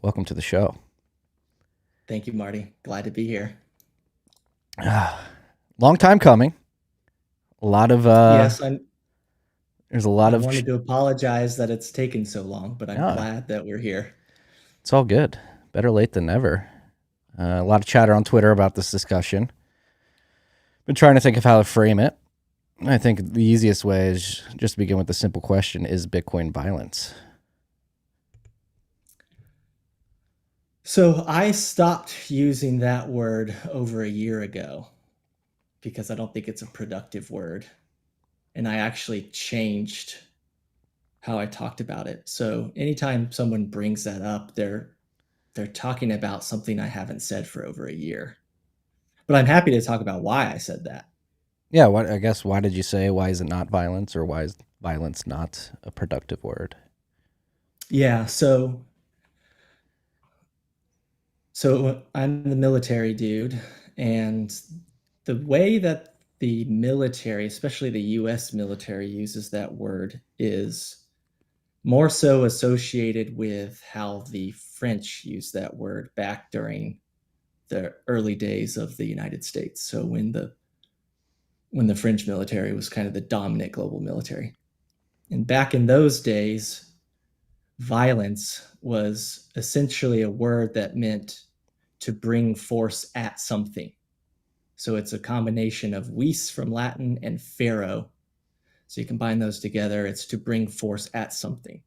welcome to the show. Thank you, Marty. Glad to be here. Long time coming. A lot of Yes, I there's a lot I of wanted to apologize that it's taken so long, but I'm no, glad that we're here. it's all good. Better late than never. A lot of chatter on Twitter about this discussion. Been trying to think of how to frame it. I think the easiest way is just to begin with the simple question: is Bitcoin violence? So I stopped using that word over a year ago because I don't think it's a productive word. And I actually changed how I talked about it. So anytime someone brings that up, they're talking about something I haven't said for over a year. But I'm happy to talk about why I said that. Yeah, what I guess why did you say why is it not violence, or why is violence not a productive word? Yeah, so I'm the military dude, and the way that the military, especially the US military, uses that word is more so associated with how the French used that word back during the early days of the United States. So when the French military was kind of the dominant global military. And back in those days, violence was essentially a word that meant to bring force at something. So it's a combination of vis from Latin and ferro. So you combine those together, it's to bring force at something.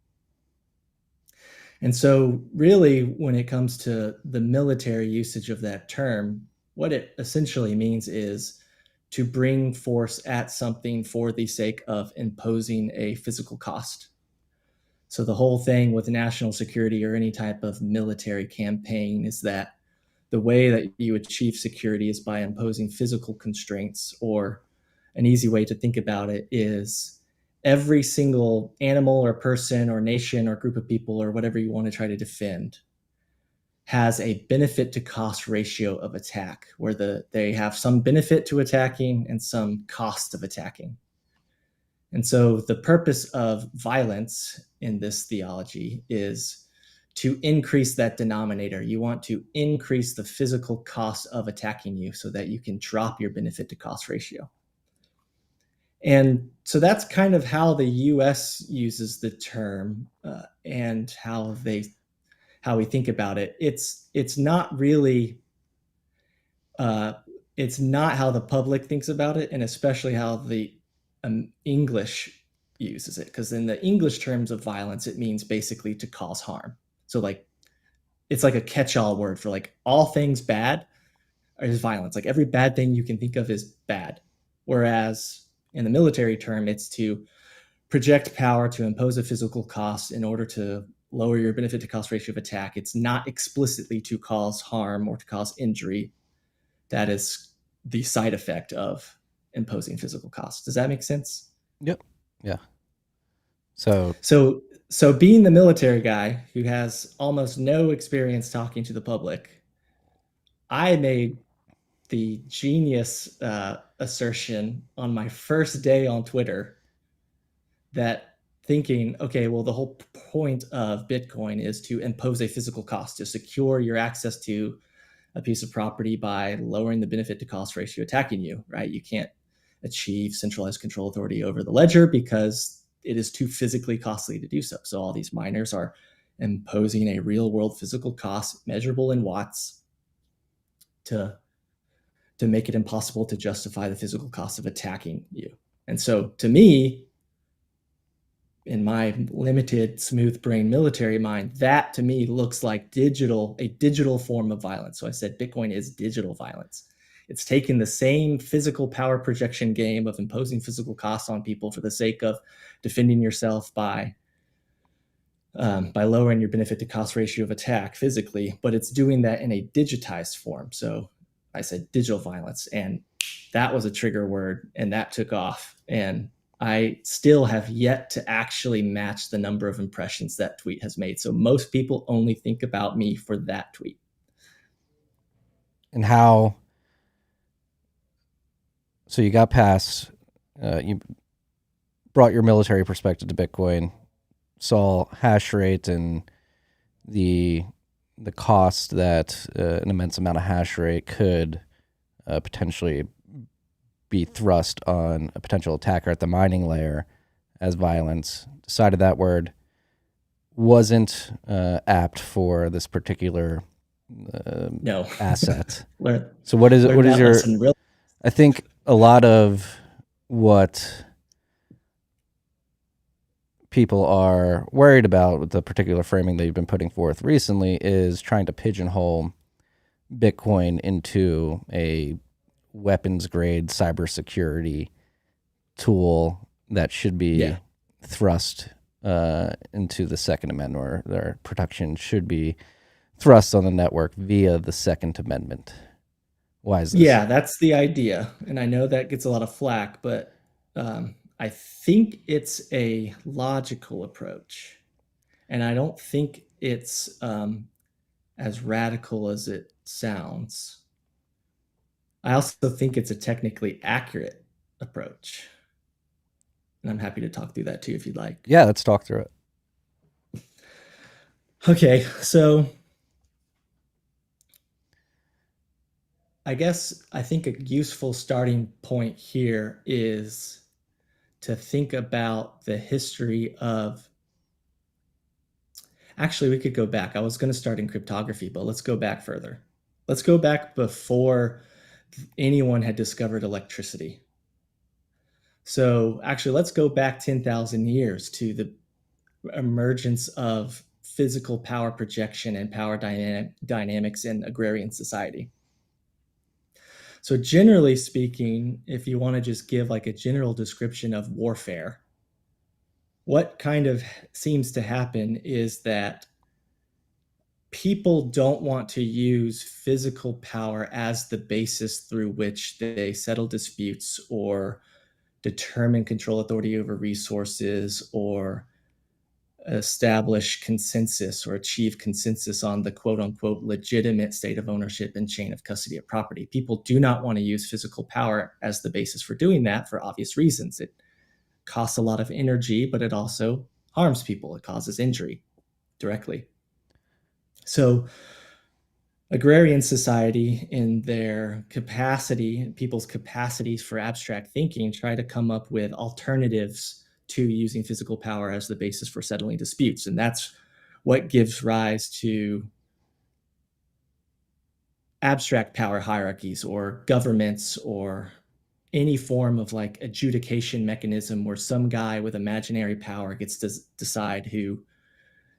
And so, really, when it comes to the military usage of that term, what it essentially means is to bring force at something for the sake of imposing a physical cost. So, the whole thing with national security or any type of military campaign is that the way that you achieve security is by imposing physical constraints, or an easy way to think about it is every single animal or person or nation or group of people or whatever you want to try to defend has a benefit to cost ratio of attack, where they have some benefit to attacking and some cost of attacking. And so the purpose of violence in this theology is to increase that denominator. You want to increase the physical cost of attacking you so that you can drop your benefit to cost ratio. And so that's kind of how the US uses the term, and how we think about it. It's not really it's not how the public thinks about it, and especially how the English uses it. Because in the English terms of violence, it means basically to cause harm. So like it's like a catch-all word for like all things bad is violence. Like every bad thing you can think of is bad. Whereas in the military term, it's to project power to impose a physical cost in order to lower your benefit to cost ratio of attack. It's not explicitly to cause harm or to cause injury. That is the side effect of imposing physical costs. Does that make sense? Yep. Yeah. So So being the military guy who has almost no experience talking to the public, I made the genius assertion on my first day on Twitter that thinking, okay, well, the whole point of Bitcoin is to impose a physical cost, to secure your access to a piece of property by lowering the benefit to cost ratio attacking you, right? You can't achieve centralized control authority over the ledger because it is too physically costly to do so. So all these miners are imposing a real world physical cost measurable in watts to make it impossible to justify the physical cost of attacking you. And so to me, in my limited smooth brain military mind, that to me looks like a digital form of violence. So I said Bitcoin is digital violence. It's taking the same physical power projection game of imposing physical costs on people for the sake of defending yourself by lowering your benefit to cost ratio of attack physically, but it's doing that in a digitized form. So I said digital violence, and that was a trigger word, and that took off. And I still have yet to actually match the number of impressions that tweet has made. So most people only think about me for that tweet. and how so you got past you brought your military perspective to Bitcoin, saw hash rate and the the cost that an immense amount of hash rate could potentially be thrust on a potential attacker at the mining layer as violence, decided that word wasn't apt for this particular No. asset. Learn So what is that your, lesson real. I think a lot of what people are worried about with the particular framing that you've been putting forth recently is trying to pigeonhole Bitcoin into a weapons grade cybersecurity tool that should be Yeah. thrust into the Second Amendment, or their protection should be thrust on the network via the Second Amendment. Why is this? Yeah, that's the idea. And I know that gets a lot of flack, but I think it's a logical approach. And I don't think it's as radical as it sounds. I also think it's a technically accurate approach. And I'm happy to talk through that too if you'd like. Yeah, let's talk through it. Okay, so I guess I think a useful starting point here is to think about the history of. Actually, we could go back. I was going to start in cryptography, but let's go back further. Let's go back before anyone had discovered electricity. So actually, let's go back 10,000 years to the emergence of physical power projection and power dynamics in agrarian society. So generally speaking, if you want to just give like a general description of warfare, what kind of seems to happen is that people don't want to use physical power as the basis through which they settle disputes or determine control authority over resources or establish consensus or achieve consensus on the quote unquote legitimate state of ownership and chain of custody of property. People do not want to use physical power as the basis for doing that for obvious reasons. It costs a lot of energy, but it also harms people. It causes injury directly. So agrarian society, in their capacity, people's capacities for abstract thinking, try to come up with alternatives to using physical power as the basis for settling disputes. And that's what gives rise to abstract power hierarchies or governments or any form of like adjudication mechanism where some guy with imaginary power gets to decide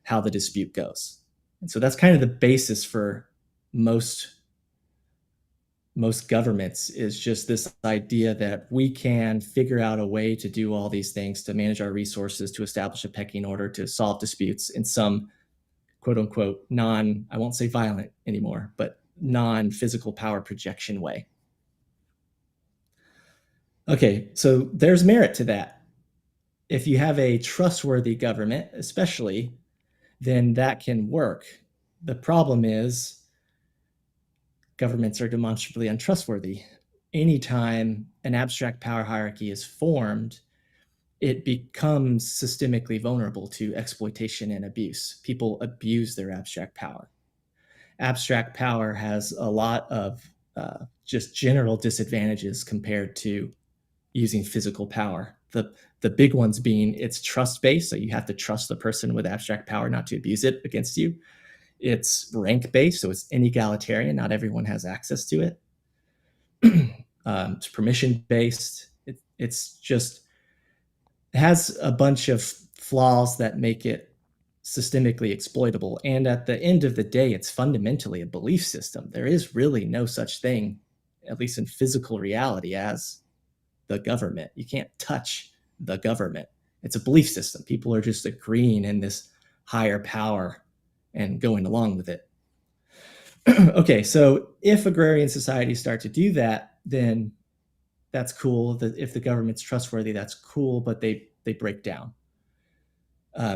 how the dispute goes. And so that's kind of the basis for most governments, is just this idea that we can figure out a way to do all these things, to manage our resources, to establish a pecking order, to solve disputes in some quote unquote I won't say violent anymore, but non-physical power projection way. Okay, so there's merit to that. If you have a trustworthy government, especially, then that can work. The problem is governments are demonstrably untrustworthy. Anytime an abstract power hierarchy is formed, it becomes systemically vulnerable to exploitation and abuse. People abuse their abstract power. Abstract power has a lot of just general disadvantages compared to using physical power. The big ones being it's trust-based, so you have to trust the person with abstract power not to abuse it against you. It's rank-based, so it's inegalitarian. Not everyone has access to it. It's permission-based. It's just, it has a bunch of flaws that make it systemically exploitable. And at the end of the day, it's fundamentally a belief system. There is really no such thing, at least in physical reality, as the government. You can't touch the government. It's a belief system. People are just agreeing in this higher power and going along with it. Okay, so if agrarian societies start to do that, then that's cool. If the government's trustworthy, that's cool, but they break down.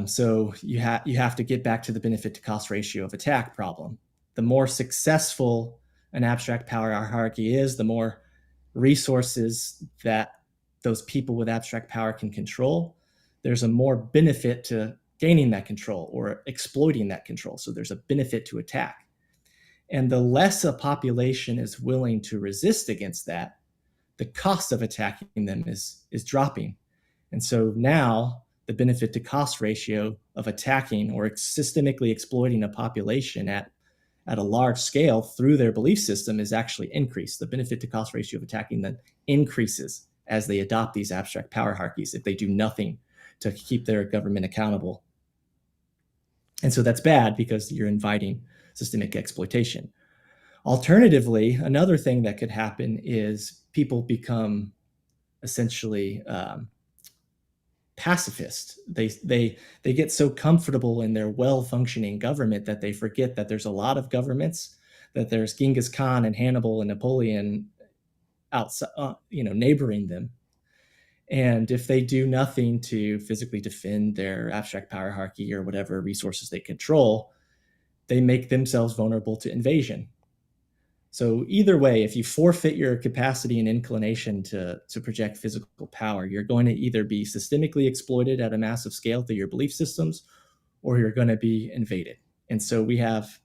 So you have to get back to the benefit to cost ratio of attack problem. The more successful an abstract power hierarchy is, the more resources that those people with abstract power can control, there's a more benefit to gaining that control or exploiting that control. So there's a benefit to attack. And the less a population is willing to resist against that, the cost of attacking them is dropping. And so now the benefit to cost ratio of attacking or systemically exploiting a population at a large scale through their belief system is actually increased. The benefit to cost ratio of attacking them increases as they adopt these abstract power hierarchies if they do nothing to keep their government accountable. And so that's bad because you're inviting systemic exploitation. Alternatively, another thing that could happen is people become essentially pacifist. They get so comfortable in their well-functioning government that they forget that there's a lot of governments, that there's Genghis Khan and Hannibal and Napoleon outside, neighboring them. And if they do nothing to physically defend their abstract power hierarchy or whatever resources they control, they make themselves vulnerable to invasion. So either way, if you forfeit your capacity and inclination to project physical power, you're going to either be systemically exploited at a massive scale through your belief systems, or you're going to be invaded. And so we have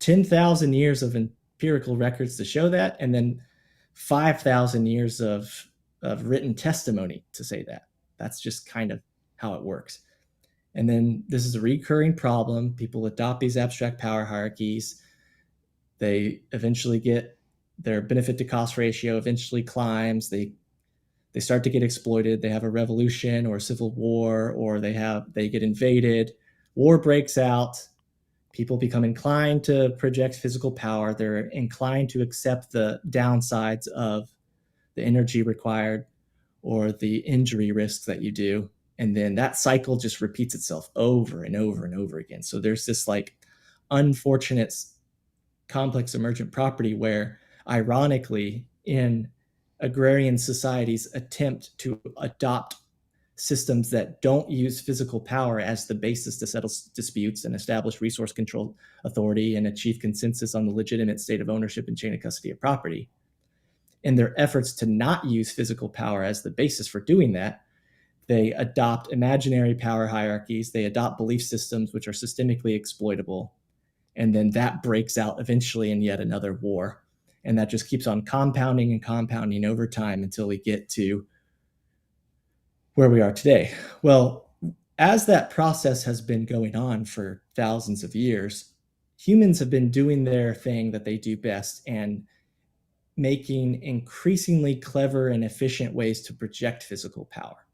10,000 years of empirical records to show that, and then 5,000 years of written testimony to say that. That's just kind of how it works. And then this is a recurring problem. People adopt these abstract power hierarchies. They eventually get their benefit to cost ratio eventually climbs. They start to get exploited. They have a revolution or a civil war, or they get invaded. War breaks out. People become inclined to project physical power. They're inclined to accept the downsides of the energy required or the injury risks that you do. And then that cycle just repeats itself over and over and over again. So there's this like unfortunate complex emergent property where, ironically, in agrarian societies attempt to adopt systems that don't use physical power as the basis to settle disputes and establish resource control authority and achieve consensus on the legitimate state of ownership and chain of custody of property. In their efforts to not use physical power as the basis for doing that, they adopt imaginary power hierarchies. They adopt belief systems which are systemically exploitable. And then that breaks out eventually in yet another war. And that just keeps on compounding and compounding over time until we get to where we are today. Well, as that process has been going on for thousands of years, humans have been doing their thing that they do best and making increasingly clever and efficient ways to project physical power.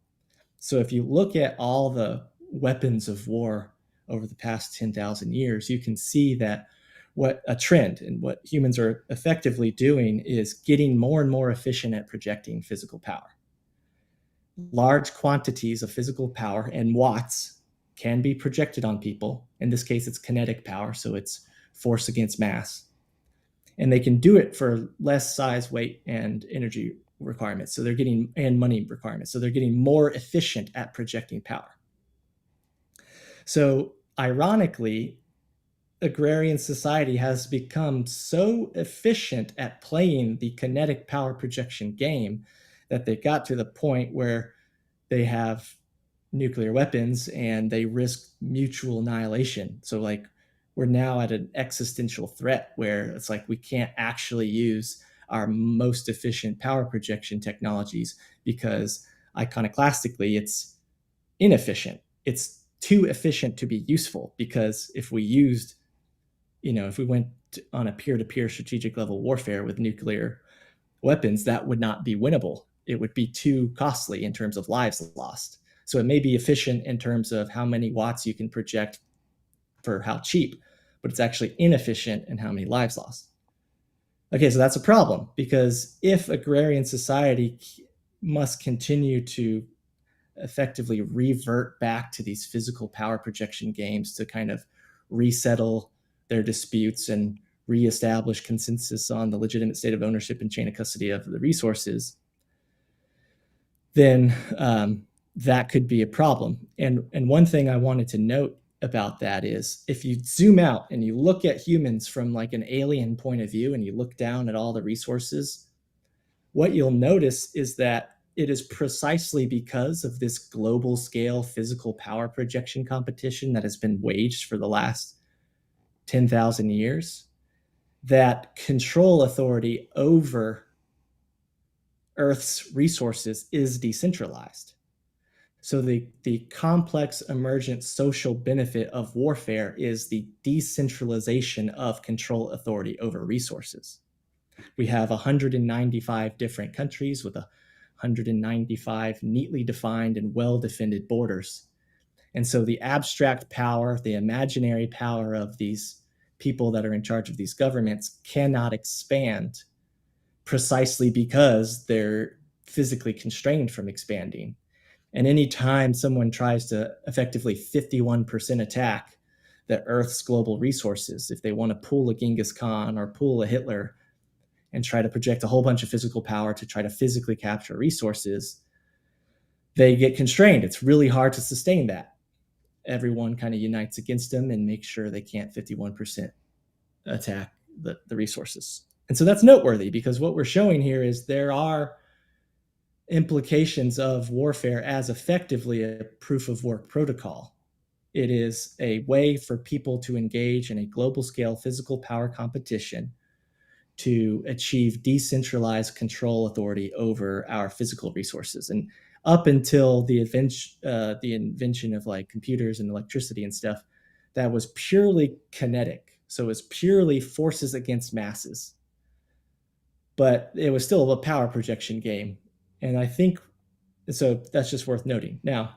So if you look at all the weapons of war over the past 10,000 years, you can see that what a trend and what humans are effectively doing is getting more and more efficient at projecting physical power. Large quantities of physical power and watts can be projected on people. In this case, it's kinetic power, so it's force against mass. And they can do it for less size, weight, and energy requirements. So they're getting, and money requirements. So they're getting more efficient at projecting power. So ironically, agrarian society has become so efficient at playing the kinetic power projection game that they got to the point where they have nuclear weapons and they risk mutual annihilation. So like we're now at an existential threat where it's like we can't actually use our most efficient power projection technologies because iconoclastically it's inefficient. It's too efficient to be useful, because if we used, if we went on a peer-to-peer strategic level warfare with nuclear weapons, that would not be winnable. It would be too costly in terms of lives lost. So it may be efficient in terms of how many watts you can project for how cheap, but it's actually inefficient in how many lives lost. Okay, so that's a problem, because if agrarian society must continue to effectively revert back to these physical power projection games to kind of resettle their disputes and reestablish consensus on the legitimate state of ownership and chain of custody of the resources, then that could be a problem. And one thing I wanted to note about that is, if you zoom out and you look at humans from like an alien point of view and you look down at all the resources, what you'll notice is that it is precisely because of this global scale physical power projection competition that has been waged for the last 10,000 years that control authority over Earth's resources is decentralized. So the complex emergent social benefit of warfare is the decentralization of control authority over resources. We have 195 different countries with 195 neatly defined and well-defended borders. And so the abstract power, the imaginary power of these people that are in charge of these governments cannot expand precisely because they're physically constrained from expanding. And anytime someone tries to effectively 51% attack the Earth's global resources, if they want to pull a Genghis Khan or pull a Hitler and try to project a whole bunch of physical power to try to physically capture resources, they get constrained. It's really hard to sustain that. Everyone kind of unites against them and makes sure they can't 51% attack the resources. And so that's noteworthy because what we're showing here is there are implications of warfare as effectively a proof of work protocol. It is a way for people to engage in a global scale physical power competition to achieve decentralized control authority over our physical resources. And up until the invention of like computers and electricity and stuff, that was purely kinetic. So it was purely forces against masses. But it was still a power projection game. And I think, so that's just worth noting. Now,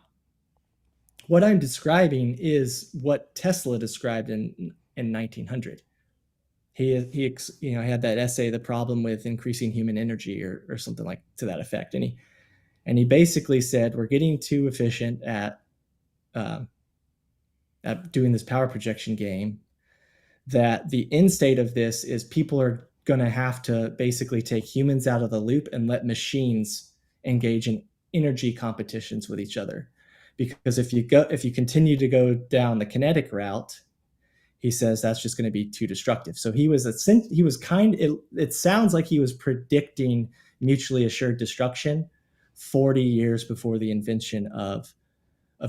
what I'm describing is what Tesla described in 1900. He had that essay, The Problem with Increasing Human Energy, or something like to that effect. And he basically said, we're getting too efficient at doing this power projection game, that the end state of this is people are going to have to basically take humans out of the loop and let machines engage in energy competitions with each other. Because if you continue to go down the kinetic route, he says that's just going to be too destructive. So it sounds like he was predicting mutually assured destruction 40 years before the invention of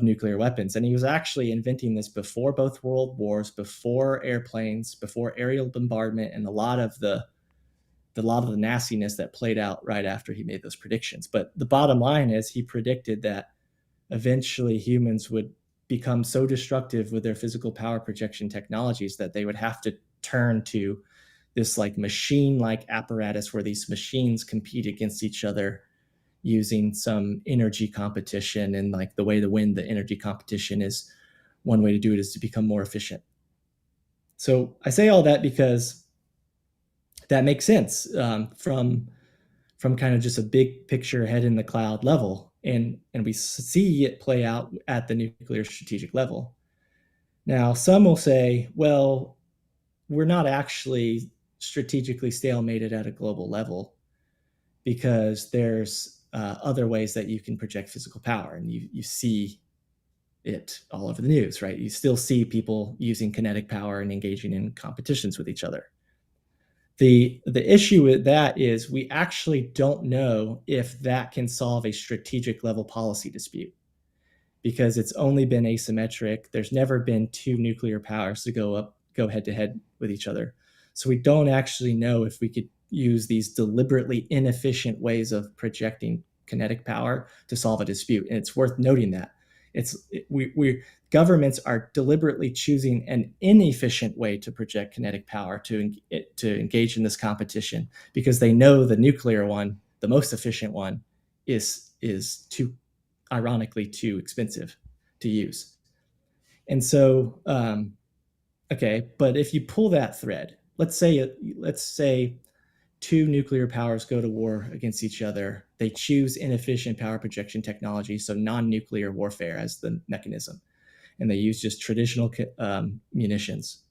nuclear weapons. And he was actually inventing this before both world wars, before airplanes, before aerial bombardment, and a lot of the nastiness that played out right after he made those predictions. But the bottom line is he predicted that eventually humans would become so destructive with their physical power projection technologies that they would have to turn to this like machine-like apparatus where these machines compete against each other using some energy competition. And like the way to win the energy competition is, one way to do it is to become more efficient. So I say all that because that makes sense from kind of just a big picture head in the cloud level. And we see it play out at the nuclear strategic level. Now, some will say, well, we're not actually strategically stalemated at a global level because there's other ways that you can project physical power. And you see it all over the news, right? You still see people using kinetic power and engaging in competitions with each other. The issue with that is we actually don't know if that can solve a strategic level policy dispute because it's only been asymmetric. There's never been two nuclear powers to go head to head with each other. So we don't actually know if we could use these deliberately inefficient ways of projecting kinetic power to solve a dispute. And it's worth noting that governments are deliberately choosing an inefficient way to project kinetic power to engage in this competition because they know the nuclear one, the most efficient one, is too, ironically, too expensive to use. And so, okay, but if you pull that thread, let's say two nuclear powers go to war against each other. They choose inefficient power projection technology, so non-nuclear warfare as the mechanism, and they use just traditional munitions.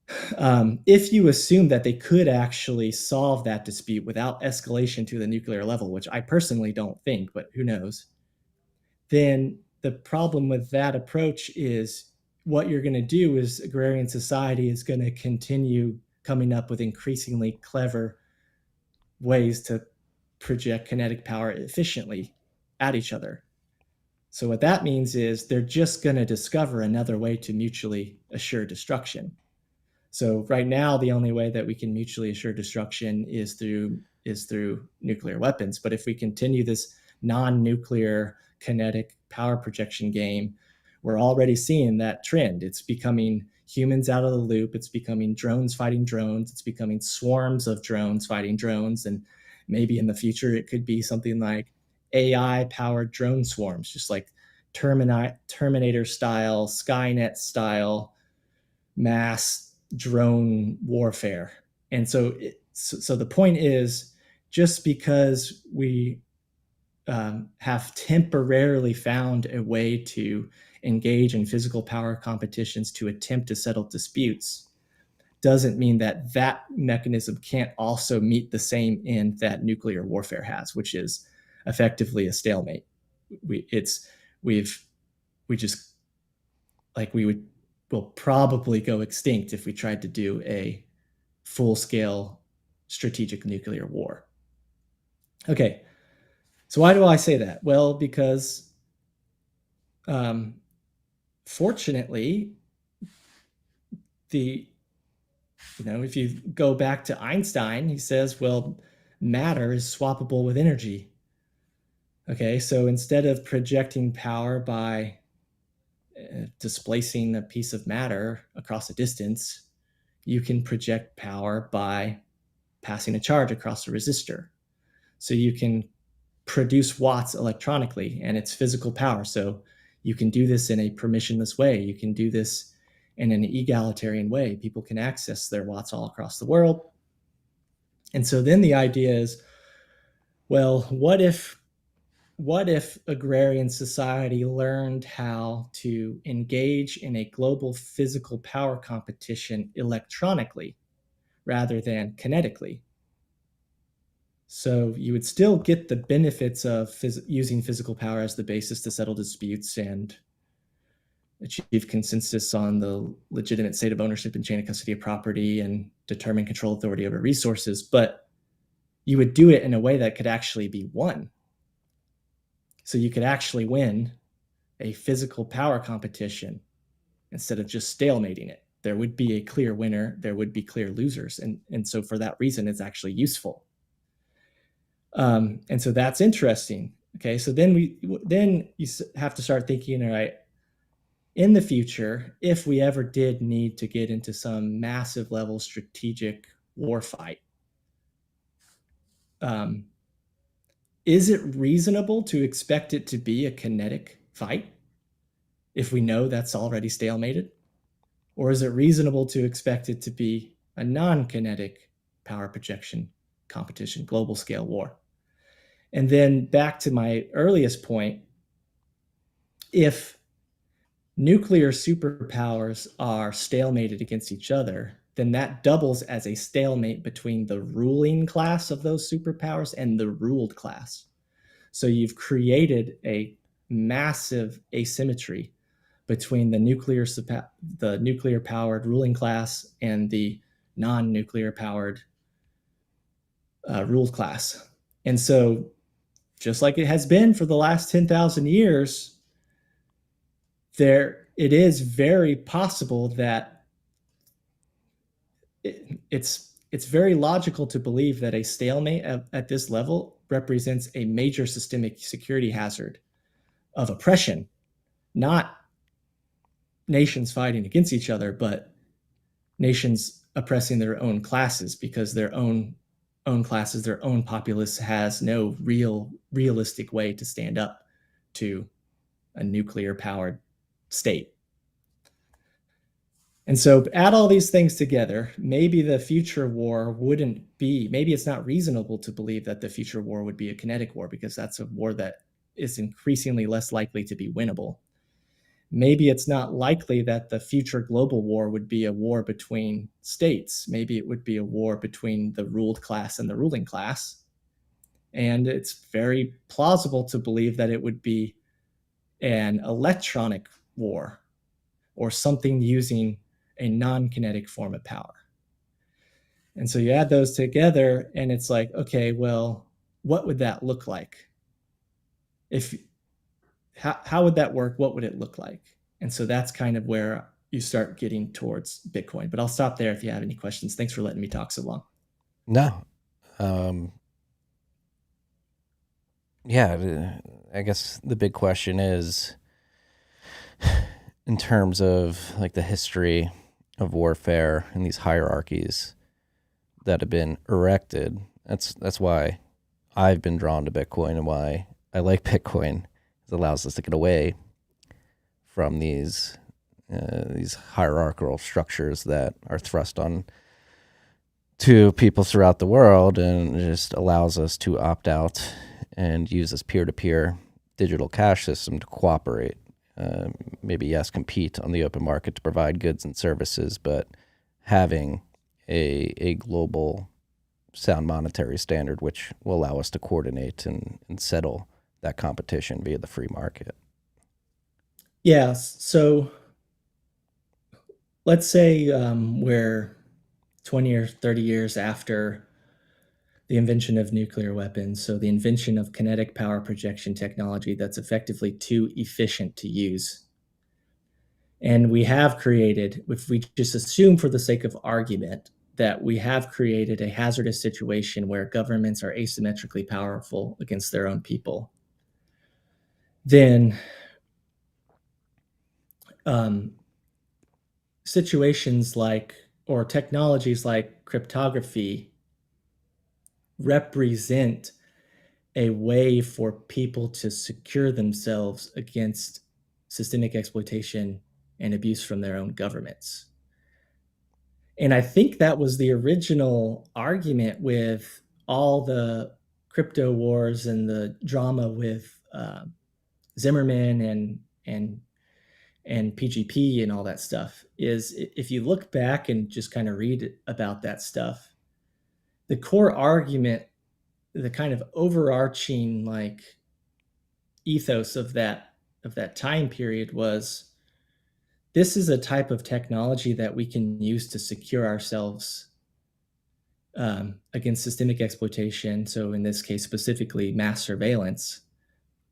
If you assume that they could actually solve that dispute without escalation to the nuclear level, which I personally don't think, but who knows, then the problem with that approach is what you're going to do is agrarian society is going to continue coming up with increasingly clever ways to project kinetic power efficiently at each other. So what that means is they're just going to discover another way to mutually assure destruction. So right now, the only way that we can mutually assure destruction is through nuclear weapons. But if we continue this non-nuclear kinetic power projection game, we're already seeing that trend. It's becoming humans out of the loop. It's becoming drones fighting drones. It's becoming swarms of drones fighting drones. And maybe in the future, it could be something like AI-powered drone swarms, just like Terminator style, Skynet style mass drone warfare. And so the point is, just because we have temporarily found a way to engage in physical power competitions to attempt to settle disputes doesn't mean that that mechanism can't also meet the same end that nuclear warfare has, which is effectively a stalemate. We just, like, will probably go extinct if we tried to do a full-scale strategic nuclear war. Okay, so why do I say that? Well, because fortunately, if you go back to Einstein, he says, well, matter is swappable with energy. Okay, so instead of projecting power by displacing a piece of matter across a distance, you can project power by passing a charge across a resistor. So you can produce watts electronically, and it's physical power. So you can do this in a permissionless way. You can do this in an egalitarian way. People can access their watts all across the world. And so then the idea is, well, what if agrarian society learned how to engage in a global physical power competition electronically rather than kinetically? So you would still get the benefits of using physical power as the basis to settle disputes and achieve consensus on the legitimate state of ownership and chain of custody of property and determine control authority over resources, but you would do it in a way that could actually be won. So you could actually win a physical power competition instead of just stalemating it. There would be a clear winner, there would be clear losers. And so for that reason, it's actually useful. And so that's interesting. Okay, so then you have to start thinking, all right, in the future, if we ever did need to get into some massive level strategic war fight, is it reasonable to expect it to be a kinetic fight if we know that's already stalemated? Or is it reasonable to expect it to be a non-kinetic power projection competition, global scale war? And then back to my earliest point, if nuclear superpowers are stalemated against each other, then that doubles as a stalemate between the ruling class of those superpowers and the ruled class. So you've created a massive asymmetry between the nuclear powered ruling class and the non-nuclear powered ruled class. And so, just like it has been for the last 10,000 years, it is very possible that it's very logical to believe that a stalemate at this level represents a major systemic security hazard of oppression, not nations fighting against each other, but nations oppressing their own classes because their own classes, their own populace has no realistic way to stand up to a nuclear powered state. And so add all these things together, maybe the future war maybe it's not reasonable to believe that the future war would be a kinetic war, because that's a war that is increasingly less likely to be winnable. Maybe it's not likely that the future global war would be a war between states. Maybe it would be a war between the ruled class and the ruling class. And it's very plausible to believe that it would be an electronic war or something using a non-kinetic form of power. And so you add those together and it's like, okay, well, what would that look like? How would that work? What would it look like? And so that's kind of where you start getting towards Bitcoin. But I'll stop there if you have any questions. Thanks for letting me talk so long. No. Yeah, I guess the big question is in terms of like the history of warfare and these hierarchies that have been erected. That's why I've been drawn to Bitcoin and why I like Bitcoin. It allows us to get away from these hierarchical structures that are thrust on to people throughout the world, and it just allows us to opt out and use this peer-to-peer digital cash system to cooperate. Maybe, yes, compete on the open market to provide goods and services, but having a global sound monetary standard, which will allow us to coordinate and settle that competition via the free market. Yeah. So let's say we're 20 or 30 years after the invention of nuclear weapons. So the invention of kinetic power projection technology that's effectively too efficient to use. And we have created, if we just assume for the sake of argument, that we have created a hazardous situation where governments are asymmetrically powerful against their own people, then situations like, or technologies like cryptography represent a way for people to secure themselves against systemic exploitation and abuse from their own governments. And I think that was the original argument with all the crypto wars and the drama with Zimmerman and PGP and all that stuff. Is if you look back and just kind of read about that stuff, the core argument, the kind of overarching like ethos of that time period was, this is a type of technology that we can use to secure ourselves against systemic exploitation. So in this case, specifically mass surveillance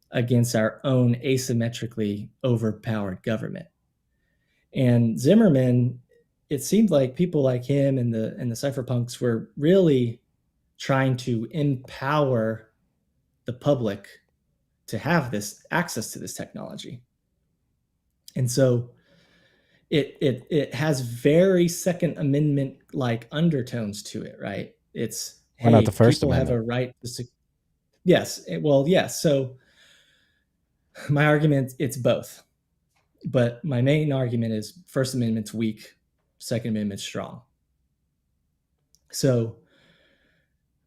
against our own asymmetrically overpowered government. And Zimmerman, it seemed like people like him and the cypherpunks were really trying to empower the public to have this access to this technology. And so it has very Second Amendment like undertones to it, right? It's, Why not hey, the First people have Amendment? a right to yes, well, yes. So my argument, it's both, but my main argument is First Amendment's weak, Second Amendment's strong. So,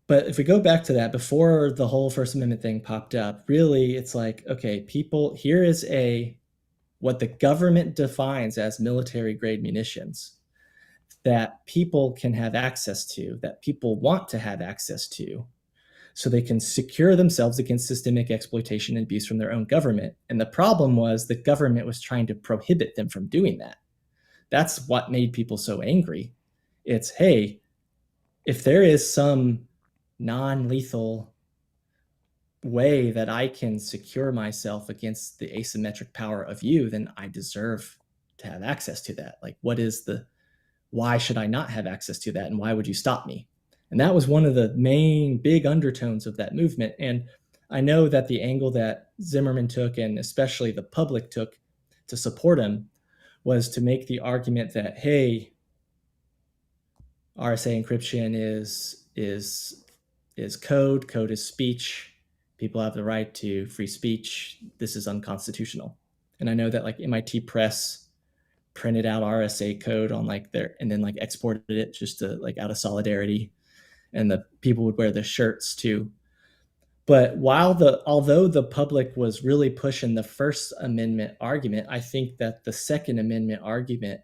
but if we go back to that, before the whole First Amendment thing popped up, really it's like, okay, people, here is what the government defines as military grade munitions that people can have access to, that people want to have access to, so they can secure themselves against systemic exploitation and abuse from their own government. And the problem was the government was trying to prohibit them from doing that. That's what made people so angry. It's, hey, if there is some non-lethal way that I can secure myself against the asymmetric power of you, then I deserve to have access to that. Like, why should I not have access to that? And why would you stop me? And that was one of the main big undertones of that movement. And I know that the angle that Zimmerman took, and especially the public took to support him, was to make the argument that, hey, RSA encryption is code. Code is speech. People have the right to free speech. This is unconstitutional. And I know that like MIT Press printed out RSA code on like their, and then like exported it just to like out of solidarity, and the people would wear the shirts too. But although the public was really pushing the First Amendment argument, I think that the Second Amendment argument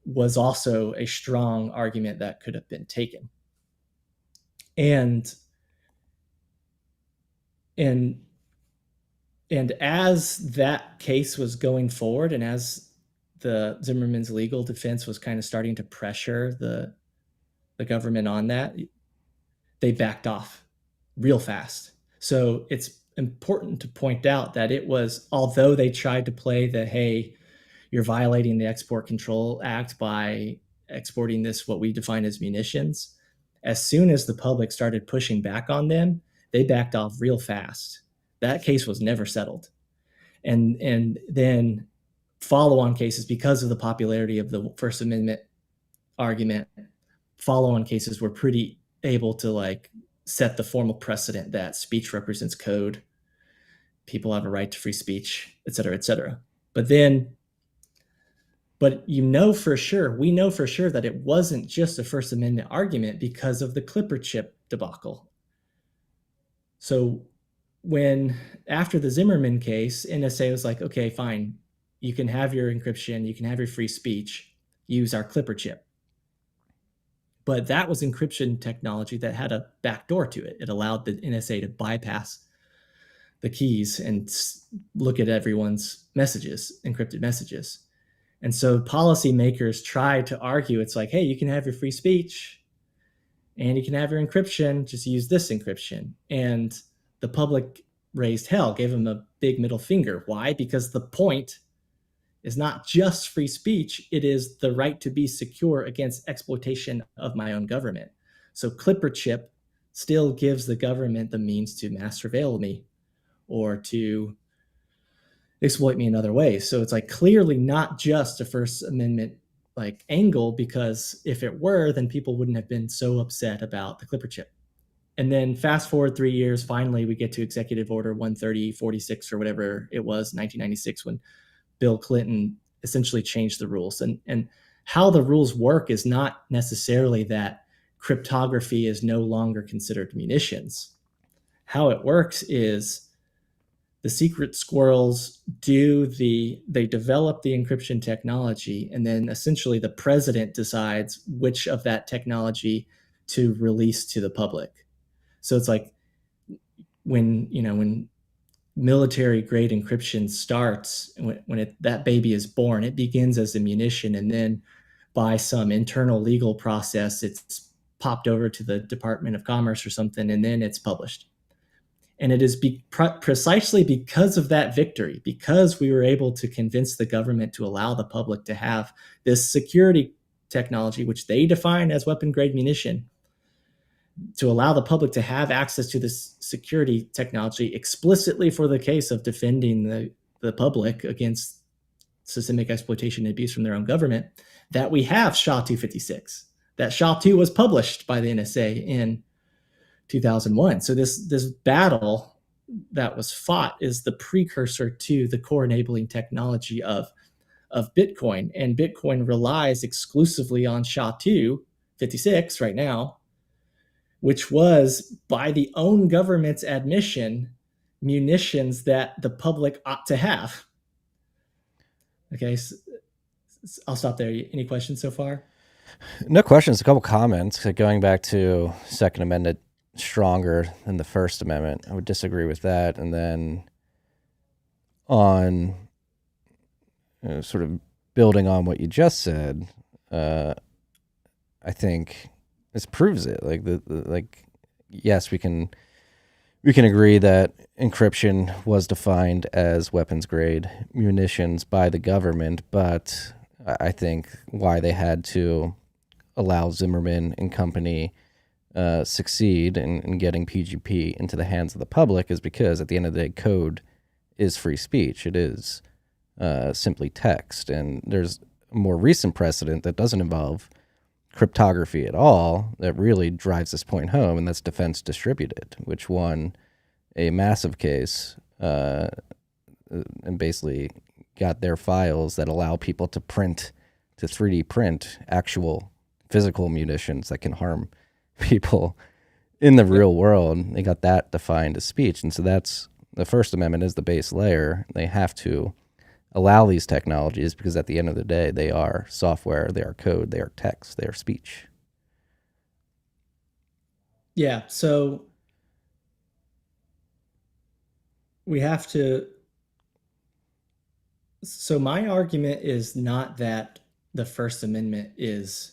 was also a strong argument that could have been taken. And and and as that case was going forward, and as the Zimmerman's legal defense was kind of starting to pressure the government on that, they backed off real fast. So it's important to point out that it was, although they tried to play the, hey, you're violating the Export Control Act by exporting this, what we define as munitions. As soon as the public started pushing back on them, they backed off real fast. That case was never settled. And then follow-on cases, because of the popularity of the First Amendment argument, follow-on cases were pretty able to like set the formal precedent that speech represents code. People have a right to free speech, et cetera, et cetera. But we know for sure that it wasn't just a First Amendment argument because of the Clipper chip debacle. So after the Zimmerman case, NSA was like, okay, fine, you can have your encryption, you can have your free speech, use our Clipper chip. But that was encryption technology that had a backdoor to it. It allowed the NSA to bypass the keys and look at everyone's messages, encrypted messages. And so policymakers tried to argue, it's like, hey, you can have your free speech and you can have your encryption, just use this encryption. And the public raised hell, gave them a big middle finger. Why? Because the point is not just free speech, it is the right to be secure against exploitation of my own government. So Clipper chip still gives the government the means to mass surveil me or to exploit me in other ways. So it's like clearly not just a First Amendment like angle, because if it were, then people wouldn't have been so upset about the Clipper chip. And then fast forward 3 years, finally we get to Executive Order 13046 or whatever it was, 1996, when Bill Clinton essentially changed the rules. And how the rules work is not necessarily that cryptography is no longer considered munitions. How it works is the secret squirrels they develop the encryption technology, and then essentially the president decides which of that technology to release to the public. So it's like when military grade encryption starts, when that baby is born, it begins as a munition, and then by some internal legal process, it's popped over to the Department of Commerce or something, and then it's published. And it is precisely because of that victory, because we were able to convince the government to allow the public to have this security technology, which they define as weapon grade munition, to allow the public to have access to this security technology explicitly for the case of defending the public against systemic exploitation and abuse from their own government, that we have SHA 256. That SHA 2 was published by the NSA in 2001. So this battle that was fought is the precursor to the core enabling technology of Bitcoin. And Bitcoin relies exclusively on SHA 256 right now, which was, by the own government's admission, munitions that the public ought to have. Okay, so I'll stop there. Any questions so far? No questions. A couple comments. Going back to Second Amendment, stronger than the First Amendment. I would disagree with that. And then on sort of building on what you just said, I think this proves it. Like yes, we can agree that encryption was defined as weapons grade munitions by the government, but I think why they had to allow Zimmerman and company succeed in getting PGP into the hands of the public is because at the end of the day, code is free speech. It is simply text. And there's a more recent precedent that doesn't involve cryptography at all that really drives this point home, and that's Defense Distributed, which won a massive case and basically got their files that allow people to 3D print actual physical munitions that can harm people in the real world. They got that defined as speech. And so that's the First Amendment is the base layer. They have to allow these technologies because at the end of the day, they are software, they are code, they are text, they are speech. Yeah. So we have to. So my argument is not that the First Amendment is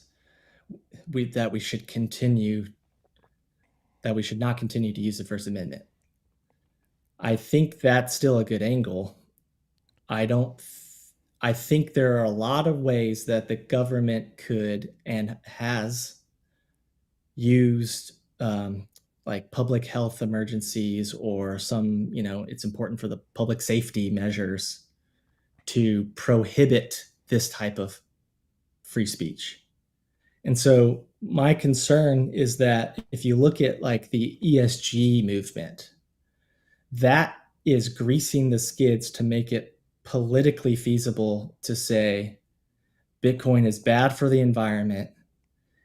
that we should not continue to use the First Amendment. I think that's still a good angle. I I think there are a lot of ways that the government could and has used like public health emergencies or some, it's important for the public safety measures to prohibit this type of free speech. And so my concern is that if you look at like the ESG movement, that is greasing the skids to make it politically feasible to say Bitcoin is bad for the environment,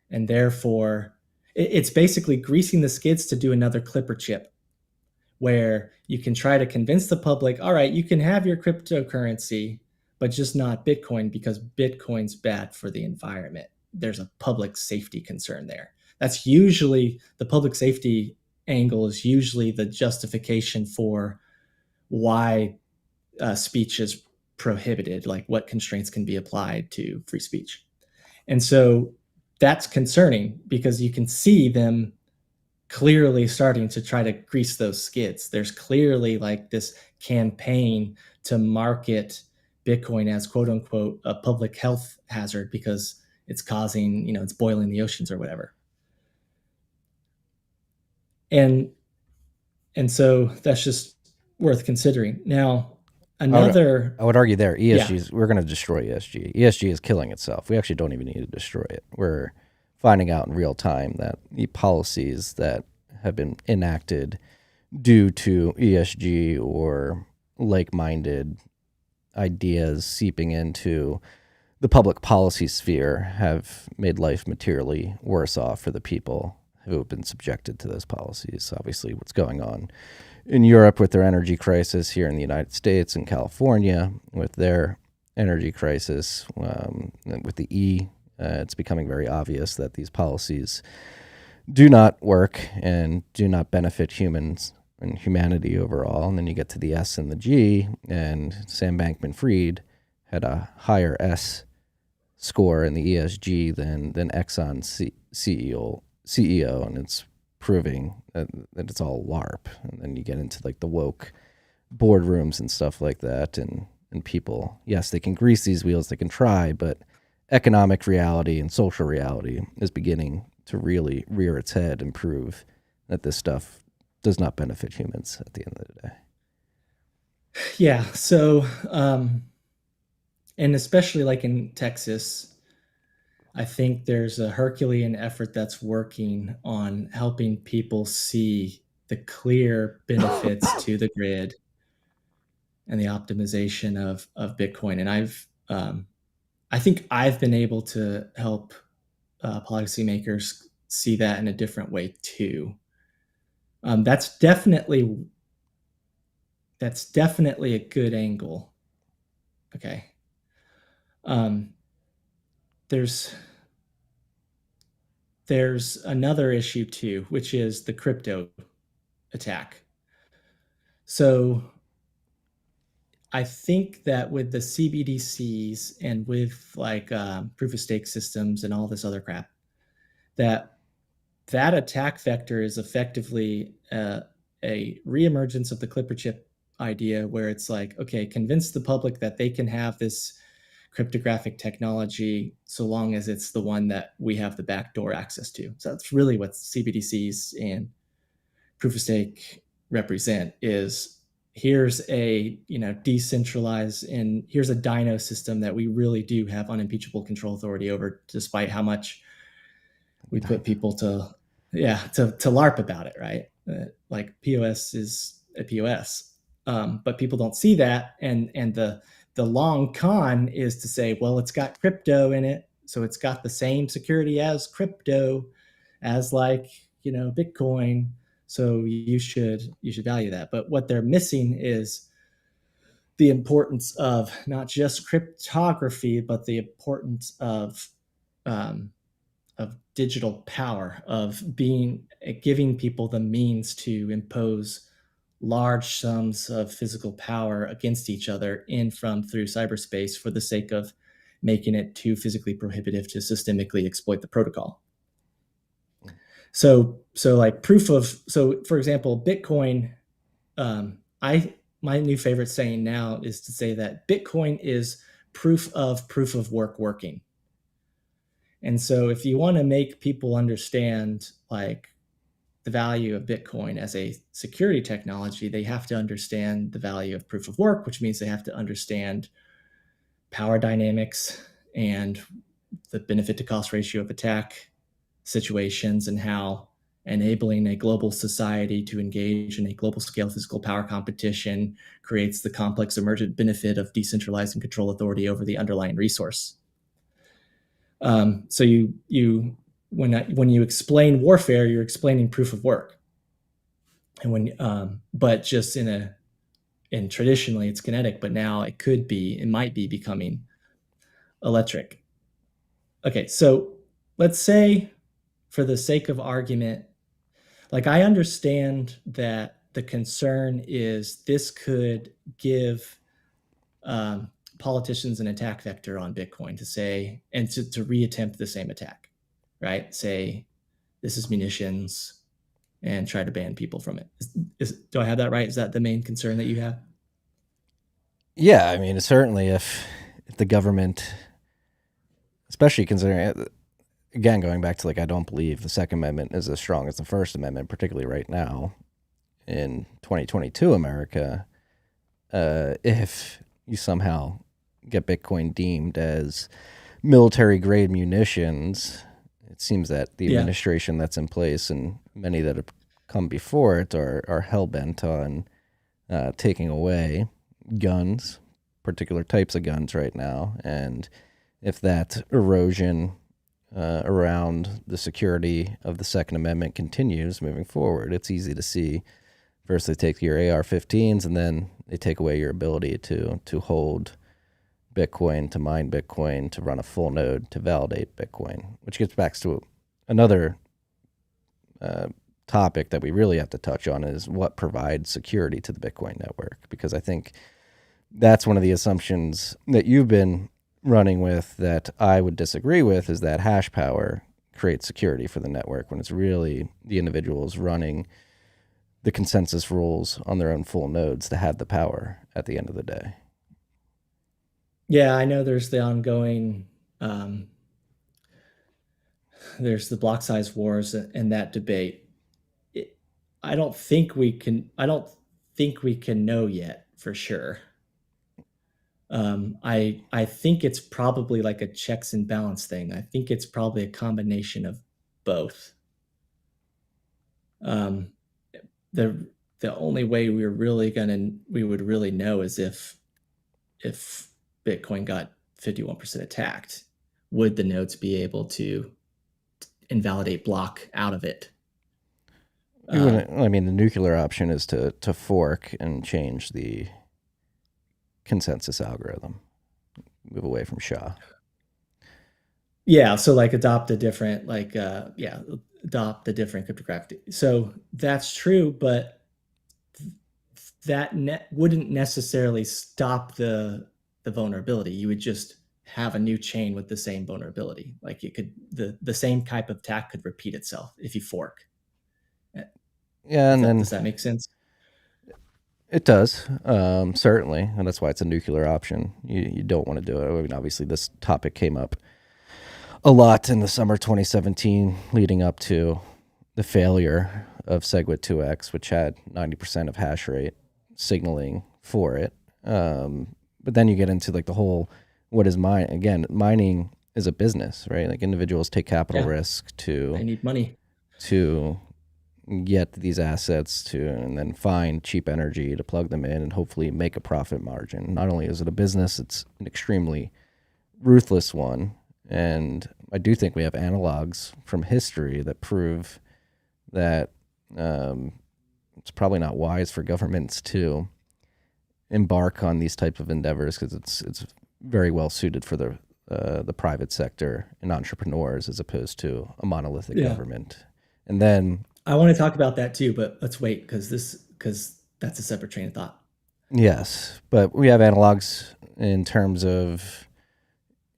and therefore it's basically greasing the skids to do another Clipper chip where you can try to convince the public, all right, you can have your cryptocurrency, but just not Bitcoin because Bitcoin's bad for the environment. There's a public safety concern there. That's usually the public safety angle is usually the justification for why speech is prohibited, like what constraints can be applied to free speech. And so that's concerning because you can see them clearly starting to try to grease those skids. There's clearly like this campaign to market Bitcoin as quote unquote a public health hazard because it's causing, it's boiling the oceans or whatever. And so that's just worth considering. Now, another I would argue there ESG we're going to destroy ESG. ESG is killing itself. We actually don't even need to destroy it. We're finding out in real time that the policies that have been enacted due to ESG or like-minded ideas seeping into the public policy sphere have made life materially worse off for the people who have been subjected to those policies. Obviously, what's going on in Europe with their energy crisis, here in the United States and California with their energy crisis, with the it's becoming very obvious that these policies do not work and do not benefit humans and humanity overall. And then you get to the S and the G, and Sam Bankman-Fried had a higher S score in the ESG than Exxon CEO, and it's proving that it's all LARP. And then you get into like the woke boardrooms and stuff like that, and people, yes, they can grease these wheels, they can try, but economic reality and social reality is beginning to really rear its head and prove that this stuff does not benefit humans at the end of the day. Yeah. So, and especially like in Texas, I think there's a Herculean effort that's working on helping people see the clear benefits to the grid and the optimization of Bitcoin. And I think I've been able to help policymakers see that in a different way too. That's definitely a good angle. Okay. There's another issue too, which is the crypto attack. So I think that with the CBDCs and with like proof of stake systems and all this other crap, that attack vector is effectively a reemergence of the Clipper chip idea, where it's like, okay, convince the public that they can have this cryptographic technology so long as it's the one that we have the backdoor access to. So that's really what CBDCs and proof of stake represent, is here's a decentralized, and here's a dyno system that we really do have unimpeachable control authority over, despite how much we put people to LARP about it, right? Like POS is a POS, but people don't see that, and the long con is to say, well, it's got crypto in it, so it's got the same security as crypto, as like Bitcoin, so you should value that. But what they're missing is the importance of not just cryptography, but the importance of digital power, of giving people the means to impose large sums of physical power against each other through cyberspace for the sake of making it too physically prohibitive to systemically exploit the protocol. So like for example, Bitcoin, my new favorite saying now is to say that Bitcoin is proof of work working. And so if you want to make people understand like the value of Bitcoin as a security technology, they have to understand the value of proof of work, which means they have to understand power dynamics and the benefit to cost ratio of attack situations, and how enabling a global society to engage in a global scale physical power competition creates the complex emergent benefit of decentralized and control authority over the underlying resource. So when you explain warfare, you're explaining proof of work, and but just and traditionally it's kinetic, but now it might be becoming electric. Okay, so let's say, for the sake of argument, like I understand that the concern is this could give politicians an attack vector on Bitcoin to say, and to reattempt the same attack, right? Say, this is munitions, and try to ban people from it. Do I have that right? Is that the main concern that you have? Yeah, I mean, certainly if the government, especially considering, again, going back to like, I don't believe the Second Amendment is as strong as the First Amendment, particularly right now in 2022 America. If you somehow get Bitcoin deemed as military grade munitions, it seems that the administration that's in place and many that have come before it are hell bent on taking away guns, particular types of guns right now. And if that erosion around the security of the Second Amendment continues moving forward, it's easy to see. First, they take your AR-15s, and then they take away your ability to hold Bitcoin, to mine Bitcoin, to run a full node, to validate Bitcoin, which gets back to another topic that we really have to touch on, is what provides security to the Bitcoin network. Because I think that's one of the assumptions that you've been running with that I would disagree with, is that hash power creates security for the network, when it's really the individuals running the consensus rules on their own full nodes to have the power at the end of the day. Yeah, I know there's the ongoing, there's the block size wars and that debate. I don't think we can know yet for sure. I think it's probably like a checks and balance thing. I think it's probably a combination of both. The only way we would really know is if Bitcoin got 51% attacked, would the nodes be able to invalidate block out of it? I mean, the nuclear option is to fork and change the consensus algorithm, move away from SHA. Yeah, so like adopt a different cryptographic. So that's true, but that wouldn't necessarily stop the vulnerability. You would just have a new chain with the same vulnerability. Like the same type of attack could repeat itself if you fork. Yeah, does that make sense? It does, certainly, and that's why it's a nuclear option. You don't want to do it. I mean, obviously, this topic came up a lot in the summer 2017, leading up to the failure of SegWit2x, which had 90% of hash rate signaling for it. But then you get into like the whole, what is mining? Again, mining is a business, right? Like individuals take capital risk they need money to get these assets and then find cheap energy to plug them in and hopefully make a profit margin. Not only is it a business, it's an extremely ruthless one. And I do think we have analogs from history that prove that it's probably not wise for governments to embark on these type of endeavors, because it's very well suited for the private sector and entrepreneurs as opposed to a monolithic government. And then I want to talk about that too, but let's wait because that's a separate train of thought. Yes, but we have analogs in terms of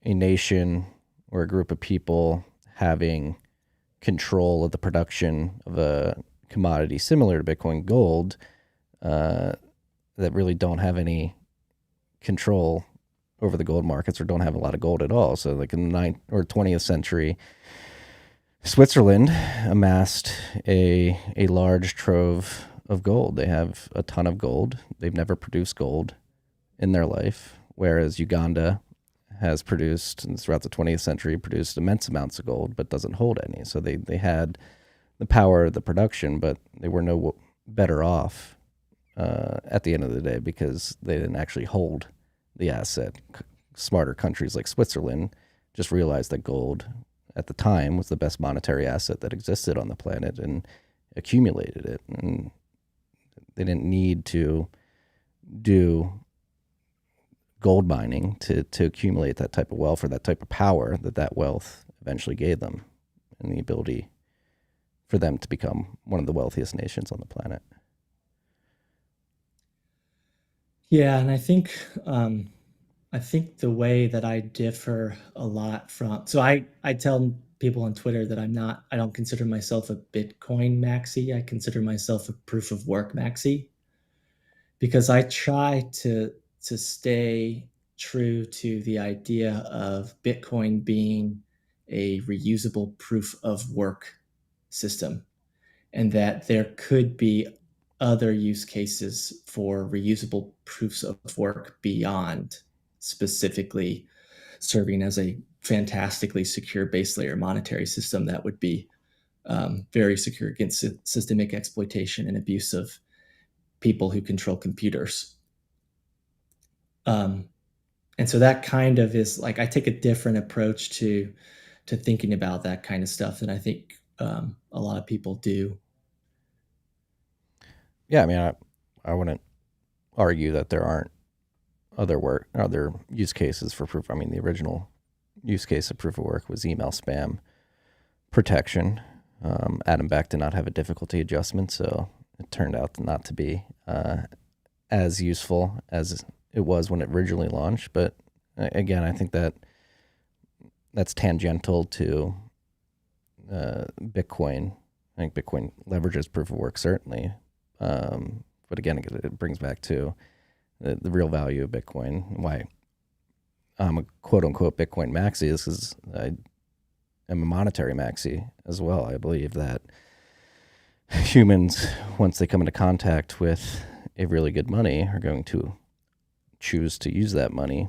a nation or a group of people having control of the production of a commodity similar to Bitcoin gold that really don't have any control over the gold markets or don't have a lot of gold at all. So like in the 9th or 20th century, Switzerland amassed a large trove of gold. They have a ton of gold. They've never produced gold in their life, whereas Uganda has produced, and throughout the 20th century, produced immense amounts of gold, but doesn't hold any. So they had the power of the production, but they were no better off at the end of the day because they didn't actually hold the asset. Smarter countries like Switzerland just realized that gold at the time was the best monetary asset that existed on the planet and accumulated it. And they didn't need to do gold mining to accumulate that type of wealth or that type of power that wealth eventually gave them and the ability for them to become one of the wealthiest nations on the planet. Yeah, and I think the way that I differ a lot from, so I tell people on Twitter that I don't consider myself a Bitcoin maxi. I consider myself a proof of work maxi because I try to stay true to the idea of Bitcoin being a reusable proof of work system, and that there could be other use cases for reusable proofs of work beyond specifically serving as a fantastically secure base layer monetary system that would be very secure against systemic exploitation and abuse of people who control computers. Um, and so that kind of is like I take a different approach to thinking about that kind of stuff than I think a lot of people do. Yeah, I mean, I wouldn't argue that there aren't other use cases for proof. I mean, the original use case of proof of work was email spam protection. Adam Beck did not have a difficulty adjustment, so it turned out not to be as useful as it was when it originally launched. But again, I think that's tangential to Bitcoin. I think Bitcoin leverages proof of work certainly, but again, it brings back to the real value of Bitcoin. Why I'm a quote unquote Bitcoin maxi is because I am a monetary maxi as well. I believe that humans, once they come into contact with a really good money, are going to choose to use that money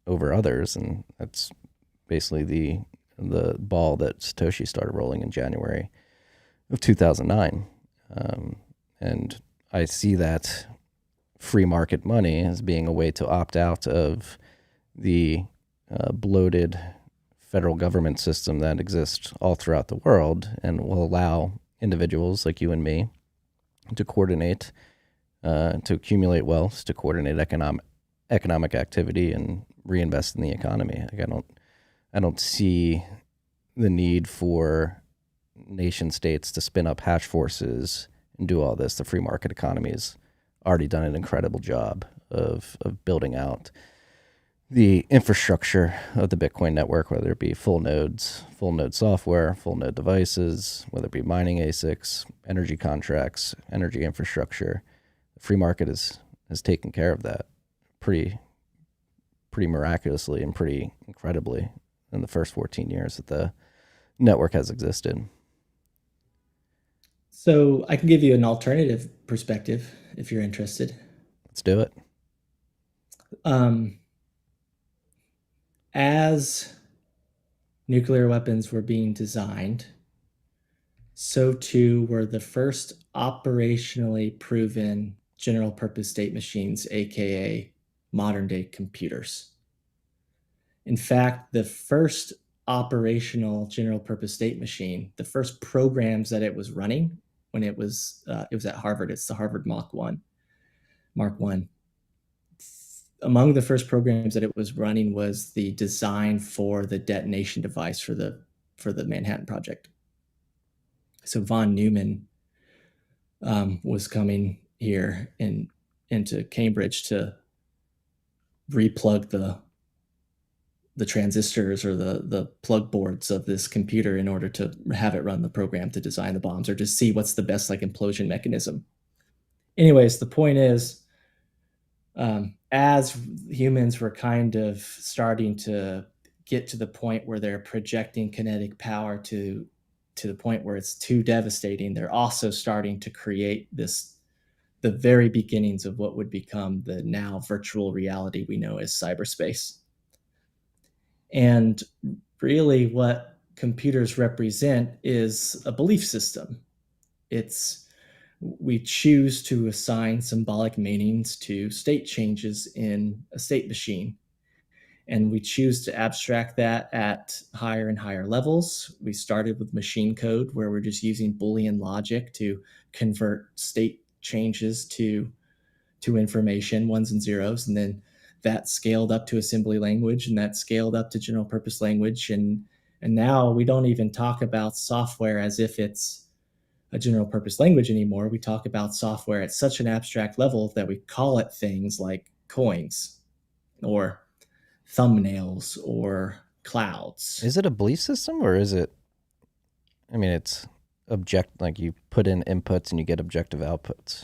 over others, and that's basically the ball that Satoshi started rolling in January of 2009. And I see that free market money as being a way to opt out of the bloated federal government system that exists all throughout the world and will allow individuals like you and me to coordinate, to accumulate wealth, to coordinate economic activity and reinvest in the economy. Like I don't see the need for nation states to spin up hash forces and do all this. The free market economy has already done an incredible job of building out the infrastructure of the Bitcoin network, whether it be full node software, full node devices, whether it be mining ASICs, energy contracts, energy infrastructure. The free market has taken care of that pretty miraculously and pretty incredibly in the first 14 years that the network has existed. So I can give you an alternative perspective if you're interested. Let's do it. As nuclear weapons were being designed, so too were the first operationally proven general purpose state machines, aka modern day computers. In fact, the first operational general purpose state machine, the first programs that it was running when it was at Harvard, it's the Harvard Mark 1. Among the first programs that it was running was the design for the detonation device for the Manhattan Project. So von Neumann was coming here into Cambridge to replug the transistors or the plug boards of this computer in order to have it run the program to design the bombs or to see what's the best like implosion mechanism. Anyways, the point is, As humans were kind of starting to get to the point where they're projecting kinetic power to the point where it's too devastating, they're also starting to create the very beginnings of what would become the now virtual reality we know as cyberspace. And really, what computers represent is a belief system. It's we choose to assign symbolic meanings to state changes in a state machine. And we choose to abstract that at higher and higher levels. We started with machine code, where we're just using Boolean logic to convert state changes to information, ones and zeros. And then that scaled up to assembly language, and that scaled up to general purpose language. And now we don't even talk about software as if it's a general purpose language anymore. We talk about software at such an abstract level that we call it things like coins or thumbnails or clouds. Is it a belief system, or is it? I mean, it's object like you put in inputs and you get objective outputs.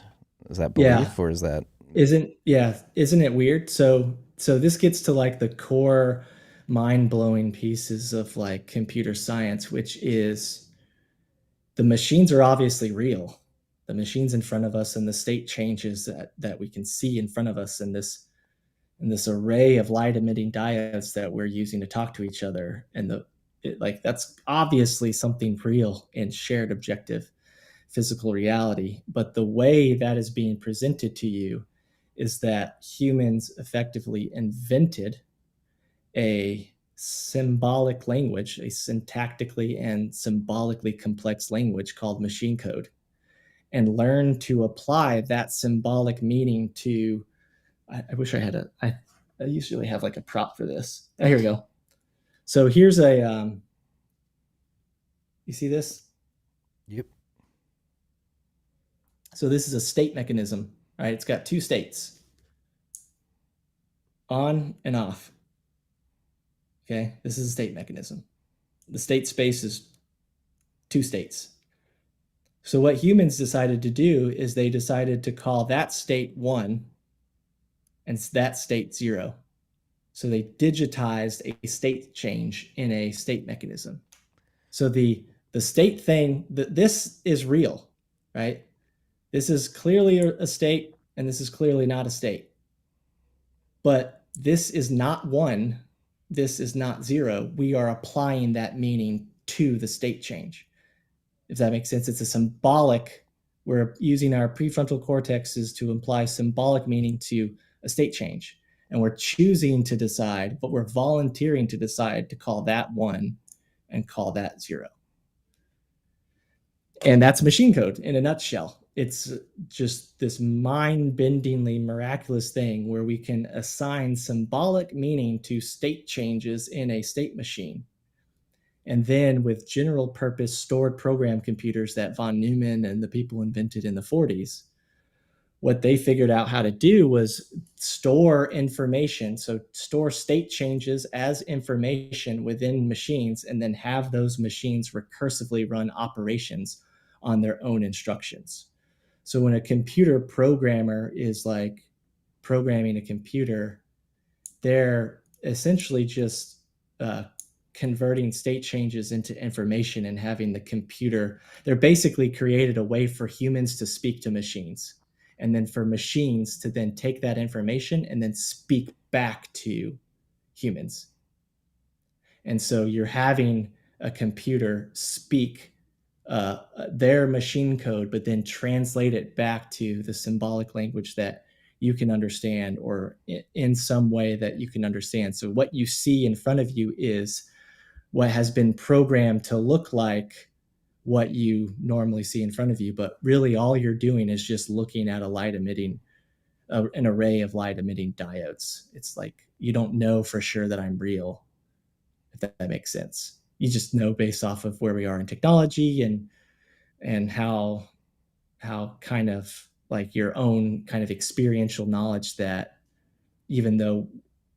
Is that Yeah. belief, or is that? Isn't it weird? So this gets to like the core mind-blowing pieces of like computer science, which is the machines are obviously real. The machines in front of us and the state changes that we can see in front of us, and this array of light emitting diodes that we're using to talk to each other, and like that's obviously something real and shared objective physical reality. But the way that is being presented to you is that humans effectively invented a symbolic language, a syntactically and symbolically complex language called machine code, and learn to apply that symbolic meaning to. I wish I had I usually have like a prop for this. Oh, here we go. So here's you see this? Yep. So this is a state mechanism, right? It's got two states, on and off. Okay, this is a state mechanism. The state space is two states. So what humans decided to do is they decided to call that state 1 and that state 0. So they digitized a state change in a state mechanism. So the state thing, this is real, right? This is clearly a state, and this is clearly not a state. But this is not 1, this is not 0. We are applying that meaning to the state change. If that makes sense, it's a symbolic. We're using our prefrontal cortexes to imply symbolic meaning to a state change. And we're choosing to decide, but we're volunteering to decide to call that 1 and call that 0. And that's machine code in a nutshell. It's just this mind-bendingly miraculous thing where we can assign symbolic meaning to state changes in a state machine. And then with general purpose stored program computers that von Neumann and the people invented in the 40s, what they figured out how to do was store information. So store state changes as information within machines, and then have those machines recursively run operations on their own instructions. So when a computer programmer is like programming a computer, they're essentially just converting state changes into information and having the computer. They're basically created a way for humans to speak to machines, and then for machines to then take that information and then speak back to humans. And so you're having a computer speak their machine code, but then translate it back to the symbolic language that you can understand, or in some way that you can understand. So what you see in front of you is what has been programmed to look like what you normally see in front of you, but really all you're doing is just looking at an array of light emitting diodes. It's like you don't know for sure that I'm real, if that makes sense. You just know based off of where we are in technology, and how kind of like your own kind of experiential knowledge that even though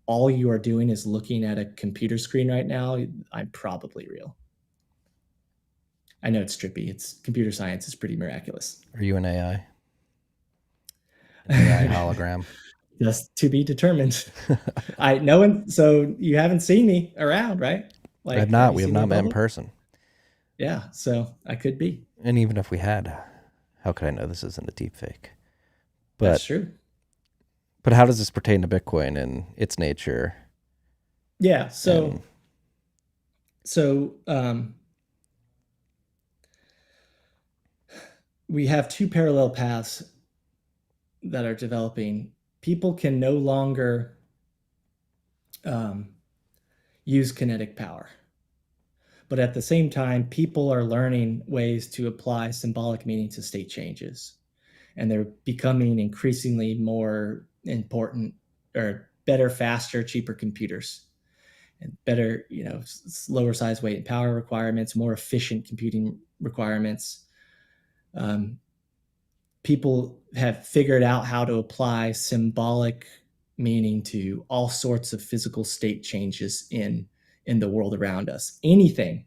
all you are doing is looking at a computer screen right now, I'm probably real. I know it's trippy. It's computer science is pretty miraculous. Are you an AI? An AI hologram? Just to be determined. No one. So you haven't seen me around, right? I have Like, have not. you We have seen me not in met in public? person. Yeah. So I could be. And even if we had, how could I know this isn't a deep fake? That's But true. but how does this pertain to Bitcoin and its nature? Yeah. And So we have two parallel paths that are developing. People can no longer um, use kinetic power. But at the same time, people are learning ways to apply symbolic meaning to state changes. And they're becoming increasingly more important or better, faster, cheaper computers and better, lower size, weight, and power requirements, more efficient computing requirements. Um, People have figured out how to apply symbolic meaning to all sorts of physical state changes in the world around us. Anything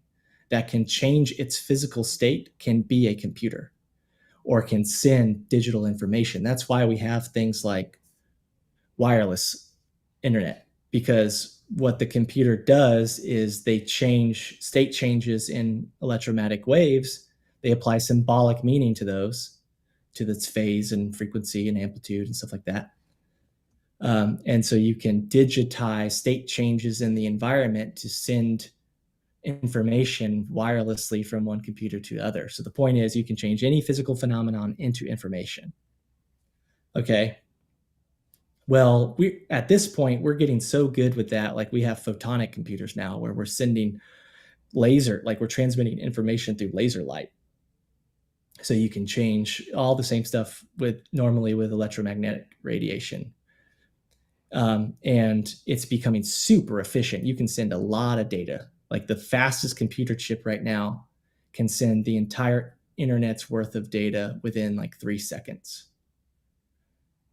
that can change its physical state can be a computer or can send digital information. That's why we have things like wireless internet, because what the computer does is they change state changes in electromagnetic waves. They apply symbolic meaning to those, to its phase and frequency and amplitude and stuff like that. And so you can digitize state changes in the environment to send information wirelessly from one computer to the other. So the point is, you can change any physical phenomenon into information. Okay. Well, we at this point we're getting so good with that. Like, we have photonic computers now where we're sending laser, like we're transmitting information through laser light. So you can change all the same stuff with normally with electromagnetic radiation. And it's becoming super efficient. You can send a lot of data. Like, the fastest computer chip right now can send the entire internet's worth of data within like 3 seconds.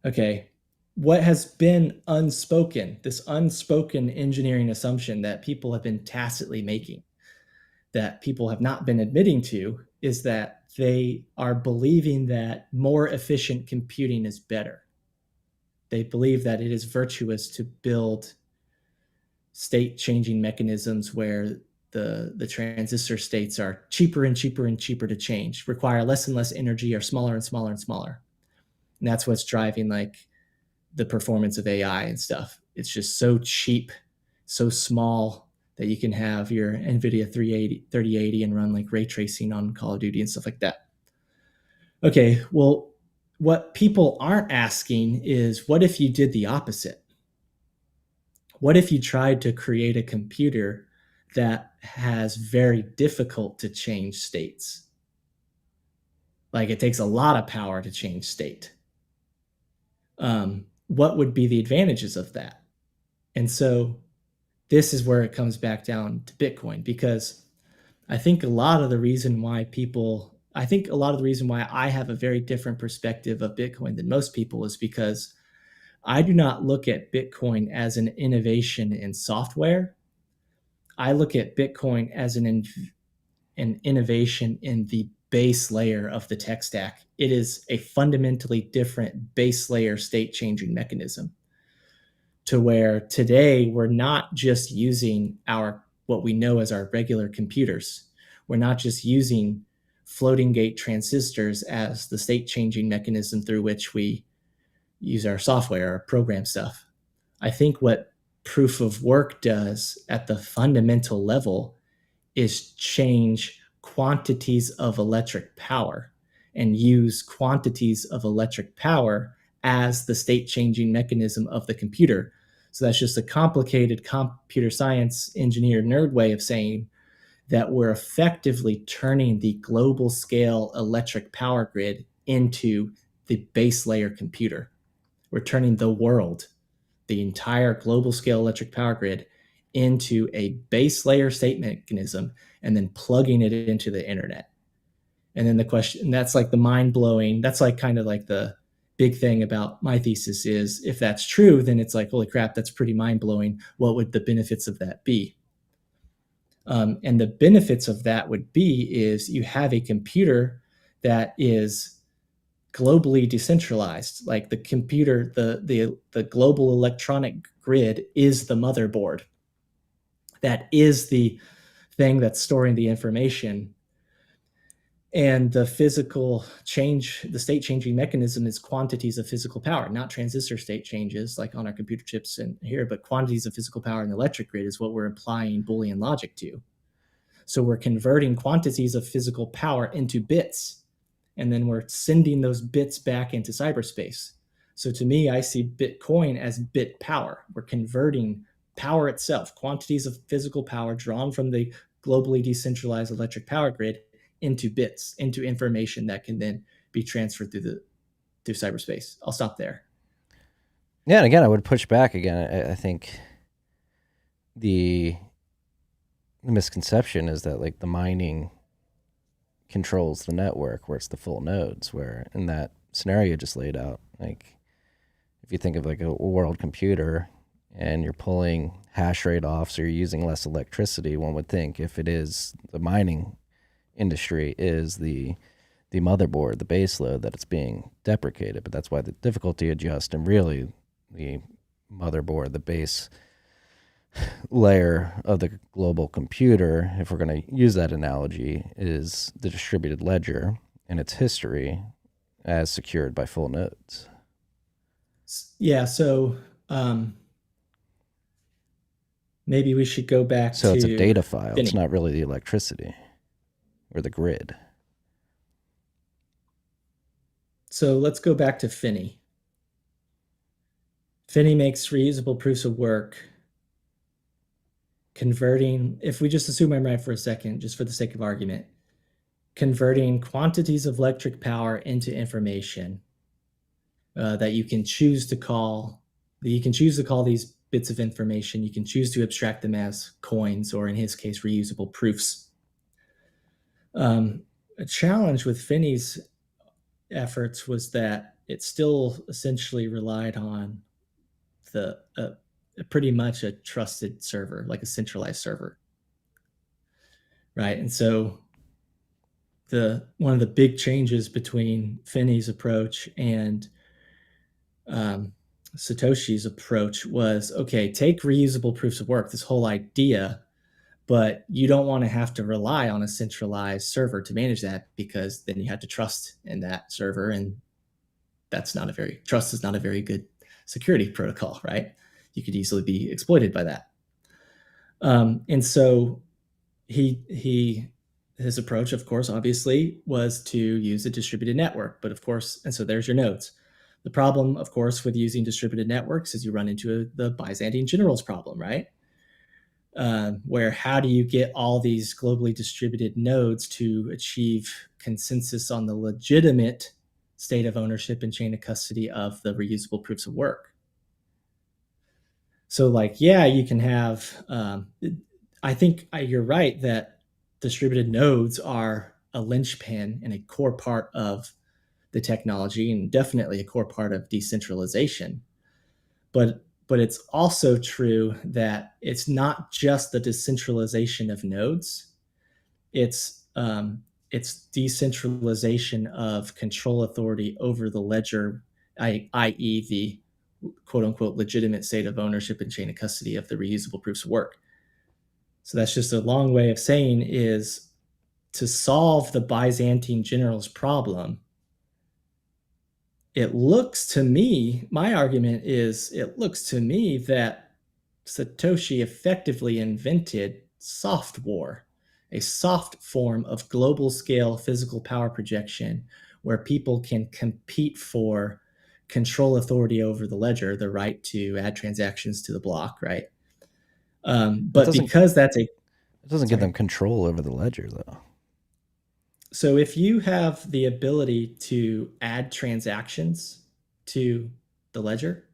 Okay. What has been unspoken, this unspoken engineering assumption that people have been tacitly making, that people have not been admitting to, is that they are believing that more efficient computing is better. They believe that it is virtuous to build state changing mechanisms where the transistor states are cheaper and cheaper and cheaper to change, require less and less energy, are smaller and smaller and smaller. And that's what's driving like the performance of AI and stuff. It's just so cheap, so small that you can have your NVIDIA 3080 and run like ray tracing on Call of Duty and stuff like that. Okay, well, what people aren't asking is, what if you did the opposite? What if you tried to create a computer that has very difficult to change states? Like, it takes a lot of power to change state. What would be the advantages of that? And so this is where it comes back down to Bitcoin, because I think a lot of the reason why I have a very different perspective of Bitcoin than most people is because I do not look at Bitcoin as an innovation in software. I look at Bitcoin as an innovation in the base layer of the tech stack. It is a fundamentally different base layer state changing mechanism, to where today we're not just using what we know as our regular computers. We're not just using floating gate transistors as the state changing mechanism through which we use our software or program stuff. I think what proof of work does at the fundamental level is change quantities of electric power and use quantities of electric power as the state changing mechanism of the computer. So that's just a complicated computer science engineer nerd way of saying that we're effectively turning the global scale electric power grid into the base layer computer. We're turning the world, the entire global scale electric power grid, into a base layer state mechanism and then plugging it into the internet. And then the question, that's like the mind blowing, that's like kind of like the big thing about my thesis is, if that's true, then it's like, holy crap, that's pretty mind blowing. What would the benefits of that be? And the benefits of that would be is you have a computer that is globally decentralized. Like the computer, the global electronic grid is the motherboard. That is the thing that's storing the information. And the physical change, the state changing mechanism is quantities of physical power, not transistor state changes like on our computer chips and here, but quantities of physical power in the electric grid is what we're applying Boolean logic to. So we're converting quantities of physical power into bits, and then we're sending those bits back into cyberspace. So to me, I see Bitcoin as bit power. We're converting power itself, quantities of physical power drawn from the globally decentralized electric power grid into bits, into information that can then be transferred through cyberspace. I'll stop there. Yeah, and again, I would push back again. I think the misconception is that like the mining controls the network, where it's the full nodes. Where in that scenario you just laid out, like if you think of like a world computer and you're pulling hash rate off, so you're using less electricity, one would think if it is the mining industry is the motherboard, the base load, that it's being deprecated. But that's why the difficulty adjust, and really the motherboard, the base layer of the global computer, if we're going to use that analogy, is the distributed ledger and its history as secured by full nodes. Yeah, so maybe we should go back so to it's a data file. Finney. It's not really the electricity or the grid. So let's go back to Finney. Finney makes reusable proofs of work, converting, if we just assume I'm right for a second, just for the sake of argument, converting quantities of electric power into information that you can choose to call, these bits of information. You can choose to abstract them as coins, or in his case, reusable proofs. A challenge with Finney's efforts was that it still essentially relied on pretty much a trusted server, like a centralized server, right? And so one of the big changes between Finney's approach and Satoshi's approach was, okay, take reusable proofs of work, this whole idea, but you don't want to have to rely on a centralized server to manage that, because then you have to trust in that server, and trust is not a very good security protocol, right? You could easily be exploited by that. And so his approach, of course, obviously, was to use a distributed network. But of course, and so there's your nodes. The problem, of course, with using distributed networks is you run into the Byzantine generals problem, right? Where how do you get all these globally distributed nodes to achieve consensus on the legitimate state of ownership and chain of custody of the reusable proofs of work? So like, yeah, you can have, I think you're right that distributed nodes are a linchpin and a core part of the technology, and definitely a core part of decentralization. But it's also true that it's not just the decentralization of nodes. It's decentralization of control authority over the ledger, i.e. the quote unquote legitimate state of ownership and chain of custody of the reusable proofs of work. So that's just a long way of saying is, to solve the Byzantine generals problem, it looks to me, my argument is, it looks to me that Satoshi effectively invented soft war, a soft form of global scale physical power projection where people can compete for control authority over the ledger, the right to add transactions to the block, right? But because that's it doesn't give them control over the ledger, though. So if you have the ability to add transactions to the ledger,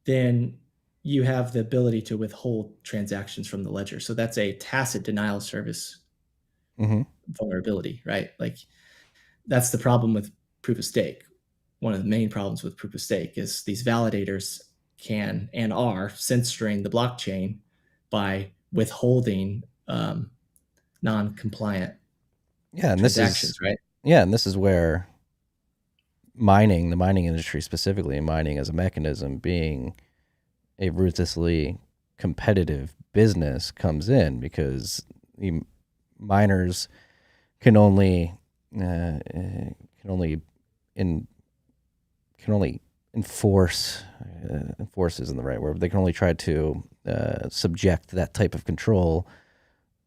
then you have the ability to withhold transactions from the ledger. So that's a tacit denial of service vulnerability, right? Like, that's the problem with proof of stake. One of the main problems with proof of stake is these validators can and are censoring the blockchain by withholding non-compliant transactions, right? Yeah, and this is where mining, the mining industry specifically, mining as a mechanism being a ruthlessly competitive business comes in, because the miners can only can only in can only enforce isn't the right word. But they can only try to subject that type of control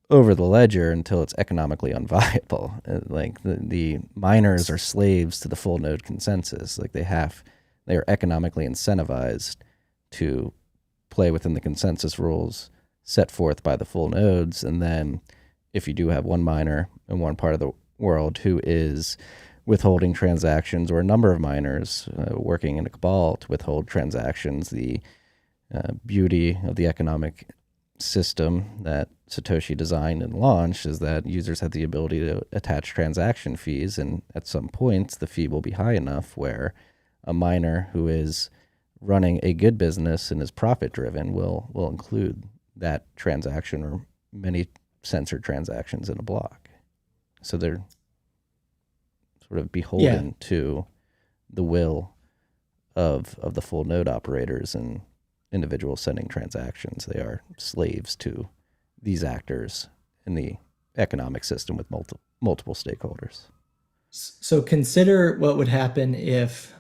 over the ledger until it's economically unviable. Like the miners are slaves to the full node consensus. Like they are economically incentivized to play within the consensus rules set forth by the full nodes. And then if you do have one miner in one part of the world who is withholding transactions, or a number of miners working in a cabal to withhold transactions, the beauty of the economic system that Satoshi designed and launched is that users have the ability to attach transaction fees, and at some point the fee will be high enough where a miner who is running a good business and is profit driven will include that transaction or many censored transactions in a block. So they're sort of beholden to the will of the full node operators and individuals sending transactions. They are slaves to these actors in the economic system with multiple stakeholders. So consider what would happen if,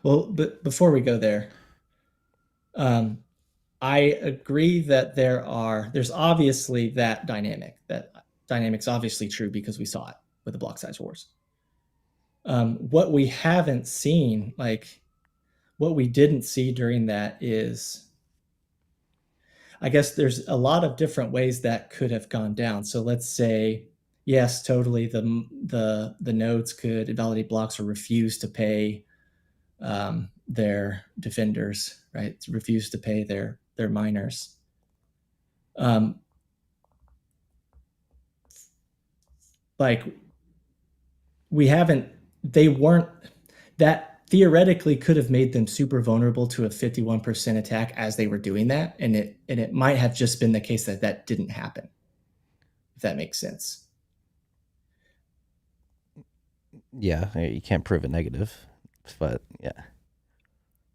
well, but before we go there, I agree that there's obviously that dynamic. That dynamic's obviously true because we saw it with the block size wars. What we haven't seen, like what we didn't see during that, is I guess there's a lot of different ways that could have gone down. So let's say, yes, totally, the nodes could invalidate blocks or refuse to pay their defenders, right? To refuse to pay their miners. Like we haven't, they weren't, that theoretically could have made them super vulnerable to a 51% attack as they were doing that, and it might have just been the case that that didn't happen, if that makes sense. Yeah, you can't prove a negative, but yeah.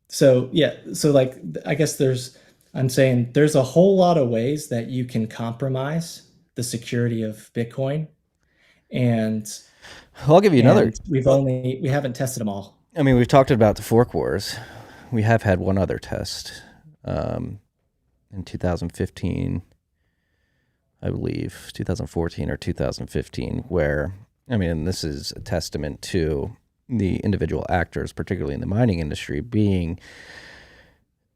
So like I guess I'm saying there's a whole lot of ways that you can compromise the security of Bitcoin, and I'll give you another. we haven't tested them all. I mean, we've talked about the fork wars. We have had one other test in 2015, I believe, 2014 or 2015, where, I mean, and this is a testament to the individual actors, particularly in the mining industry, being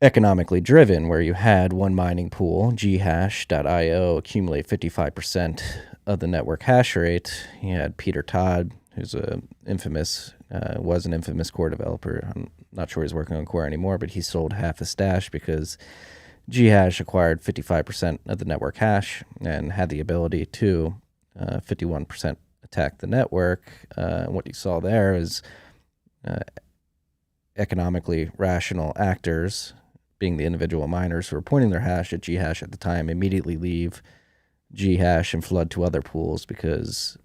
economically driven, where you had one mining pool, ghash.io, accumulate 55% of the network hash rate. You had Peter Todd, who's was an infamous core developer. I'm not sure he's working on core anymore, but he sold half his stash because ghash acquired 55% of the network hash and had the ability to 51% attack the network. What you saw there is economically rational actors, being the individual miners who were pointing their hash at ghash at the time, immediately leave ghash and flood to other pools because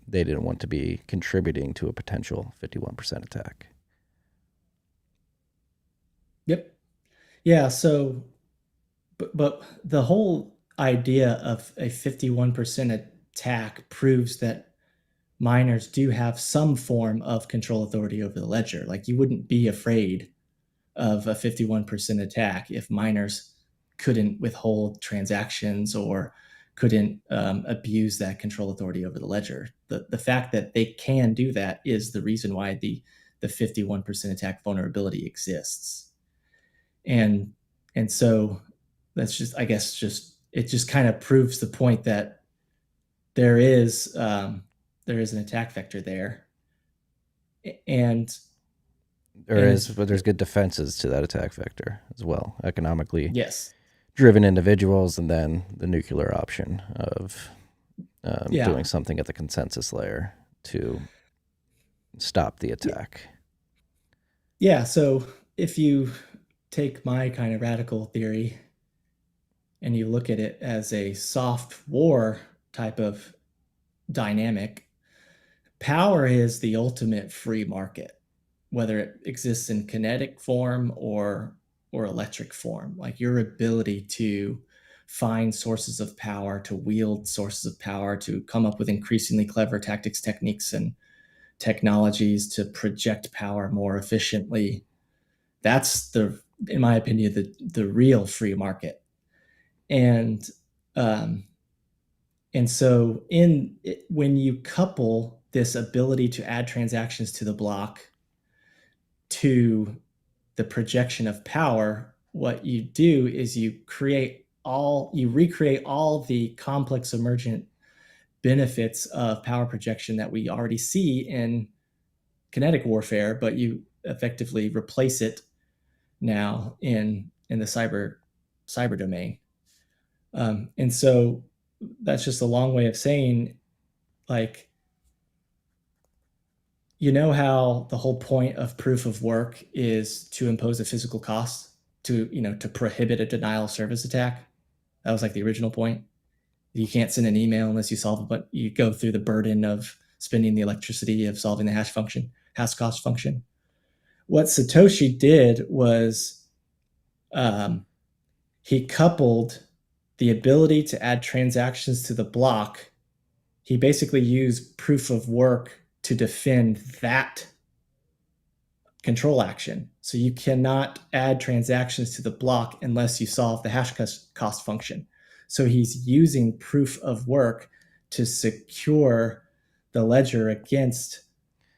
they didn't want to be contributing to a potential 51% attack. Yep. Yeah. So, but the whole idea of a 51% attack proves that miners do have some form of control authority over the ledger. Like you wouldn't be afraid of a 51% attack if miners couldn't withhold transactions or couldn't abuse that control authority over the ledger. The fact that they can do that is the reason why the 51% attack vulnerability exists. And so that's just, I guess, it just kind of proves the point that there is an attack vector there, and there is, but there's good defenses to that attack vector as well. Economically yes, driven individuals, and then the nuclear option of doing something at the consensus layer to stop the attack. Yeah. So if you take my kind of radical theory and you look at it as a soft war type of dynamic, Power is the ultimate free market, whether it exists in kinetic form or electric form. Like your ability to find sources of power, to wield sources of power, to come up with increasingly clever tactics, techniques, and technologies to project power more efficiently. That's in my opinion, the real free market. And um, and so when you couple this ability to add transactions to the block to the projection of power, what you do is you recreate all the complex emergent benefits of power projection that we already see in kinetic warfare, but you effectively replace it now in the cyber domain. And so that's just a long way of saying, like, you know how the whole point of proof of work is to impose a physical cost, to prohibit a denial of service attack. That was like the original point. You can't send an email unless you solve it, but you go through the burden of spending the electricity of solving the hash cost function. What Satoshi did was he coupled the ability to add transactions to the block. He basically used proof of work to defend that control action. So you cannot add transactions to the block unless you solve the hash cost function. So he's using proof of work to secure the ledger against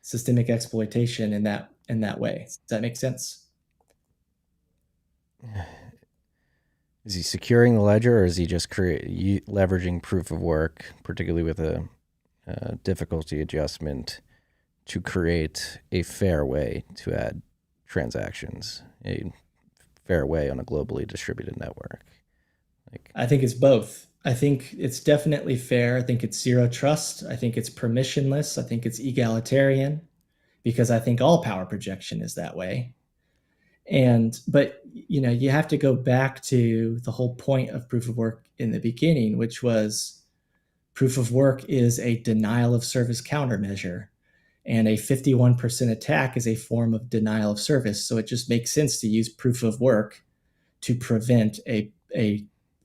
systemic exploitation in that way. Does that make sense? Is he securing the ledger, or is he just leveraging proof of work, particularly with a difficulty adjustment, to create a fair way to add transactions, a fair way on a globally distributed network? I think it's both. I think it's definitely fair. I think it's zero trust. I think it's permissionless. I think it's egalitarian, because I think all power projection is that way. But you have to go back to the whole point of proof of work in the beginning, which was proof of work is a denial of service countermeasure, and a 51% attack is a form of denial of service. So it just makes sense to use proof of work to prevent a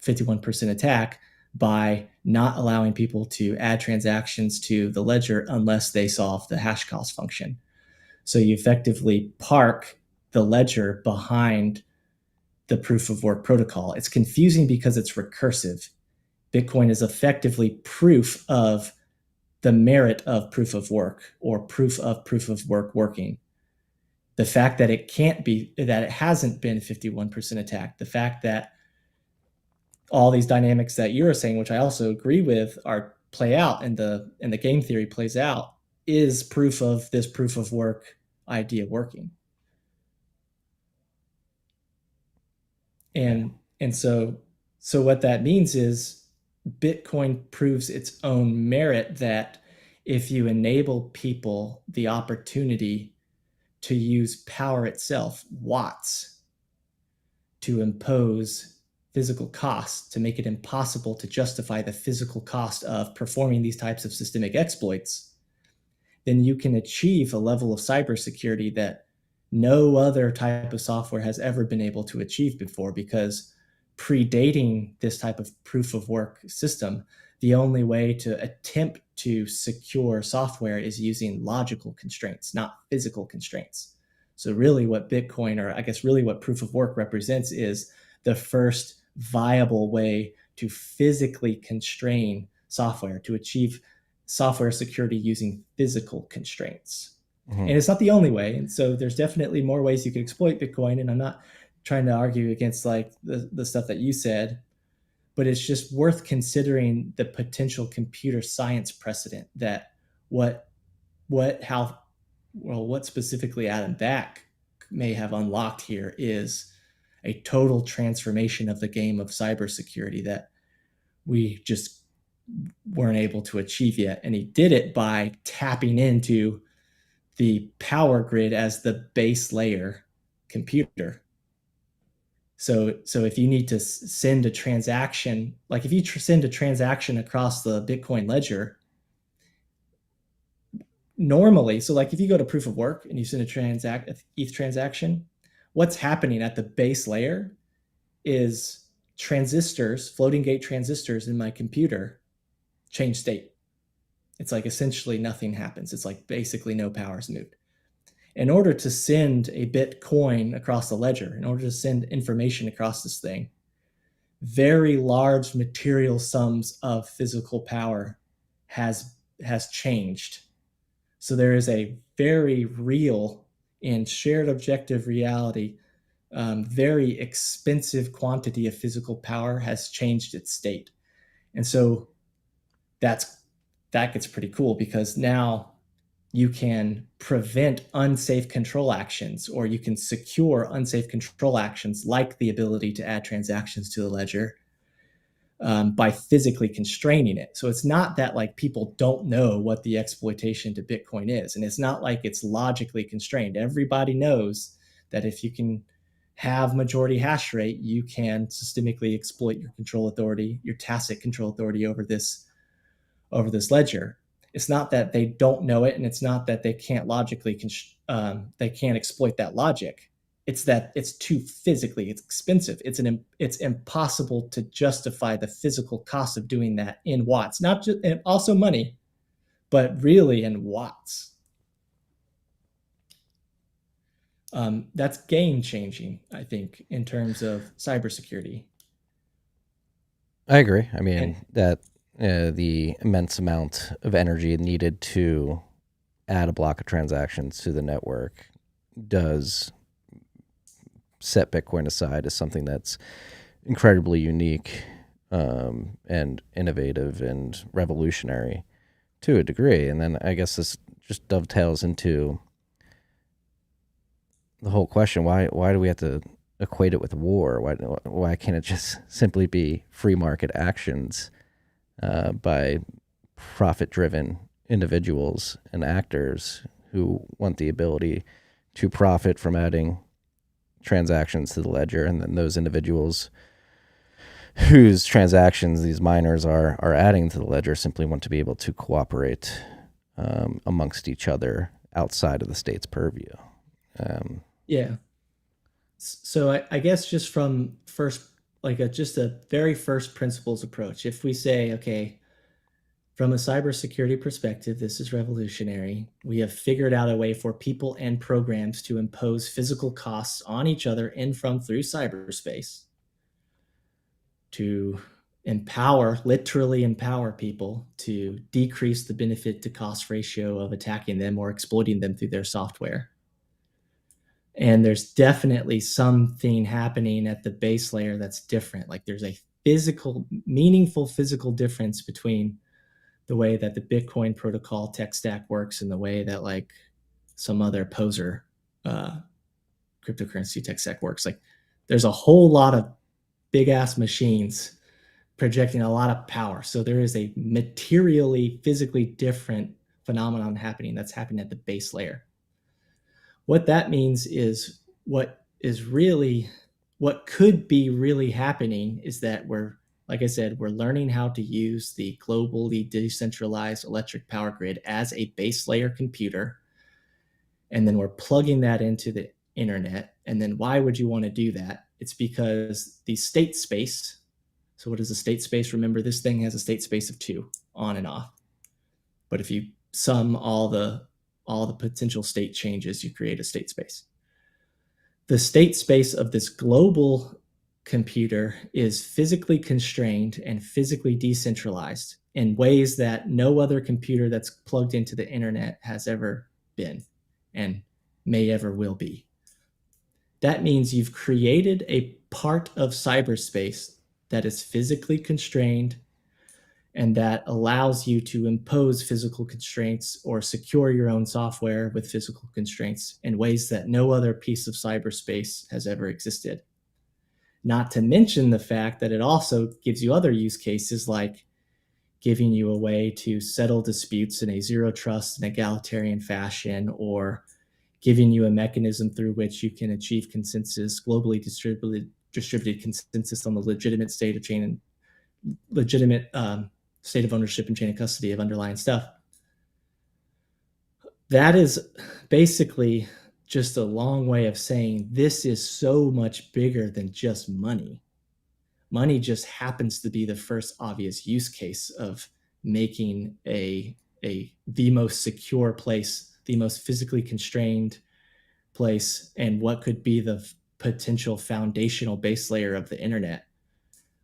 51% attack by not allowing people to add transactions to the ledger unless they solve the hash cost function. So you effectively park the ledger behind the proof of work protocol. It's confusing because it's recursive. Bitcoin is effectively proof of the merit of proof of work, or proof of work working. The fact that it hasn't been 51% attacked, the fact that all these dynamics that you're saying, which I also agree with, play out and the game theory plays out, is proof of this proof of work idea working. And so what that means is Bitcoin proves its own merit, that if you enable people the opportunity to use power itself, watts, to impose physical costs, to make it impossible to justify the physical cost of performing these types of systemic exploits, then you can achieve a level of cybersecurity that no other type of software has ever been able to achieve before. Because predating this type of proof of work system, the only way to attempt to secure software is using logical constraints, not physical constraints. So really what Bitcoin, or I guess really what proof of work represents, is the first viable way to physically constrain software, to achieve software security using physical constraints. Mm-hmm. And it's not the only way. And so there's definitely more ways you could exploit Bitcoin. And I'm not trying to argue against like the stuff that you said, but it's just worth considering the potential computer science precedent that what specifically Adam Back may have unlocked here is a total transformation of the game of cybersecurity that we just weren't able to achieve yet. And he did it by tapping into the power grid as the base layer computer. So if you need to send a transaction, like if you send a transaction across the Bitcoin ledger, normally, so like if you go to proof of work and you send a ETH transaction, what's happening at the base layer is transistors, floating gate transistors in my computer change state. It's like essentially nothing happens. It's like basically no power is moved. In order to send a Bitcoin across the ledger, in order to send information across this thing, very large material sums of physical power has changed. So there is a very real and shared objective reality, very expensive quantity of physical power has changed its state. And so that gets pretty cool, because now you can prevent unsafe control actions, or you can secure unsafe control actions like the ability to add transactions to the ledger, by physically constraining it. So it's not that like people don't know what the exploitation to Bitcoin is, and it's not like it's logically constrained. Everybody knows that if you can have majority hash rate, you can systemically exploit your control authority, your tacit control authority over this ledger. It's not that they don't know it, and it's not that they can't logically they can't exploit that logic. It's that it's too physically expensive. It's impossible to justify the physical cost of doing that in watts, not just, and also money, but really in watts. That's game changing, I think, in terms of cybersecurity. I agree. I mean, And that the immense amount of energy needed to add a block of transactions to the network does set Bitcoin aside as something that's incredibly unique, and innovative and revolutionary to a degree. And then I guess this just dovetails into the whole question: why do we have to equate it with war? Why can't it just simply be free market actions, by profit-driven individuals and actors who want the ability to profit from adding transactions to the ledger, and then those individuals whose transactions these miners are adding to the ledger simply want to be able to cooperate, amongst each other outside of the state's purview. yeah, so I guess just from first, like just a very first principles approach, if we say, okay, from a cybersecurity perspective, this is revolutionary. We have figured out a way for people and programs to impose physical costs on each other in, from, through cyberspace, to literally empower people to decrease the benefit to cost ratio of attacking them or exploiting them through their software. And there's definitely something happening at the base layer that's different. Like there's a meaningful physical difference between the way that the Bitcoin protocol tech stack works and the way that like some other poser cryptocurrency tech stack works. Like there's a whole lot of big ass machines projecting a lot of power. So there is a materially, physically different phenomenon happening that's happening at the base layer. What that means is what could be really happening is that like I said, we're learning how to use the globally decentralized electric power grid as a base layer computer. And then we're plugging that into the internet. And then why would you want to do that? It's because the state space. So what is a state space? Remember, this thing has a state space of 2 on and off. But if you sum all the potential state changes, you create a state space. The state space of this global computer is physically constrained and physically decentralized in ways that no other computer that's plugged into the internet has ever been and may ever will be. That means you've created a part of cyberspace that is physically constrained and that allows you to impose physical constraints or secure your own software with physical constraints in ways that no other piece of cyberspace has ever existed. Not to mention the fact that it also gives you other use cases, like giving you a way to settle disputes in a zero trust and egalitarian fashion, or giving you a mechanism through which you can achieve consensus, globally distributed consensus on the legitimate state of chain and legitimate state of ownership and chain of custody of underlying stuff. that is basically just a long way of saying this is so much bigger than just money. Money just happens to be the first obvious use case of making the most secure place, the most physically constrained place, and what could be the potential foundational base layer of the internet.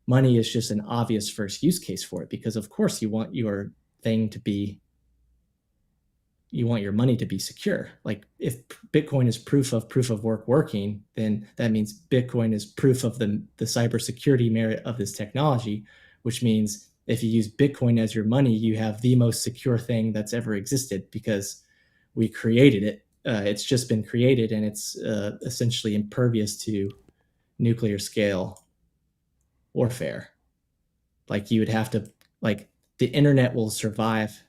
Money is just an obvious first use case for it, because of course you want your thing to be, you want your money to be secure. Like if Bitcoin is proof of work working, then that means Bitcoin is proof of the cybersecurity merit of this technology, which means if you use Bitcoin as your money, you have the most secure thing that's ever existed because we created it. It's just been created, and it's essentially impervious to nuclear scale warfare. Like you would have to, like the internet will survive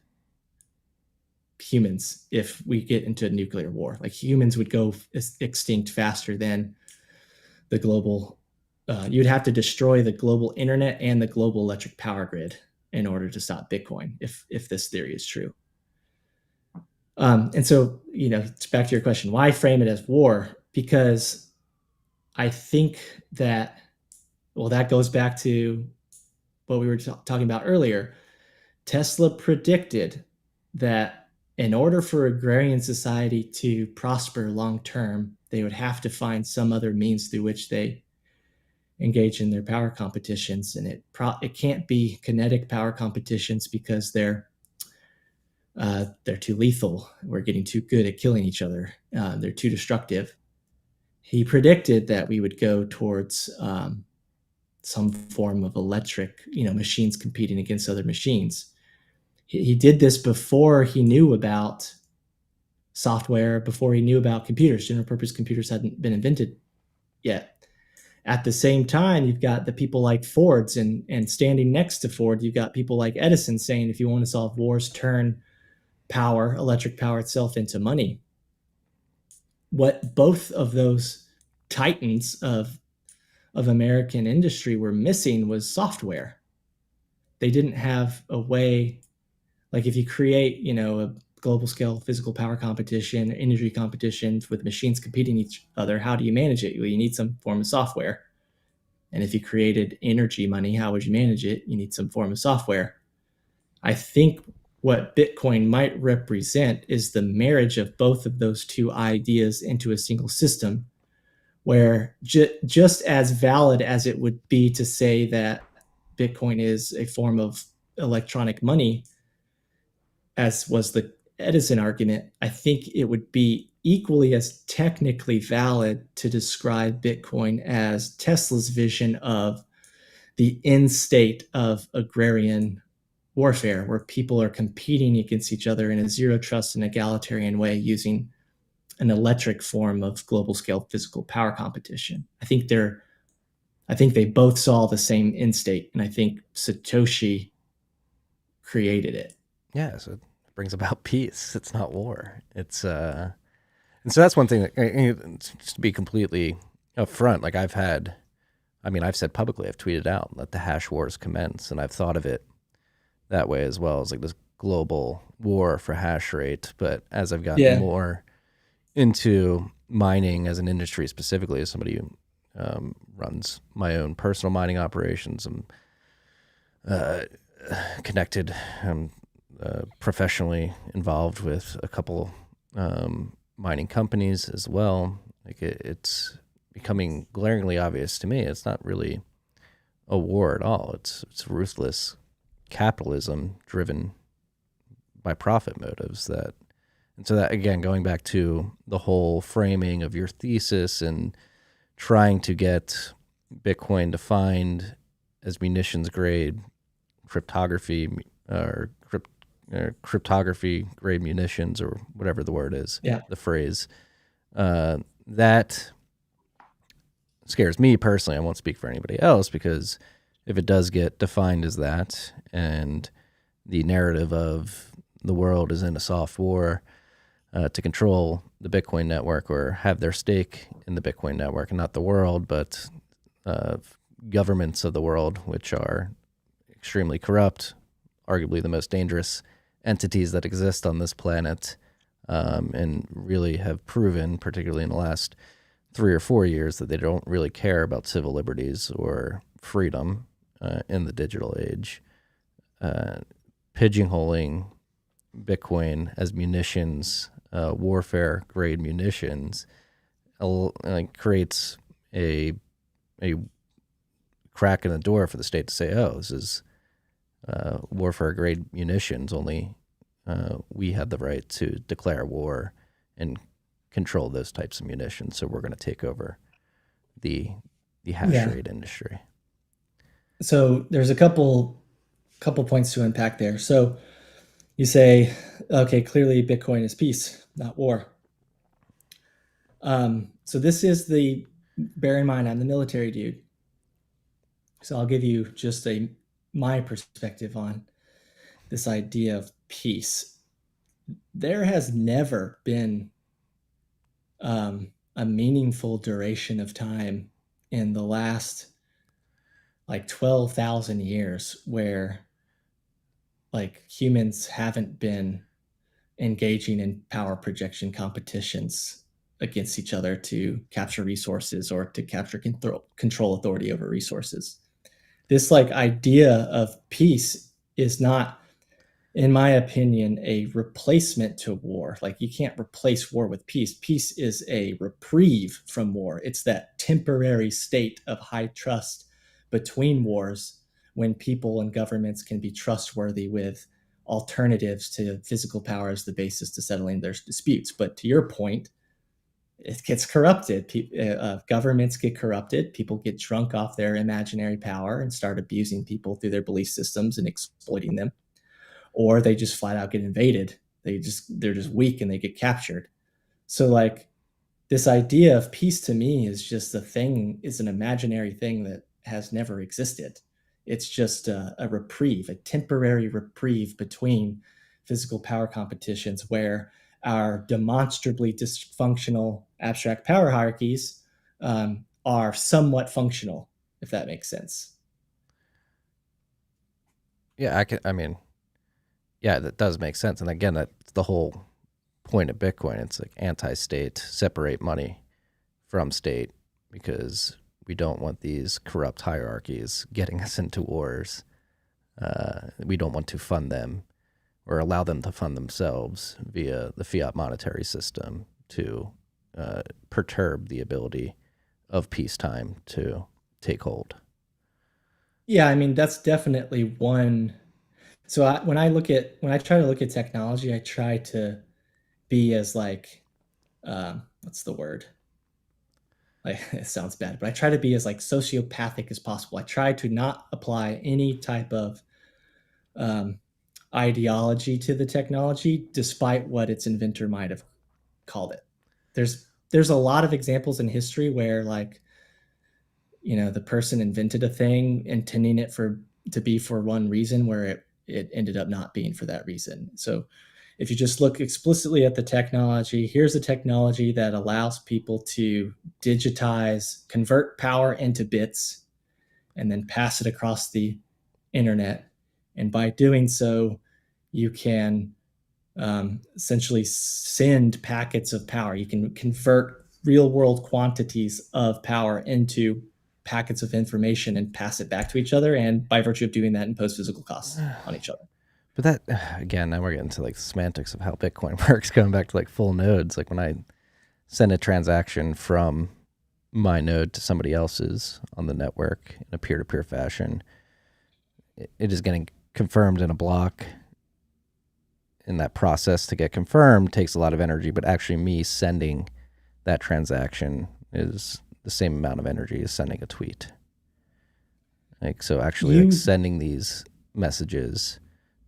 humans if we get into a nuclear war. Like humans would go extinct faster than the global. You'd have to destroy the global internet and the global electric power grid in order to stop Bitcoin, if this theory is true. And so, it's back to your question, why frame it as war? Because I think that, well, that goes back to what we were talking about earlier. Tesla predicted that in order for agrarian society to prosper long term, they would have to find some other means through which they engage in their power competitions. And it can't be kinetic power competitions because they're too lethal. We're getting too good at killing each other. They're too destructive. He predicted that we would go towards some form of electric, machines competing against other machines. He did this before he knew about software, before he knew about computers. General purpose computers hadn't been invented yet. At the same time, you've got the people like Ford's, and standing next to Ford, you've got people like Edison saying, if you want to solve wars, turn power, electric power itself, into money. What both of those titans of American industry were missing was software. They didn't have a way, like if you create, a global scale physical power competition, energy competitions with machines competing each other, how do you manage it? Well, you need some form of software. And if you created energy money, how would you manage it? You need some form of software. I think what Bitcoin might represent is the marriage of both of those two ideas into a single system, where just as valid as it would be to say that Bitcoin is a form of electronic money, as was the Edison argument, I think it would be equally as technically valid to describe Bitcoin as Tesla's vision of the end state of agrarian warfare, where people are competing against each other in a zero trust and egalitarian way using an electric form of global scale physical power competition. I think they both saw the same end state, and I think Satoshi created it. Yeah, so it brings about peace. It's not war. It's and so that's one thing that, just to be completely upfront, like I've said publicly, I've tweeted out, let the hash wars commence, and I've thought of it that way as well, as like this global war for hash rate. But as I've gotten more into mining as an industry, specifically as somebody who runs my own personal mining operations, I'm connected, professionally involved with a couple mining companies as well. Like it's becoming glaringly obvious to me, it's not really a war at all. It's ruthless capitalism driven by profit motives. And so that, again, going back to the whole framing of your thesis and trying to get Bitcoin defined as munitions grade cryptography or cryptography grade munitions, or whatever the word is, the phrase, that scares me personally. I won't speak for anybody else, because if it does get defined as that, and the narrative of the world is in a soft war to control the Bitcoin network, or have their stake in the Bitcoin network, and not the world, but governments of the world, which are extremely corrupt, arguably the most dangerous entities that exist on this planet, and really have proven, particularly in the last 3 or 4 years, that they don't really care about civil liberties or freedom in the digital age. Pigeonholing Bitcoin as munitions, warfare grade munitions, creates a crack in the door for the state to say, "Oh, this is warfare grade munitions. Only we had the right to declare war and control those types of munitions. So we're going to take over the hash rate industry." So there's a couple points to unpack there. So you say, okay, clearly Bitcoin is peace, not war. So this is bear in mind, I'm the military dude. So I'll give you just my perspective on this idea of peace. There has never been a meaningful duration of time in the last like 12,000 years where like humans haven't been engaging in power projection competitions against each other to capture resources or to capture control authority over resources. This like idea of peace is not, in my opinion, a replacement to war. Like you can't replace war with peace. Peace is a reprieve from war. It's that temporary state of high trust between wars when people and governments can be trustworthy with alternatives to physical power as the basis to settling their disputes. But to your point, it gets corrupted. Governments get corrupted. People get drunk off their imaginary power and start abusing people through their belief systems and exploiting them. Or they just flat out get invaded. They're just weak and they get captured. So like this idea of peace to me is just is an imaginary thing that has never existed. It's just a reprieve, a temporary reprieve between physical power competitions where our demonstrably dysfunctional abstract power hierarchies are somewhat functional, if that makes sense. Yeah, that does make sense. And again, that's the whole point of Bitcoin. It's like anti-state, separate money from state, because we don't want these corrupt hierarchies getting us into wars. We don't want to fund them or allow them to fund themselves via the fiat monetary system to perturb the ability of peacetime to take hold. Yeah, I mean, that's definitely one. So when I try to look at technology, I try to be as like, what's the word? Like, it sounds bad, but I try to be as like sociopathic as possible. I try to not apply any type of ideology to the technology, despite what its inventor might have called it. There's a lot of examples in history where like, the person invented a thing intending it to be for one reason where it ended up not being for that reason. So if you just look explicitly at the technology, here's a technology that allows people to digitize, convert power into bits, and then pass it across the internet. And by doing so, you can essentially send packets of power. You can convert real world quantities of power into packets of information and pass it back to each other. And by virtue of doing that, impose physical costs on each other. But that, again, now we're getting to like the semantics of how Bitcoin works, going back to like full nodes. Like when I send a transaction from my node to somebody else's on the network in a peer-to-peer fashion, it is getting confirmed in a block. And that process to get confirmed takes a lot of energy, but actually me sending that transaction is the same amount of energy as sending a tweet. Like, so actually like sending these messages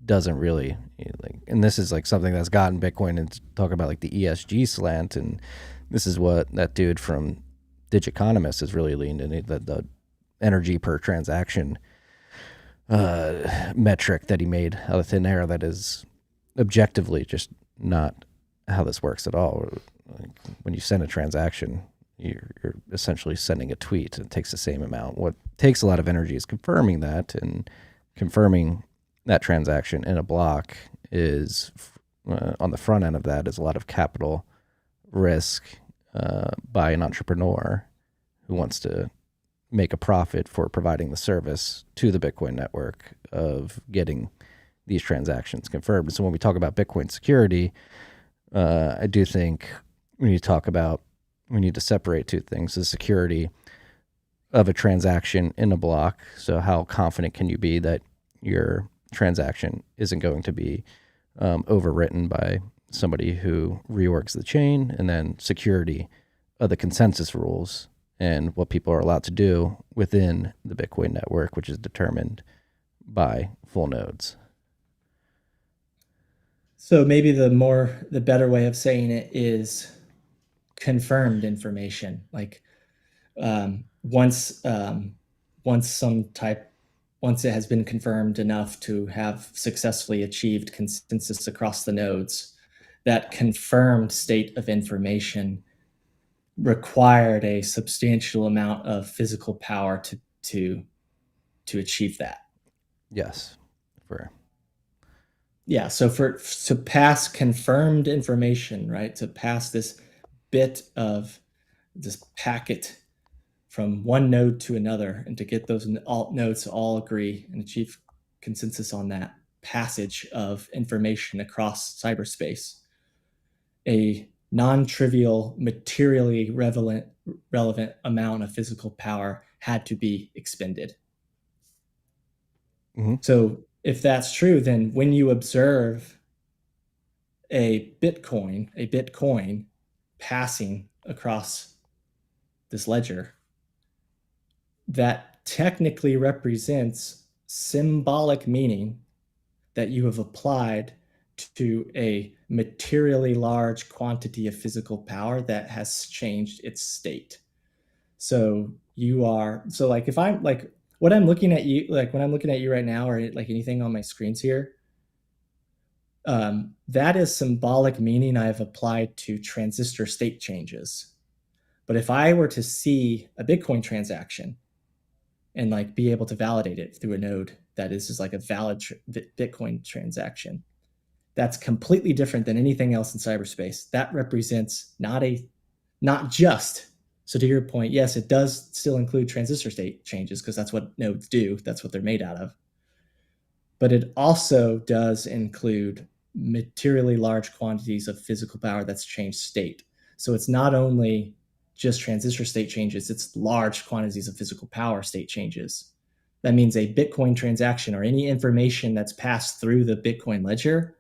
doesn't really like, and this is like something that's gotten Bitcoin and talk about like the ESG slant. And this is what that dude from Digiconomist has really leaned in, the energy per transaction metric that he made out of thin air. That is objectively just not how this works at all. Like when you send a transaction, you're essentially sending a tweet. It takes the same amount. What takes a lot of energy is confirming that, and confirming that transaction in a block is on the front end of that is a lot of capital risk by an entrepreneur who wants to make a profit for providing the service to the Bitcoin network of getting these transactions confirmed. So when we talk about Bitcoin security, I do think when you talk about, we need to separate two things: the security of a transaction in a block. So how confident can you be that your transaction isn't going to be overwritten by somebody who reworks the chain, and then security of the consensus rules and what people are allowed to do within the Bitcoin network, which is determined by full nodes. So maybe the better way of saying it is confirmed information. Like once once it has been confirmed enough to have successfully achieved consensus across the nodes, that confirmed state of information required a substantial amount of physical power to achieve that. Yes, for Yeah, so to pass confirmed information, right, to pass this bit of this packet from one node to another, and to get those nodes to all agree and achieve consensus on that passage of information across cyberspace, a non-trivial, materially relevant amount of physical power had to be expended. mm-hmm. So if that's true, then when you observe a Bitcoin passing across this ledger, that technically represents symbolic meaning that you have applied to a materially large quantity of physical power that has changed its state. So like if I'm like what I'm looking at you, like when I'm looking at you right now, or like anything on my screens here, that is symbolic meaning I've applied to transistor state changes. But if I were to see a Bitcoin transaction and like be able to validate it through a node that is just like a valid Bitcoin transaction, that's completely different than anything else in cyberspace. That represents not just, so to your point, yes, it does still include transistor state changes because that's what nodes do. That's what they're made out of. But it also does include materially large quantities of physical power that's changed state. So it's not only just transistor state changes, it's large quantities of physical power state changes. That means a Bitcoin transaction or any information that's passed through the Bitcoin ledger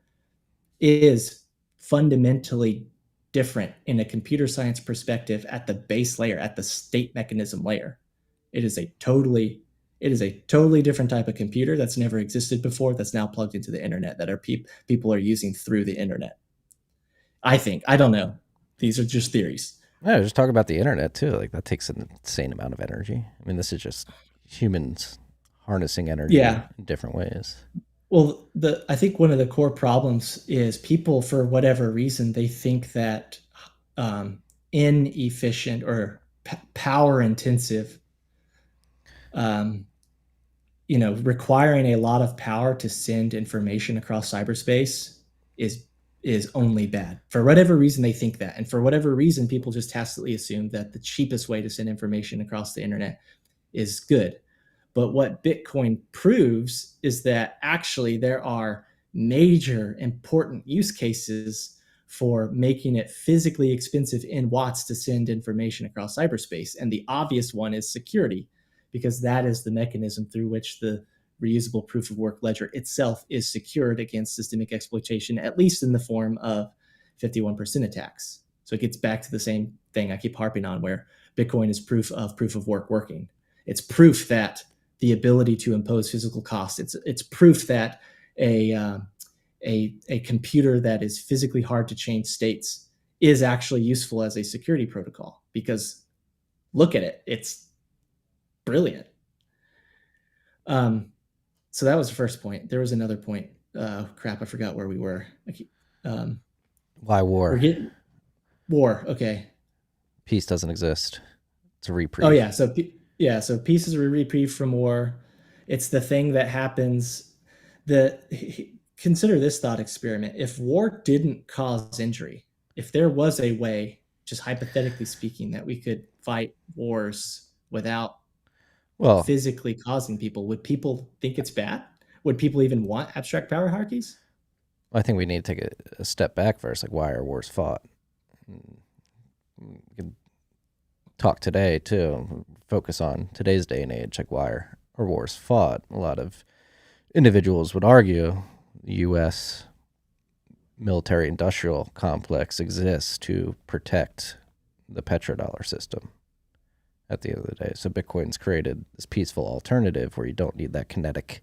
is fundamentally different in a computer science perspective at the base layer, at the state mechanism layer. It is a totally different type of computer that's never existed before, that's now plugged into the internet, that people are using through the internet. I think. I don't know. These are just theories. Yeah, just talk about the internet too. Like that takes an insane amount of energy. I mean, this is just humans harnessing energy Yeah. in different ways. Well, I think one of the core problems is people, for whatever reason, they think that inefficient or power intensive, requiring a lot of power to send information across cyberspace is only bad. For whatever reason, they think that, and for whatever reason, people just tacitly assume that the cheapest way to send information across the internet is good. But what Bitcoin proves is that actually there are major important use cases for making it physically expensive in watts to send information across cyberspace. And the obvious one is security, because that is the mechanism through which the reusable proof of work ledger itself is secured against systemic exploitation, at least in the form of 51% attacks. So it gets back to the same thing I keep harping on, where Bitcoin is proof of work working. It's proof that the ability to impose physical costs. It's proof that a computer that is physically hard to change states is actually useful as a security protocol, because look at it, it's brilliant. So that was the first point. There was another point. Crap, I forgot where we were. Why war? We're getting war. Okay. Peace doesn't exist. It's a reprieve. Oh yeah. So peace is a reprieve from war. It's the thing that happens. consider this thought experiment. If war didn't cause injury, if there was a way, just hypothetically speaking, that we could fight wars without Well, physically causing people, would people think it's bad? Would people even want abstract power hierarchies? I think we need to take a step back first. Like, why are wars fought? We can talk today too. Focus on today's day and age. Like, why are wars fought? A lot of individuals would argue the U.S. military-industrial complex exists to protect the petrodollar system at the end of the day. So Bitcoin's created this peaceful alternative where you don't need that kinetic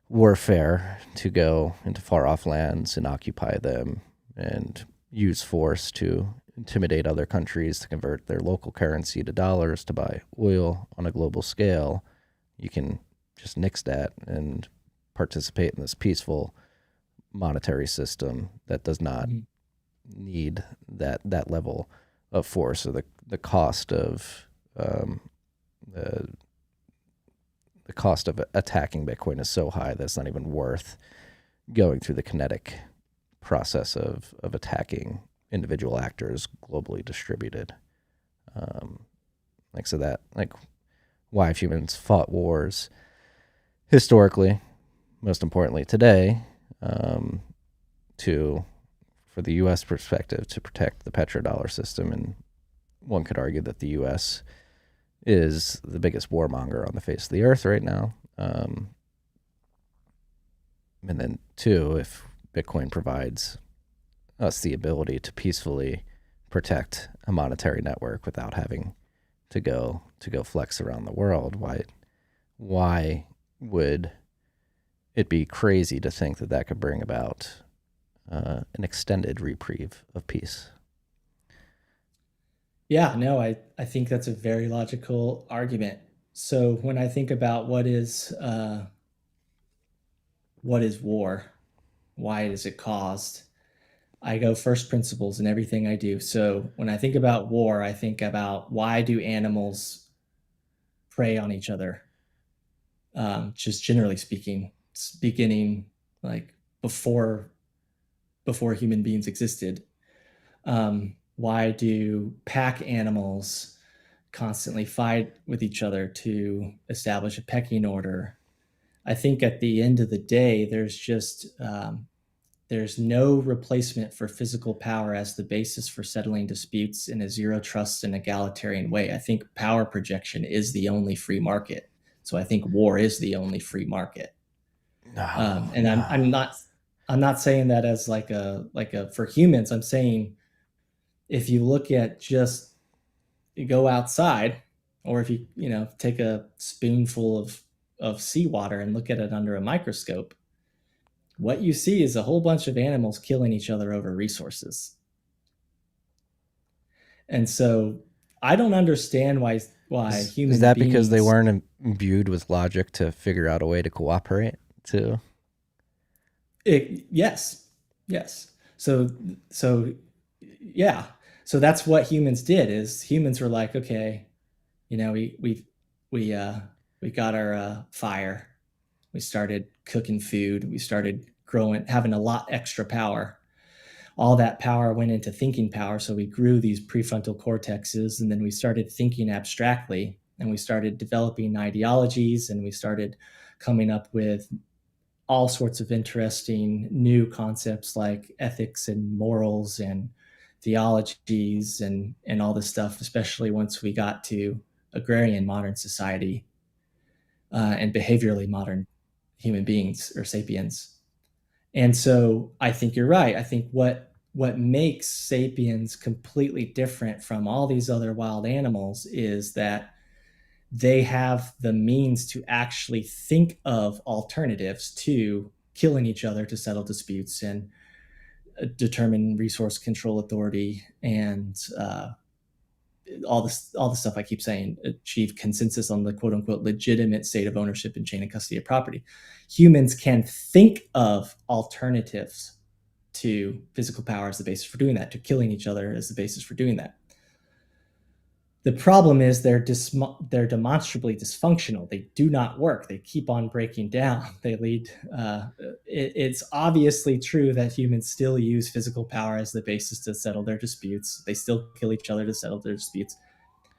warfare to go into far-off lands and occupy them and use force to intimidate other countries to convert their local currency to dollars to buy oil on a global scale. You can just nix that and participate in this peaceful monetary system that does not need that level of force, or the cost of the cost of attacking Bitcoin is so high that it's not even worth going through the kinetic process of attacking individual actors globally distributed. Like, so that, like, why have humans fought wars historically, most importantly today, for the U.S. perspective, to protect the petrodollar system. And one could argue that the U.S. is the biggest warmonger on the face of the earth right now. And then two, if Bitcoin provides us the ability to peacefully protect a monetary network without having to go flex around the world, why would it be crazy to think that could bring about an extended reprieve of peace? Yeah, no, I think that's a very logical argument. So when I think about what is war, why is it caused, I go first principles in everything I do. So when I think about war, I think about, why do animals prey on each other? Just generally speaking, beginning like before human beings existed. Why do pack animals constantly fight with each other to establish a pecking order? I think at the end of the day, there's no replacement for physical power as the basis for settling disputes in a zero trust and egalitarian way. I think power projection is the only free market. So I think war is the only free market. And I'm not saying that as like a for humans. I'm saying, if you look at, just, you go outside, or if you take a spoonful of seawater and look at it under a microscope, what you see is a whole bunch of animals killing each other over resources. And so I don't understand why human Is that because they beings. weren't imbued with logic to figure out a way to cooperate too? Yes, yes. So yeah. So that's what humans did. Is humans were like, okay, we got our fire. We started cooking food. We started having a lot extra power. All that power went into thinking power. So we grew these prefrontal cortexes, and then we started thinking abstractly, and we started developing ideologies, and we started coming up with all sorts of interesting new concepts like ethics and morals and theologies and all this stuff, especially once we got to agrarian modern society, and behaviorally modern human beings, or sapiens. And so I think you're right. I think what makes sapiens completely different from all these other wild animals is that they have the means to actually think of alternatives to killing each other to settle disputes and determine resource control authority, and all the stuff I keep saying, achieve consensus on the quote unquote legitimate state of ownership and chain of custody of property. Humans can think of alternatives to physical power as the basis for doing that, to killing each other as the basis for doing that. The problem is they're demonstrably dysfunctional. They do not work. They keep on breaking down. They lead. It's obviously true that humans still use physical power as the basis to settle their disputes. They still kill each other to settle their disputes,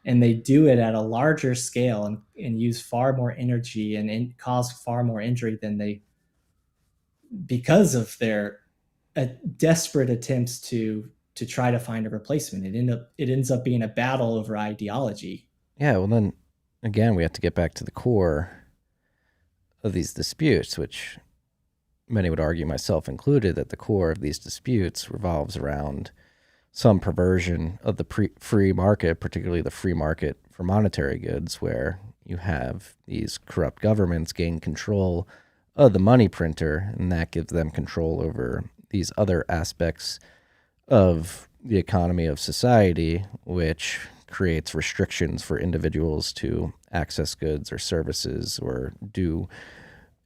and they do it at a larger scale and use far more energy and cause far more injury than they, because of their desperate attempts to try to find a replacement. It ends up being a battle over ideology. Yeah, well, then again, we have to get back to the core of these disputes, which many would argue, myself included, that the core of these disputes revolves around some perversion of the free market, particularly the free market for monetary goods, where you have these corrupt governments gain control of the money printer, and that gives them control over these other aspects of the economy of society, which creates restrictions for individuals to access goods or services or do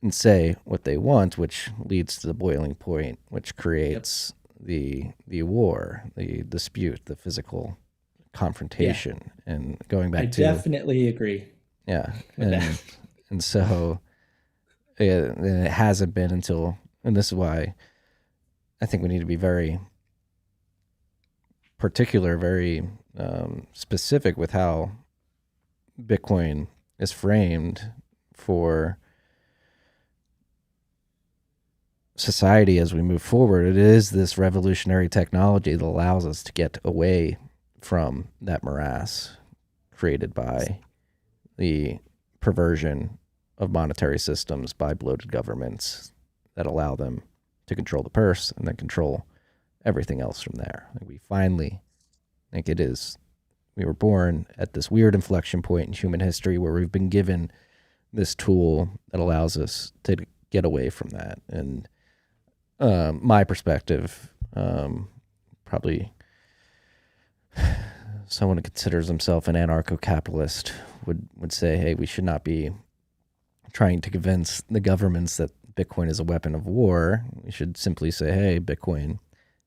and say what they want, which leads to the boiling point, which creates the war, the dispute, the physical confrontation. Yeah. And going back to, definitely agree. Yeah, and so it hasn't been until, and this is why I think we need to be very particular, very specific with how Bitcoin is framed for society as we move forward. It is this revolutionary technology that allows us to get away from that morass created by the perversion of monetary systems by bloated governments that allow them to control the purse and then control everything else from there. We finally, I think it is, we were born at this weird inflection point in human history where we've been given this tool that allows us to get away from that. And my perspective, probably someone who considers himself an anarcho-capitalist would say, hey, we should not be trying to convince the governments that Bitcoin is a weapon of war. We should simply say, hey, Bitcoin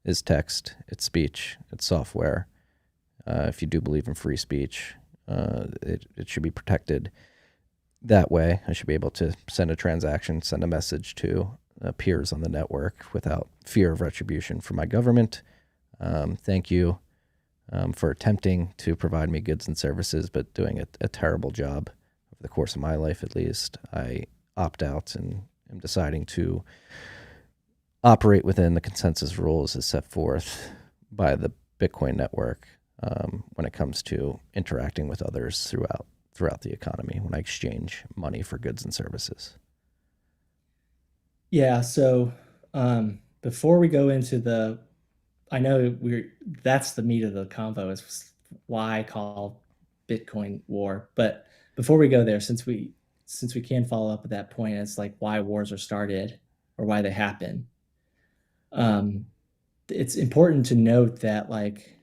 is text, it's speech, it's software. If you do believe in free speech, it should be protected that way. I should be able to send a transaction, send a message to peers on the network without fear of retribution from my government. Thank you for attempting to provide me goods and services, but doing a terrible job over the course of my life, at least. I opt out and am deciding to operate within the consensus rules as set forth by the Bitcoin network when it comes to interacting with others throughout the economy when I exchange money for goods and services. Yeah, so before we go into I know that's the meat of the convo, is why I call Bitcoin war. But before we go there, since we can follow up at that point, it's like why wars are started or why they happen. It's important to note that like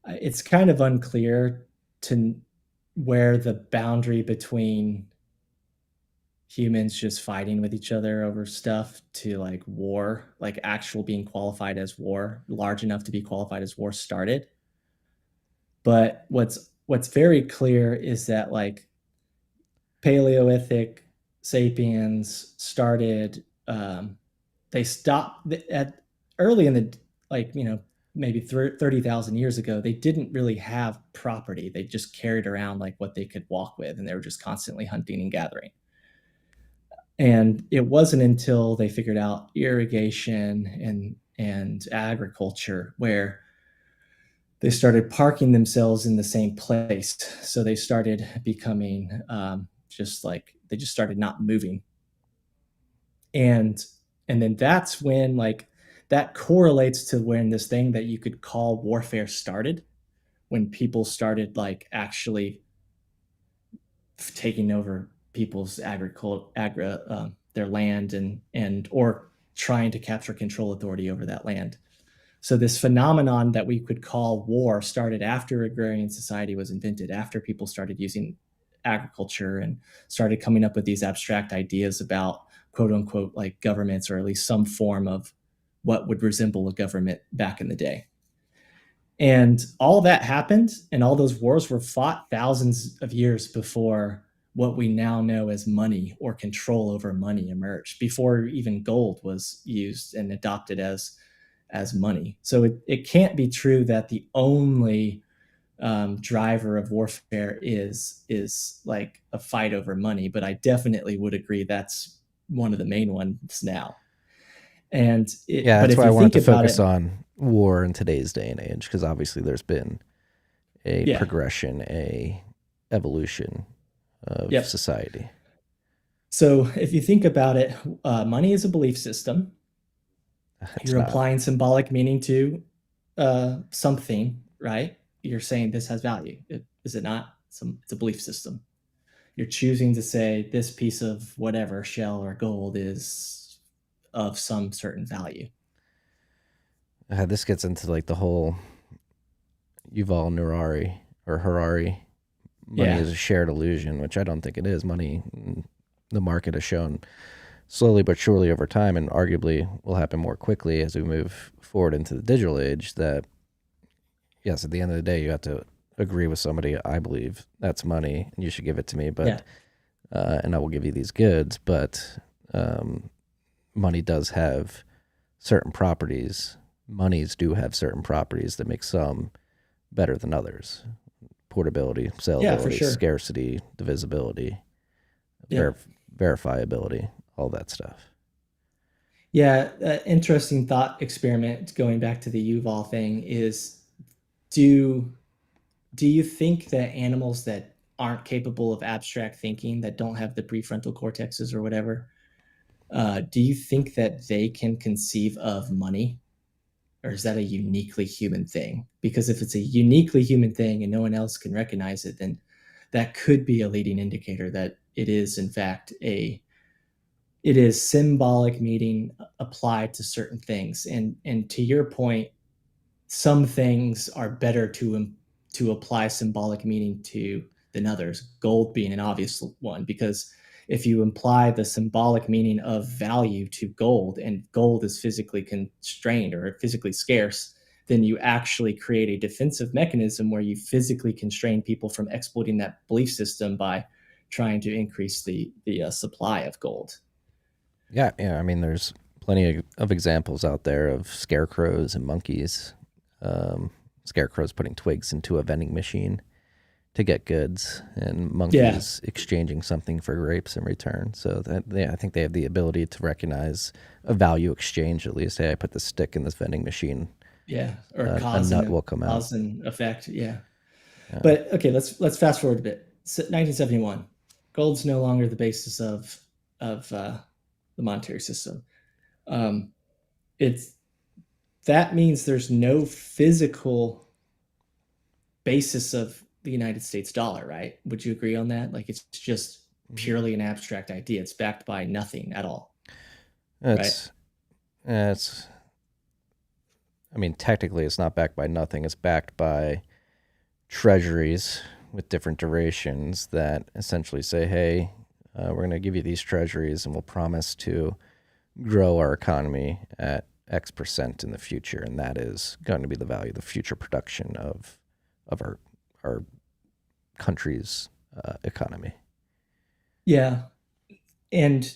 it's kind of unclear to where the boundary between humans just fighting with each other over stuff to like war, like actual being qualified as war, large enough to be qualified as war, started. But what's very clear is that like Paleolithic sapiens started, they stopped at early in the, like, maybe 30,000 years ago, they didn't really have property. They just carried around like what they could walk with, and they were just constantly hunting and gathering. And it wasn't until they figured out irrigation and agriculture where they started parking themselves in the same place. So they started becoming just like, they just started not moving. And then that's when like that correlates to when this thing that you could call warfare started, when people started like actually taking over people's their land and or trying to capture control authority over that land. So this phenomenon that we could call war started after agrarian society was invented, after people started using agriculture and started coming up with these abstract ideas about quote unquote like governments, or at least some form of what would resemble a government back in the day. And all that happened, and all those wars were fought thousands of years before what we now know as money or control over money emerged, before even gold was used and adopted as money. So it can't be true that the only driver of warfare is like a fight over money, but I definitely would agree that's one of the main ones now. Yeah, But that's if why I you wanted think to about focus it, on war in today's day and age, because obviously there's been a yeah, progression, a evolution of yep. society. So if you think about it, money is a belief system. It's You're not. applying symbolic meaning to something, right? You're saying this has value. Is it not? It's a belief system. You're choosing to say this piece of whatever shell or gold is of some certain value. This gets into like the whole Yuval Harari or Harari. Money Yeah, is a shared illusion, which I don't think it is. Money, the market has shown slowly but surely over time, and arguably will happen more quickly as we move forward into the digital age, that yes, at the end of the day, you have to agree with somebody. I believe that's money, and you should give it to me. yeah, But and I will give you these goods. But um, money does have certain properties. Monies do have certain properties that make some better than others: portability, yeah, for saleability, sure. scarcity, divisibility, Yep. verifiability, all that stuff. Yeah, interesting thought experiment going back to the Yuval thing is do do you think that animals that aren't capable of abstract thinking, that don't have the prefrontal cortexes or whatever, do you think that they can conceive of money? Or is that a uniquely human thing? Because if it's a uniquely human thing and no one else can recognize it, then that could be a leading indicator that it is, in fact, it is symbolic meaning applied to certain things. And to your point, some things are better to apply symbolic meaning to than others. Gold being an obvious one, because if you imply the symbolic meaning of value to gold, and gold is physically constrained or physically scarce, then you actually create a defensive mechanism where you physically constrain people from exploiting that belief system by trying to increase the supply of gold. Yeah, yeah. I mean, there's plenty of examples out there of scarecrows and monkeys. Scarecrows putting twigs into a vending machine to get goods, and Yeah, monkeys exchanging something for grapes in return. So that I think they have the ability to recognize a value exchange at least. Hey, I put the stick in this vending machine, yeah, or a nut will come out. cause and effect. Yeah. Yeah. But okay, let's fast forward a bit. 1971, gold's no longer the basis of the monetary system. Um, it's that means there's no physical basis of the United States dollar, right? Would you agree on that? Like it's just Mhm. purely an abstract idea. It's backed by nothing at all, right? It's it's. I mean, technically, it's not backed by nothing. It's backed by treasuries with different durations that essentially say, hey, we're going to give you these treasuries and we'll promise to grow our economy at X% in the future. And that is going to be the value, the future production of our country's economy. Yeah, and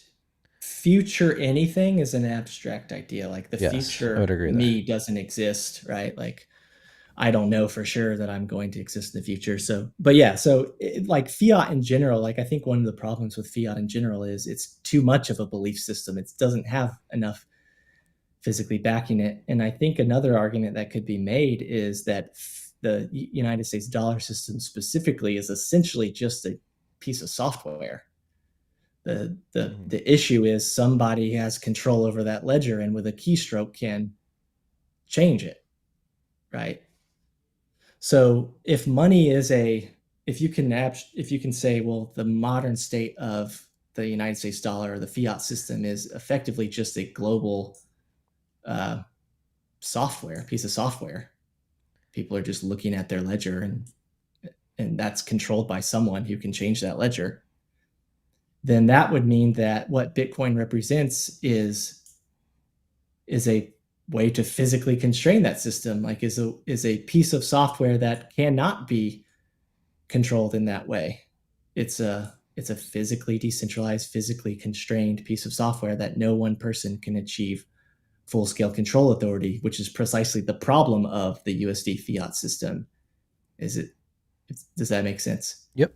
future anything is an abstract idea. Like the Yes, I would future agree there. me doesn't exist, right? Like I don't know for sure that I'm going to exist in the future. So, but yeah, so like fiat in general, like I think one of the problems with fiat in general is it's too much of a belief system. It doesn't have enough physically backing it. And I think another argument that could be made is that the United States dollar system specifically is essentially just a piece of software. Mm-hmm. The issue is somebody has control over that ledger and with a keystroke can change it, right? So if money is a if you can say, well, the modern state of the United States dollar or the fiat system is effectively just a global uh, piece of software. People are just looking at their ledger, and that's controlled by someone who can change that ledger. Then that would mean that what Bitcoin represents is a way to physically constrain that system, like is a piece of software that cannot be controlled in that way. It's a physically decentralized, physically constrained piece of software that no one person can achieve full-scale control authority, which is precisely the problem of the USD fiat system. Does that make sense? Yep.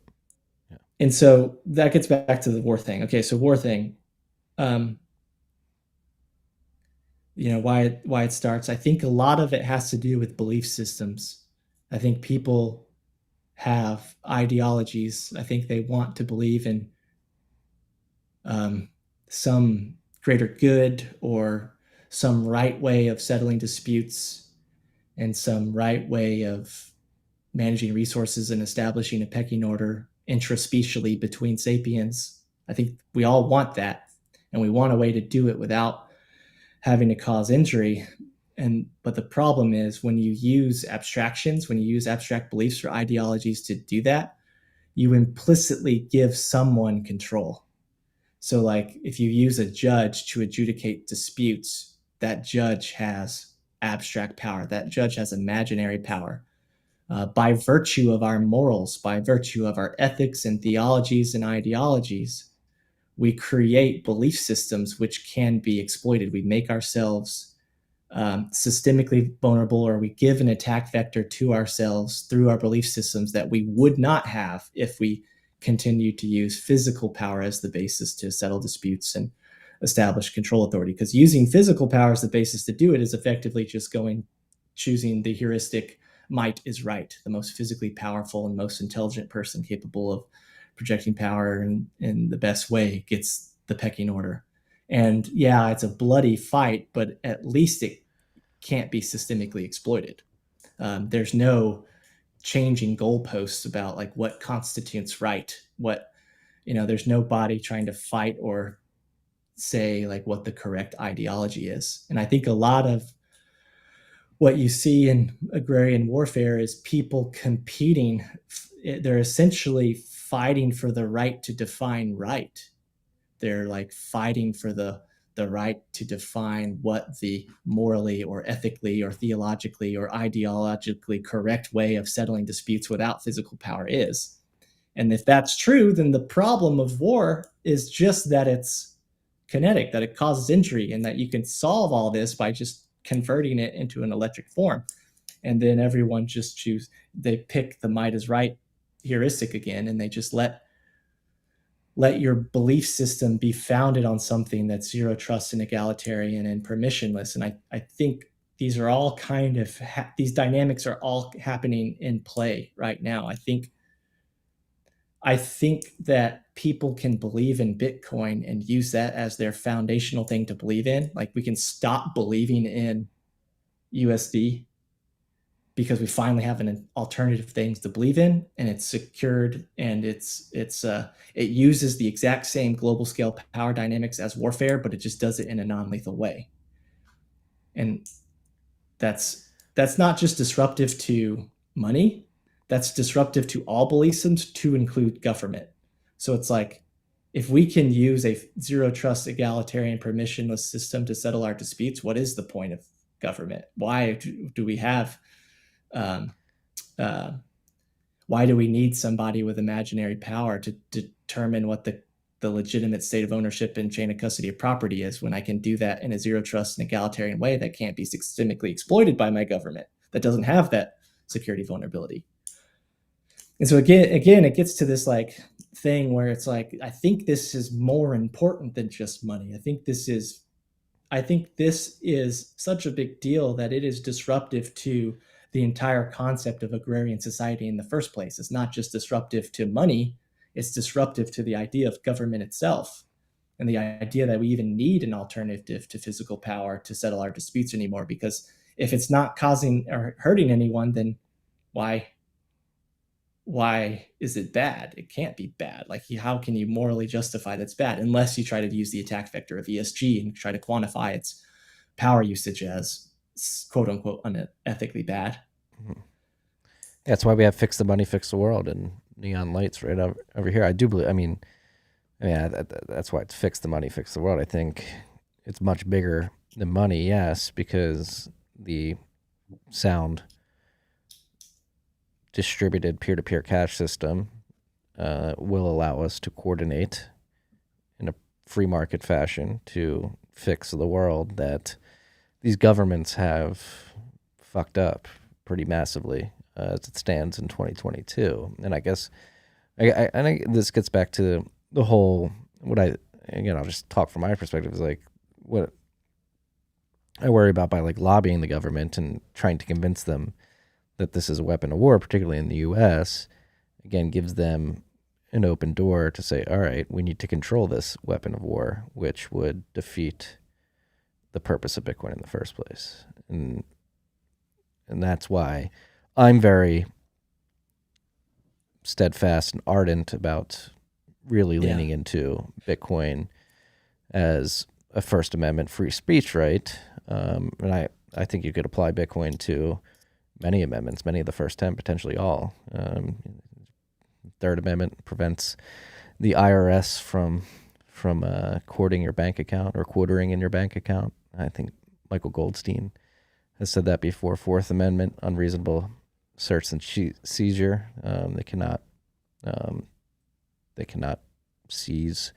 Yeah. And so that gets back to the war thing. Okay, so war thing. Why it starts. I think a lot of it has to do with belief systems. I think people have ideologies. I think they want to believe in some greater good or some right way of settling disputes and some right way of managing resources and establishing a pecking order intraspecially between sapiens. I think we all want that, and we want a way to do it without having to cause injury. But the problem is when you use abstractions, when you use abstract beliefs or ideologies to do that, you implicitly give someone control. So like if you use a judge to adjudicate disputes, that judge has abstract power. That judge has imaginary power. By virtue of our morals, by virtue of our ethics and theologies and ideologies, we create belief systems which can be exploited. We make ourselves systemically vulnerable, or we give an attack vector to ourselves through our belief systems that we would not have if we continue to use physical power as the basis to settle disputes and establish control authority. Because using physical power as the basis to do it is effectively just choosing the heuristic might is right. The most physically powerful and most intelligent person capable of projecting power in the best way gets the pecking order. And yeah, it's a bloody fight, but at least it can't be systemically exploited. There's no changing goalposts about like what constitutes right. There's nobody trying to fight or say like what the correct ideology is. And I think a lot of what you see in agrarian warfare is people competing. They're essentially fighting for the right to define right. They're like fighting for the right to define what the morally or ethically or theologically or ideologically correct way of settling disputes without physical power is. And if that's true, then the problem of war is just that it's kinetic, that it causes injury, and that you can solve all this by just converting it into an electric form. And then everyone just they pick the might is right heuristic again, and they just let your belief system be founded on something that's zero trust and egalitarian and permissionless. And I think these are all these dynamics are all happening in play right now. I think that people can believe in Bitcoin and use that as their foundational thing to believe in. Like we can stop believing in USD because we finally have an alternative things to believe in, and it's secured, and it uses the exact same global scale power dynamics as warfare, but it just does it in a non-lethal way. And that's not just disruptive to money, that's disruptive to all belief systems, to include government. So it's like, if we can use a zero trust, egalitarian, permissionless system to settle our disputes, what is the point of government? Why do we have why do we need somebody with imaginary power to determine what the legitimate state of ownership and chain of custody of property is, when I can do that in a zero trust and egalitarian way that can't be systemically exploited by my government, that doesn't have that security vulnerability? And so again, it gets to this like thing where it's like, I think this is more important than just money. I think this is such a big deal that it is disruptive to the entire concept of agrarian society in the first place. It's not just disruptive to money, it's disruptive to the idea of government itself, and the idea that we even need an alternative to physical power to settle our disputes anymore. Because if it's not causing or hurting anyone, then why is it bad? It can't be bad. Like, how can you morally justify that's bad, unless you try to use the attack vector of ESG and try to quantify its power usage as quote unquote unethically bad. Mm-hmm. That's why we have Fix the Money, Fix the World and neon lights right over here. I do believe, that's why it's Fix the Money, Fix the World. I think it's much bigger The money, yes, because the sound distributed peer-to-peer cash system will allow us to coordinate in a free market fashion to fix the world that these governments have fucked up pretty massively as it stands in 2022. And I guess I think this gets back to the whole what I again I'll just talk from my perspective is like what I worry about by like lobbying the government and trying to convince them that this is a weapon of war, particularly in the U.S. Again, gives them an open door to say, all right, we need to control this weapon of war, which would defeat the purpose of Bitcoin in the first place. And that's why I'm very steadfast and ardent about really leaning into Bitcoin as a First Amendment free speech right. And I think you could apply Bitcoin to many amendments, many of the first 10, potentially all. Third Amendment prevents the IRS from quartering your bank account or quartering in your bank account. I think Michael Goldstein has said that before. Fourth Amendment, unreasonable search and seizure. They cannot seize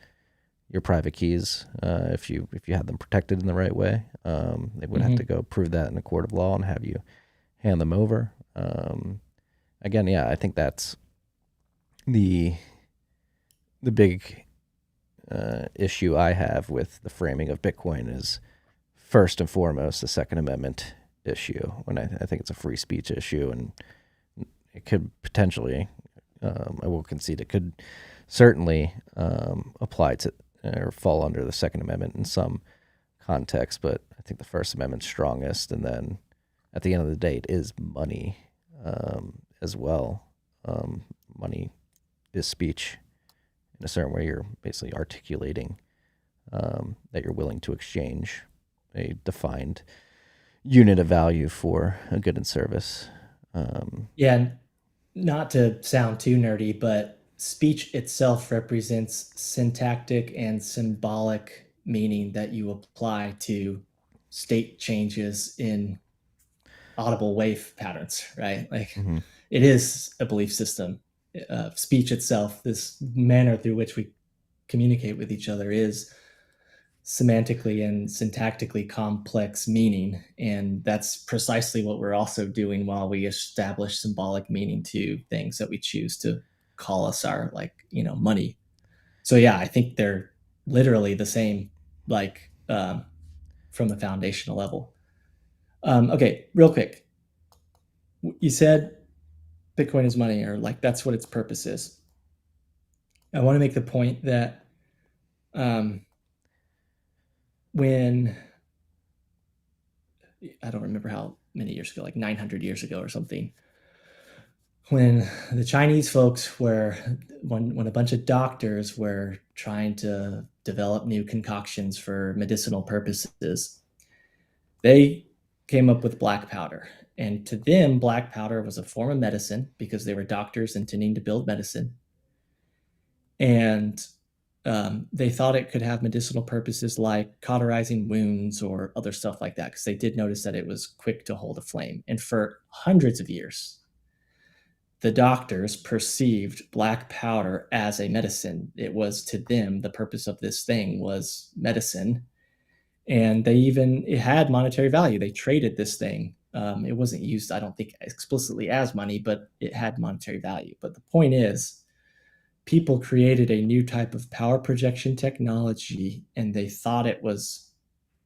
your private keys if you had them protected in the right way. They would have to go prove that in a court of law and have you hand them over. Again, yeah, I think that's the big issue I have with the framing of Bitcoin is first and foremost the Second Amendment issue. When I think it's a free speech issue, and it could potentially, I will concede, it could certainly apply to or fall under the Second Amendment in some context, but I think the First Amendment's strongest. And then at the end of the day, it is money as well. Money is speech in a certain way. You're basically articulating that you're willing to exchange a defined unit of value for a good and service. Yeah, not to sound too nerdy, but speech itself represents syntactic and symbolic meaning that you apply to state changes in audible wave patterns, right? Like it is a belief system. Speech itself, this manner through which we communicate with each other, is semantically and syntactically complex meaning. And that's precisely what we're also doing while we establish symbolic meaning to things that we choose to call us our, like, money. So yeah, I think they're literally the same, like from the foundational level. Okay, real quick. You said Bitcoin is money, or like that's what its purpose is. I want to make the point that when I don't remember how many years ago, like 900 years ago or something, when the Chinese folks were, when a bunch of doctors were trying to develop new concoctions for medicinal purposes, they came up with black powder. And to them, black powder was a form of medicine because they were doctors intending to build medicine. And they thought it could have medicinal purposes like cauterizing wounds or other stuff like that, because they did notice that it was quick to hold a flame. And for hundreds of years, the doctors perceived black powder as a medicine. It was, to them, the purpose of this thing was medicine. And it had monetary value. They traded this thing. It wasn't used, I don't think, explicitly as money, but it had monetary value. But the point is, people created a new type of power projection technology, and they thought it was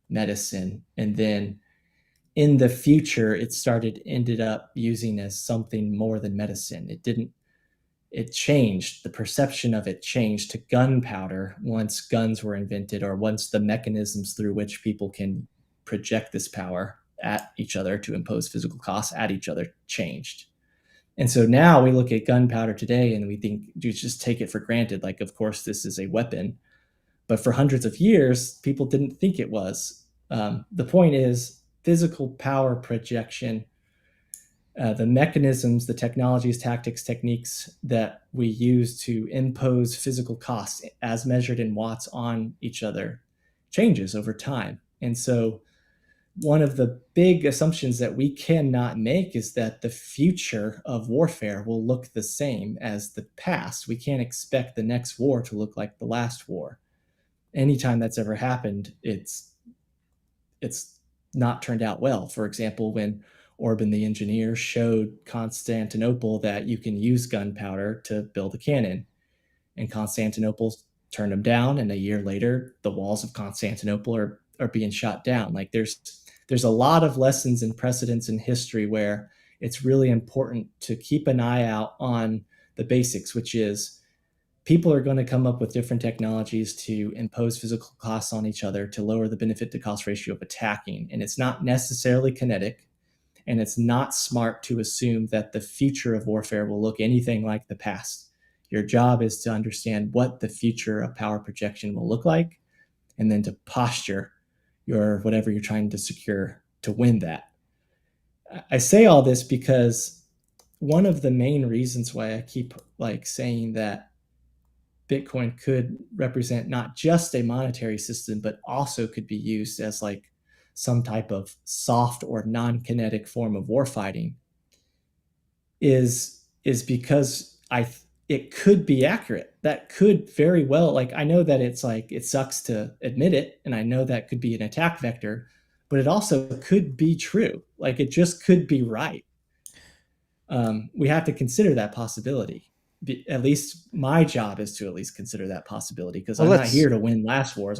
medicine. And then in the future, it ended up using as something more than medicine. It changed, the perception of it changed to gunpowder once guns were invented, or once the mechanisms through which people can project this power at each other to impose physical costs at each other changed. And so now we look at gunpowder today and we think, you just take it for granted. Like, of course, this is a weapon. But for hundreds of years, people didn't think it was. The point is, physical power projection, the mechanisms, the technologies, tactics, techniques that we use to impose physical costs as measured in watts on each other changes over time. And so one of the big assumptions that we cannot make is that the future of warfare will look the same as the past. We can't expect the next war to look like the last war. Anytime that's ever happened, it's not turned out well. For example, when Orban the engineer showed Constantinople that you can use gunpowder to build a cannon, and Constantinople turned him down, and a year later, the walls of Constantinople are being shot down. Like there's a lot of lessons and precedents in history where it's really important to keep an eye out on the basics, which is people are going to come up with different technologies to impose physical costs on each other to lower the benefit to cost ratio of attacking. And it's not necessarily kinetic, and it's not smart to assume that the future of warfare will look anything like the past. Your job is to understand what the future of power projection will look like, and then to posture your whatever you're trying to secure to win that. I say all this because one of the main reasons why I keep like saying that Bitcoin could represent not just a monetary system, but also could be used as like some type of soft or non-kinetic form of warfighting is because it could be accurate. That could very well, like, I know that it's like it sucks to admit it, and I know that could be an attack vector, but it also could be true. Like it just could be right. We have to consider that possibility. At least my job is to at least consider that possibility, because Well, I'm not here to win last wars.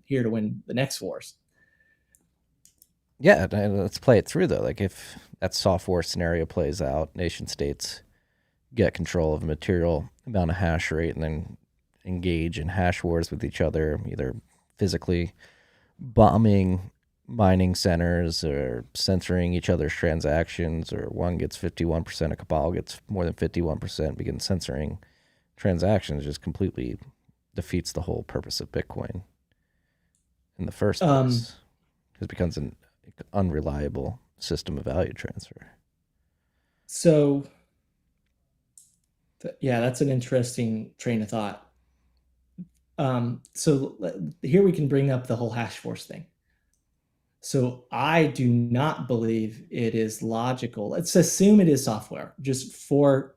Here to win the next wars. yeah, let's play it through though. Like if that soft war scenario plays out, nation states get control of a material amount of hash rate and then engage in hash wars with each other, either physically bombing mining centers or censoring each other's transactions, or one gets 51%, a cabal gets more than 51%, begins censoring transactions, just completely defeats the whole purpose of Bitcoin in the first place. It becomes an unreliable system of value transfer. So, yeah, that's an interesting train of thought. So here we can bring up the whole hash force thing. So I do not believe it is logical. Let's assume it is software, just for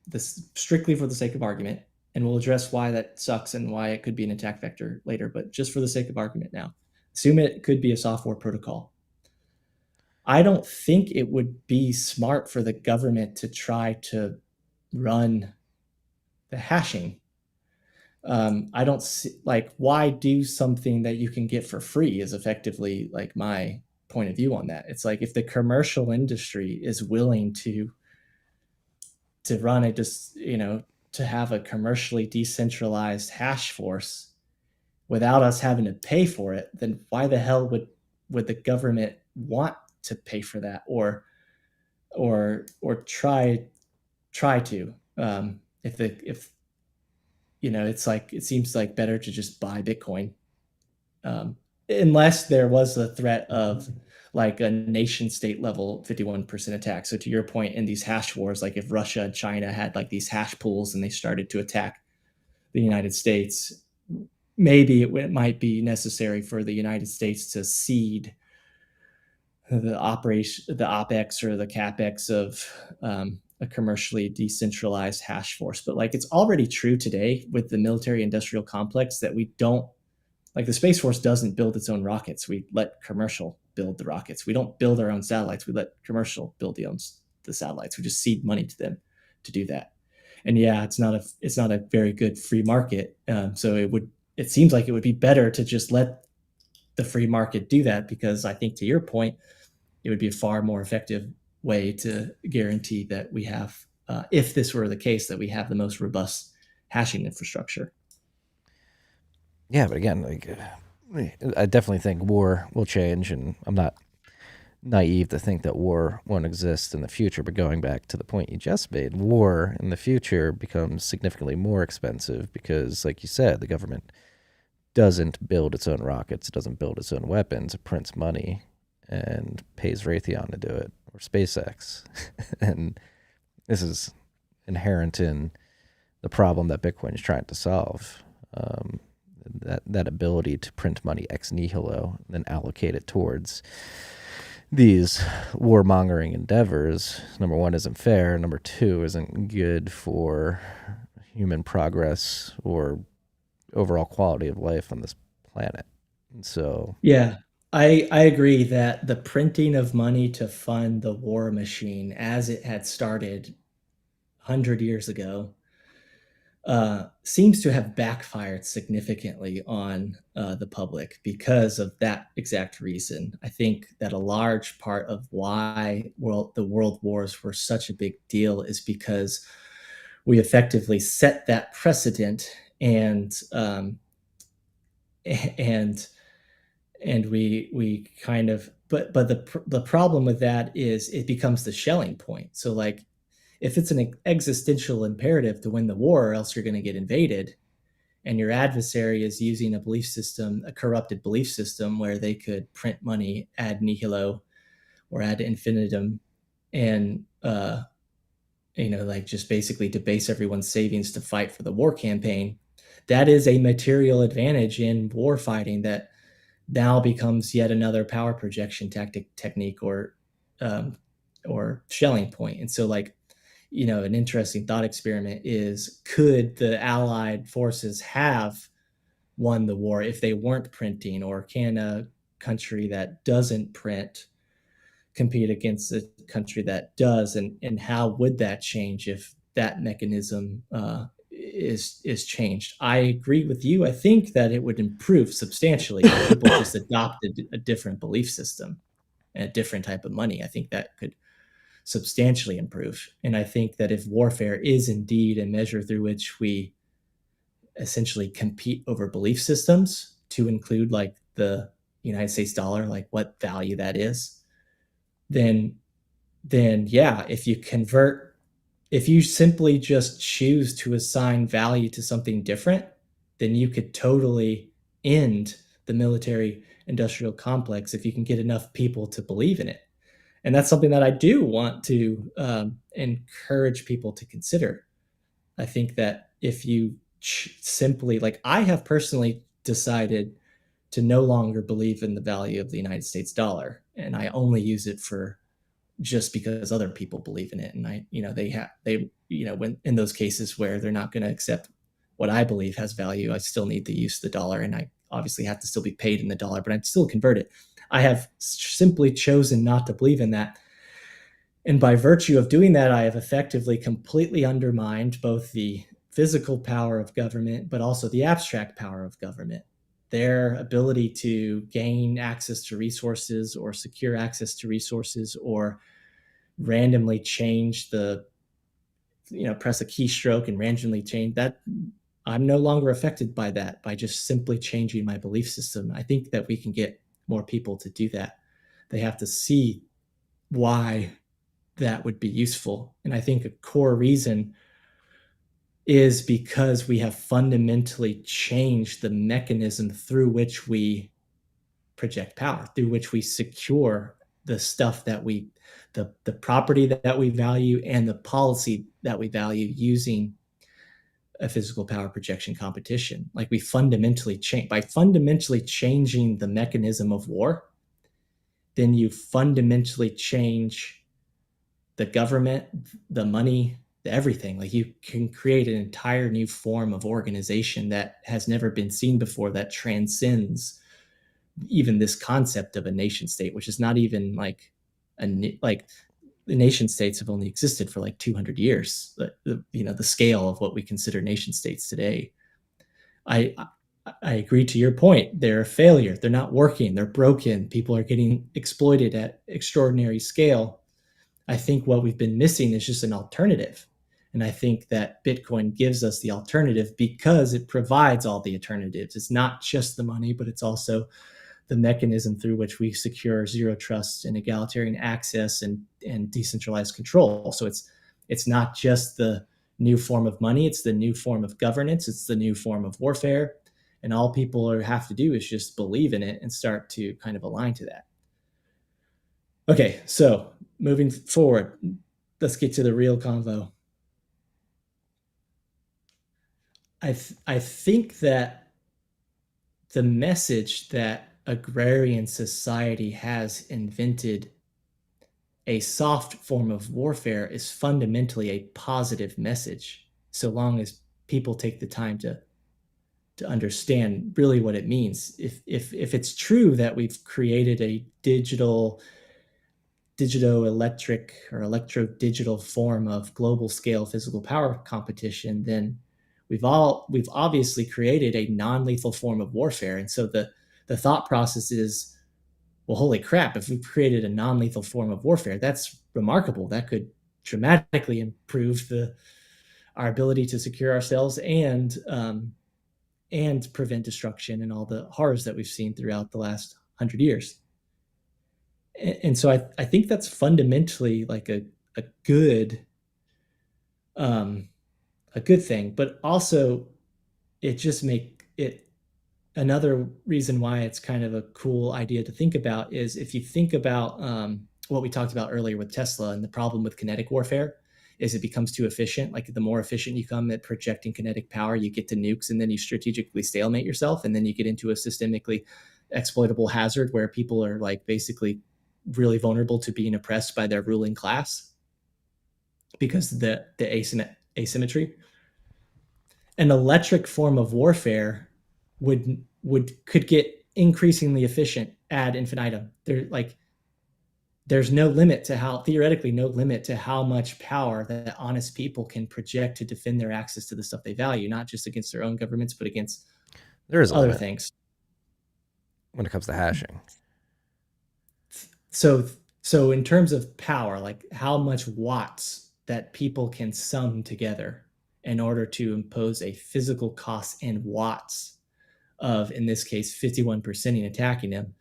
this strictly for the sake of argument, and we'll address why that sucks and why it could be an attack vector later. But just for the sake of argument now, assume it could be a software protocol. I don't think it would be smart for the government to try to run the hashing. I don't see, like, why do something that you can get for free is effectively like my point of view on that. It's like if the commercial industry is willing to run it, just, to have a commercially decentralized hash force without us having to pay for it, then why the hell would the government want to pay for that, or try to, if it's like, it seems like better to just buy Bitcoin, unless there was a threat of like a nation state level 51% attack. So to your point, in these hash wars, like if Russia and China had like these hash pools and they started to attack the United States, maybe it might be necessary for the United States to cede the OPEX or the CAPEX of a commercially decentralized hash force. But like, it's already true today with the military industrial complex that we don't, like, the Space Force doesn't build its own rockets. We let commercial build the rockets. We don't build our own satellites. We let commercial build the satellites. We just seed money to them to do that. And yeah, it's not a very good free market. So it seems like it would be better to just let the free market do that, because I think, to your point, it would be a far more effective way to guarantee that we have, if this were the case, that we have the most robust hashing infrastructure. Yeah, but again, like, I definitely think war will change, and I'm not naive to think that war won't exist in the future. But going back to the point you just made, war in the future becomes significantly more expensive because, like you said, the government doesn't build its own rockets, it doesn't build its own weapons, it prints money and pays Raytheon to do it, or SpaceX. And this is inherent in the problem that Bitcoin is trying to solve. that ability to print money ex nihilo and then allocate it towards these warmongering endeavors, number one, isn't fair. Number two, isn't good for human progress or overall quality of life on this planet. And so, Yeah, I agree that the printing of money to fund the war machine as it had started 100 years ago seems to have backfired significantly on the public because of that exact reason. I think that a large part of why the world wars were such a big deal is because we effectively set that precedent, and we kind of, but the problem with that is it becomes the Schelling point. So like, if it's an existential imperative to win the war, or else you're going to get invaded, and your adversary is using a belief system, a corrupted belief system, where they could print money ad nihilo or ad infinitum, and like just basically debase everyone's savings to fight for the war campaign, that is a material advantage in war fighting that now becomes yet another power projection technique or Schelling point. And so like, an interesting thought experiment is, could the Allied forces have won the war if they weren't printing, or can a country that doesn't print compete against a country that does, and how would that change if that mechanism is changed? I agree with you. I think that it would improve substantially if people just adopted a different belief system and a different type of money. I think that could substantially improve. And I think that if warfare is indeed a measure through which we essentially compete over belief systems, to include like the United States dollar, like what value that is, then yeah, if you simply just choose to assign value to something different, then you could totally end the military industrial complex if you can get enough people to believe in it. And that's something that I do want to encourage people to consider. I think that if you simply, like, I have personally decided to no longer believe in the value of the United States dollar, and I only use it for just because other people believe in it. And when in those cases where they're not going to accept what I believe has value, I still need to use the dollar, and I obviously have to still be paid in the dollar, but I'd still convert it. I have simply chosen not to believe in that. And by virtue of doing that, I have effectively completely undermined both the physical power of government, but also the abstract power of government. Their ability to gain access to resources, or secure access to resources, or randomly change press a keystroke and randomly change that. I'm no longer affected by that, by just simply changing my belief system. I think that we can get more people to do that. They have to see why that would be useful. And I think a core reason is because we have fundamentally changed the mechanism through which we project power, through which we secure the stuff that the property that we value, and the policy that we value, using a physical power projection competition. Like, we fundamentally change by fundamentally changing the mechanism of war, then you fundamentally change the government, the money, everything. Like, you can create an entire new form of organization that has never been seen before, that transcends even this concept of a nation state, which is not even like the nation states have only existed for like 200 years. The scale of what we consider nation states today. I agree to your point. They're a failure. They're not working. They're broken. People are getting exploited at extraordinary scale. I think what we've been missing is just an alternative. And I think that Bitcoin gives us the alternative because it provides all the alternatives. It's not just the money, but it's also the mechanism through which we secure zero trust and egalitarian access and decentralized control. So it's not just the new form of money, it's the new form of governance, it's the new form of warfare. And all people have to do is just believe in it and start to kind of align to that. Okay, so moving forward, let's get to the real convo. I think that the message that agrarian society has invented a soft form of warfare is fundamentally a positive message, so long as people take the time to understand really what it means. If it's true that we've created a digito-electric or electro-digital form of global scale physical power competition, then we've obviously created a non-lethal form of warfare. And so the thought process is, well, holy crap, if we've created a non-lethal form of warfare, that's remarkable. That could dramatically improve our ability to secure ourselves and prevent destruction and all the horrors that we've seen throughout the last 100 years. And so I think that's fundamentally like a good thing, but also it just make it another reason why it's kind of a cool idea to think about is if you think about what we talked about earlier with Tesla, and the problem with kinetic warfare is it becomes too efficient. Like the more efficient you come at projecting kinetic power, you get to nukes, and then you strategically stalemate yourself, and then you get into a systemically exploitable hazard where people are like basically really vulnerable to being oppressed by their ruling class because the asymmetry. An electric form of warfare could get increasingly efficient ad infinitum. There's no limit to theoretically no limit to how much power that honest people can project to defend their access to the stuff they value, not just against their own governments, but against There is a other limit things. when it comes to hashing. So in terms of power, like how much watts that people can sum together in order to impose a physical cost in watts of, in this case, 51% attacking them.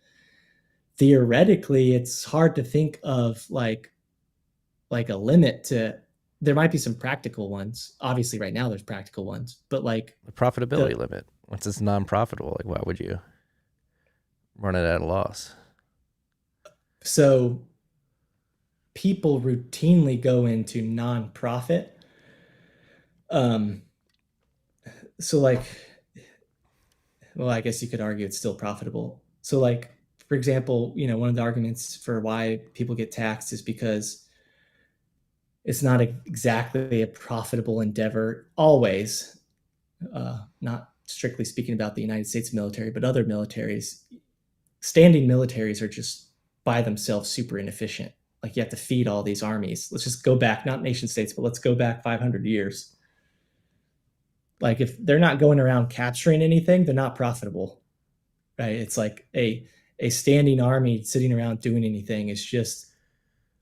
Theoretically, it's hard to think of like a limit to. There might be some practical ones. Obviously, right now there's practical ones, but like The profitability limit. Once it's non-profitable, like why would you run it at a loss? So people routinely go into nonprofit. So like, well, I guess you could argue it's still profitable. So like, for example, one of the arguments for why people get taxed is because it's not exactly a profitable endeavor always. Not strictly speaking about the United States military, but other militaries. Standing militaries are just by themselves super inefficient. Like you have to feed all these armies. Let's just go back, not nation states, but let's go back 500 years. Like if they're not going around capturing anything, they're not profitable, right? It's like a standing army sitting around doing anything is just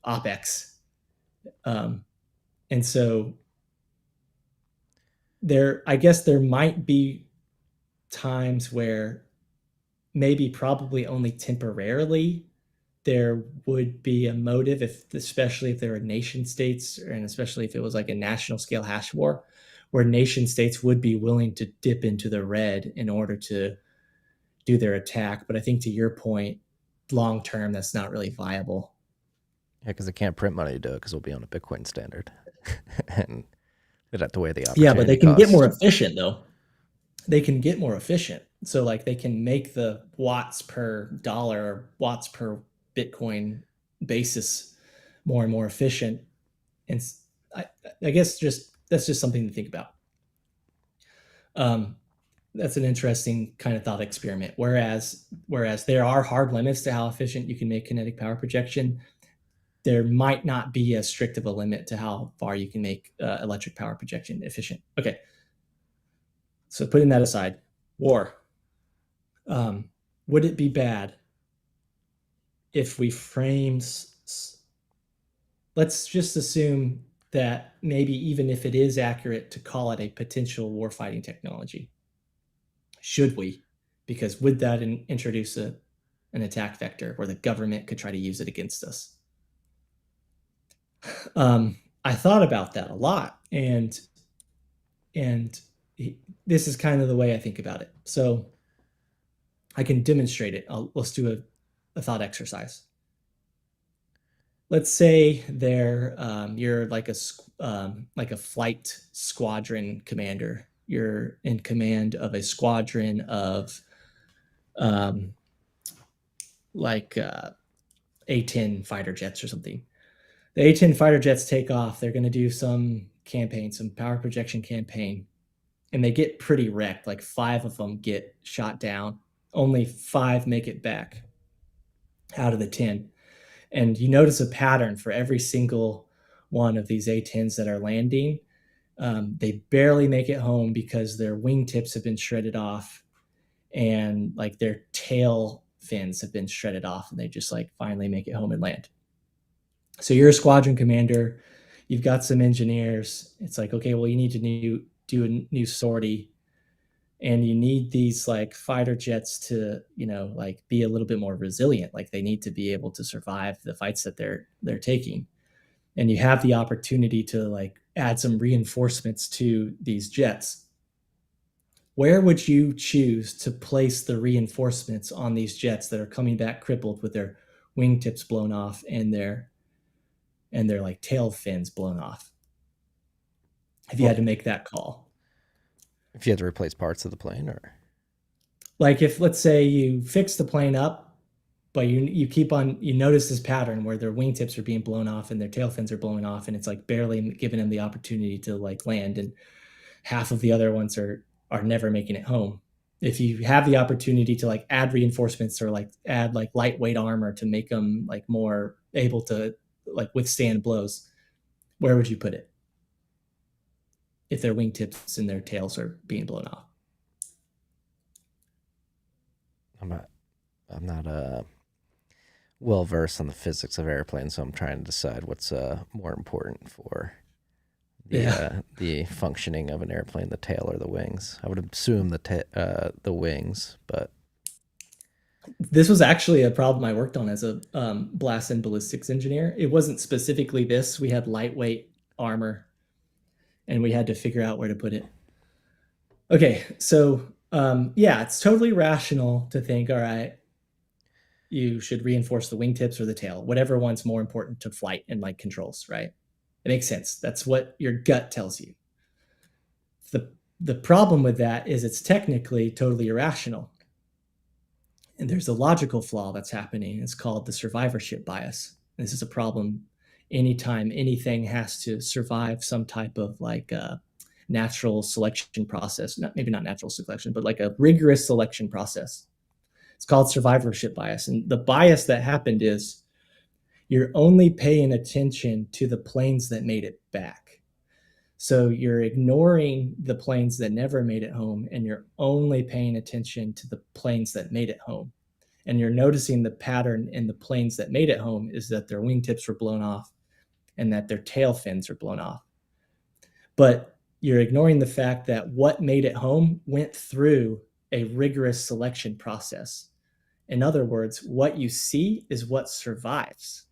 OPEX. And so I guess there might be times where maybe probably only temporarily there would be a motive, especially if there were nation states, and especially if it was like a national scale hash war, where nation states would be willing to dip into the red in order to do their attack. But I think to your point, long term, that's not really viable. Yeah, because they can't print money to do it because we'll be on a Bitcoin standard. And they'd have to weigh the opportunity. Yeah, but they can get cost. more efficient though. They can get more efficient. So like they can make the watts per dollar or watts per Bitcoin basis more and more efficient. And I guess that's just something to think about. That's an interesting kind of thought experiment. Whereas there are hard limits to how efficient you can make kinetic power projection, there might not be as strict of a limit to how far you can make electric power projection efficient. Okay. So putting that aside, war. Would it be bad if we frame, let's just assume that maybe even if it is accurate to call it a potential warfighting technology, should we? Because would that introduce an attack vector where the government could try to use it against us? I thought about that a lot, and this is kind of the way I think about it. So I can demonstrate it. Let's do a thought exercise. Let's say you're like a flight squadron commander. You're in command of a squadron of um, like A-10 fighter jets or something. The A-10 fighter jets take off. They're going to do some campaign, some power projection campaign, and they get pretty wrecked. Like 5 of them get shot down. Only 5 make it back out of the 10. And you notice a pattern for every single one of these A-10s that are landing. They barely make it home because their wingtips have been shredded off, and like their tail fins have been shredded off, and they just like finally make it home and land. So you're a squadron commander, you've got some engineers. It's like, okay, well, you need to do a new sortie, and you need these like fighter jets to, like be a little bit more resilient. Like they need to be able to survive the fights that they're taking. And you have the opportunity to like add some reinforcements to these jets. Where would you choose to place the reinforcements on these jets that are coming back crippled with their wingtips blown off and their like tail fins blown off? If you had to make that call. If you had to replace parts of the plane, or Like if, let's say, you fix the plane up, but you keep on, you notice this pattern where their wingtips are being blown off and their tail fins are blowing off, and it's like barely giving them the opportunity to like land, and half of the other ones are never making it home. If you have the opportunity to like add reinforcements or like add like lightweight armor to make them like more able to like withstand blows, where would you put it if their wingtips and their tails are being blown off? I'm not well versed on the physics of airplanes, so I'm trying to decide what's more important for the functioning of an airplane, the tail or the wings. I would assume the wings, but This was actually a problem I worked on as a blast and ballistics engineer. It wasn't specifically this. We had lightweight armor, and we had to figure out where to put it. Okay, so yeah, it's totally rational to think, all right, you should reinforce the wingtips or the tail, whatever one's more important to flight and like controls, right? It makes sense. That's what your gut tells you. The problem with that is it's technically totally irrational. And there's a logical flaw that's happening. It's called the survivorship bias. This is a problem anytime anything has to survive some type of like natural selection process. Maybe not natural selection, but like a rigorous selection process. It's called survivorship bias. And the bias that happened is you're only paying attention to the planes that made it back. So you're ignoring the planes that never made it home, and you're only paying attention to the planes that made it home. And you're noticing the pattern in the planes that made it home is that their wingtips were blown off and that their tail fins are blown off. But you're ignoring the fact that what made it home went through a rigorous selection process. In other words, what you see is what survives.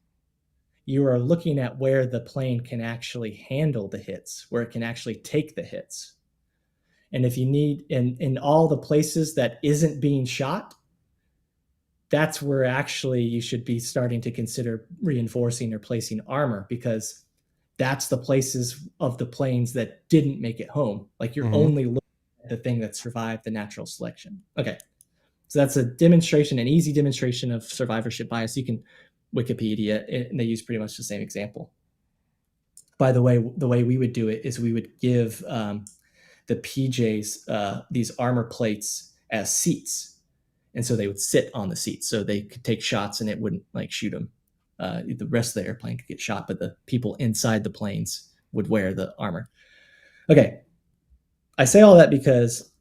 You are looking at where the plane can actually handle the hits, where it can actually take the hits. And if you need, in all the places that isn't being shot, that's where actually you should be starting to consider reinforcing or placing armor, because that's the places of the planes that didn't make it home. Like you're only looking at the thing that survived the natural selection. Okay. So that's a demonstration, an easy demonstration of survivorship bias. You can Wikipedia, and they use pretty much the same example. By the way we would do it is we would give the PJs these armor plates as seats. And so they would sit on the seats so they could take shots and it wouldn't like shoot them. The rest of the airplane could get shot, but the people inside the planes would wear the armor. Okay. I say all that because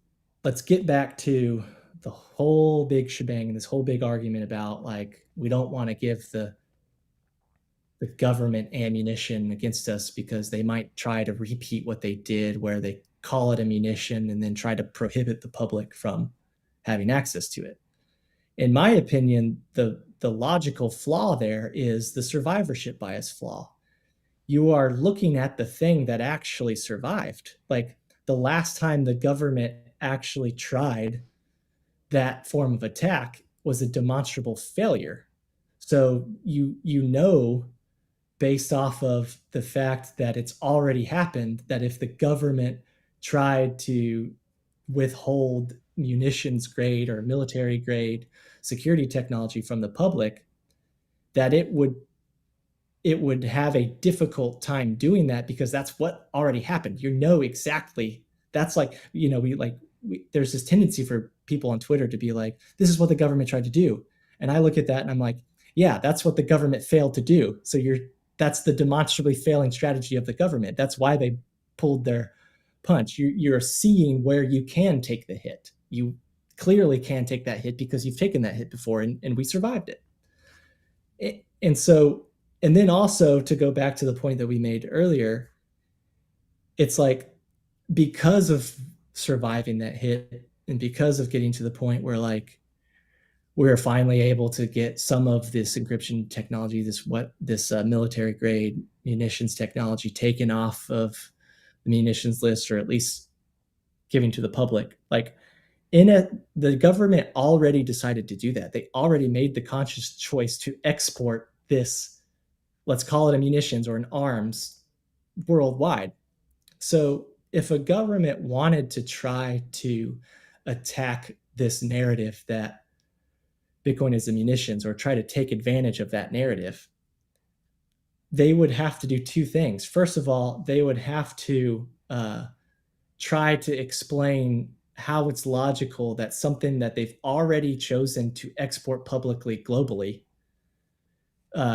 let's get back to the whole big shebang and this whole big argument about like, we don't want to give the government ammunition against us because they might try to repeat what they did where they call it ammunition and then try to prohibit the public from having access to it. In my opinion, the logical flaw there is the survivorship bias flaw. You are looking at the thing that actually survived. Like the last time the government actually tried that form of attack was a demonstrable failure. So you know, based off of the fact that it's already happened, that if the government tried to withhold munitions grade or military grade security technology from the public, that it would have a difficult time doing that because that's what already happened. You know exactly. That's like, there's this tendency for people on Twitter to be like, this is what the government tried to do. And I look at that and I'm like, yeah, that's what the government failed to do. So that's the demonstrably failing strategy of the government. That's why they pulled their punch. You're seeing where you can take the hit. You clearly can take that hit because you've taken that hit before and we survived it. And so, and then also to go back to the point that we made earlier, it's like, because of surviving that hit and because of getting to the point where like we're finally able to get some of this encryption technology, this military grade munitions technology taken off of the munitions list, or at least giving to the public. Like the government already decided to do that. They already made the conscious choice to export this, let's call it a munitions or an arms, worldwide. So if a government wanted to try to attack this narrative that Bitcoin is a munitions, or try to take advantage of that narrative, they would have to do two things. First of all, they would have to try to explain how it's logical that something that they've already chosen to export publicly globally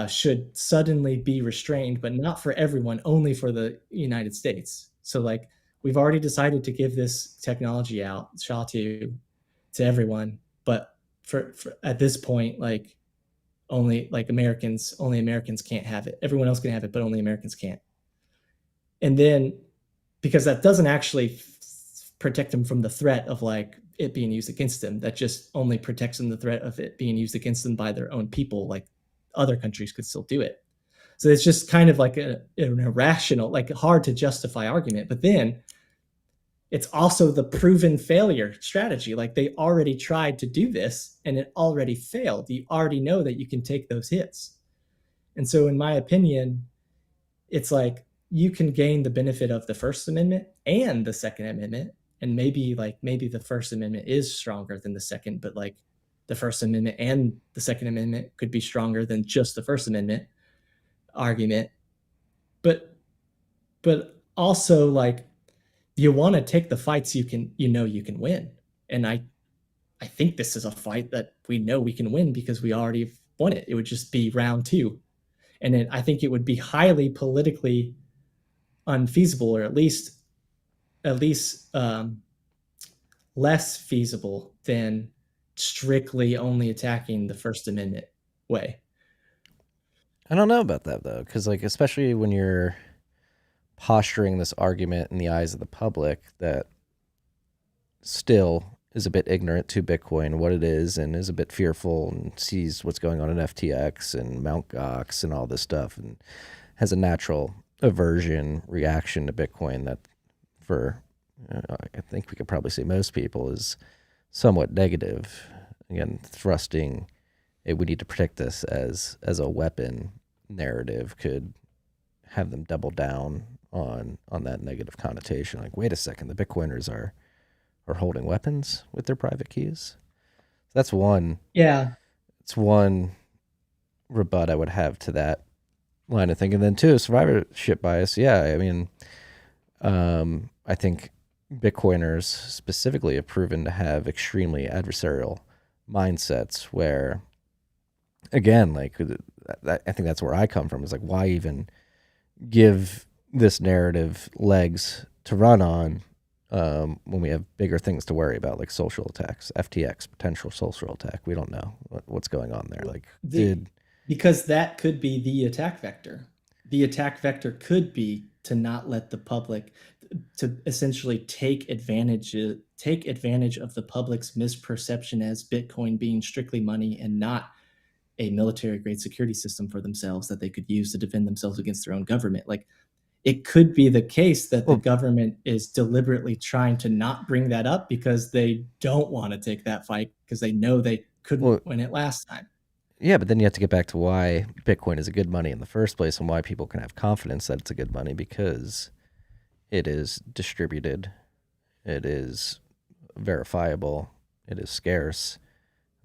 should suddenly be restrained, but not for everyone, only for the United States. So like, we've already decided to give this technology out, SHA-2, to everyone, but for at this point, like only Americans can't have it. Everyone else can have it, but only Americans can't. And then, because that doesn't actually protect them from the threat of like it being used against them, that just only protects them the threat of it being used against them by their own people. Like other countries could still do it. So it's just kind of like an irrational, like hard to justify argument. But then it's also the proven failure strategy. Like they already tried to do this and it already failed. You already know that you can take those hits. And so in my opinion, it's like you can gain the benefit of the First Amendment and the Second Amendment. And maybe the First Amendment is stronger than the second, but like the First Amendment and the Second Amendment could be stronger than just the First Amendment argument. But also, like, you want to take the fights you can win. And I think this is a fight that we know we can win because we already won it. It would just be round two. And then I think it would be highly politically unfeasible, or at least less feasible than strictly only attacking the First Amendment way. I don't know about that though, because like especially when you're posturing this argument in the eyes of the public that still is a bit ignorant to Bitcoin, what it is, and is a bit fearful and sees what's going on in FTX and Mt. Gox and all this stuff, and has a natural aversion reaction to Bitcoin that, for I think we could probably say most people, is somewhat negative. Again, thrusting we need to protect this as a weapon narrative could have them double down on that negative connotation. Like, wait a second, the Bitcoiners are holding weapons with their private keys. That's one. Yeah. It's one rebut I would have to that line of thinking. And then two, survivorship bias. Yeah, I mean, I think Bitcoiners specifically have proven to have extremely adversarial mindsets where, again, like I think that's where I come from, is like, why even give this narrative legs to run on when we have bigger things to worry about, like social attacks, FTX, potential social attack. We don't know what's going on there. Like, because that could be the attack vector. The attack vector could be to not let the public, to essentially take advantage of the public's misperception as Bitcoin being strictly money and not a military grade security system for themselves that they could use to defend themselves against their own government. Like, it could be the case that the government is deliberately trying to not bring that up because they don't want to take that fight because they know they couldn't win it last time. Yeah, but then you have to get back to why Bitcoin is a good money in the first place and why people can have confidence that it's a good money, because it is distributed. It is verifiable, it is scarce.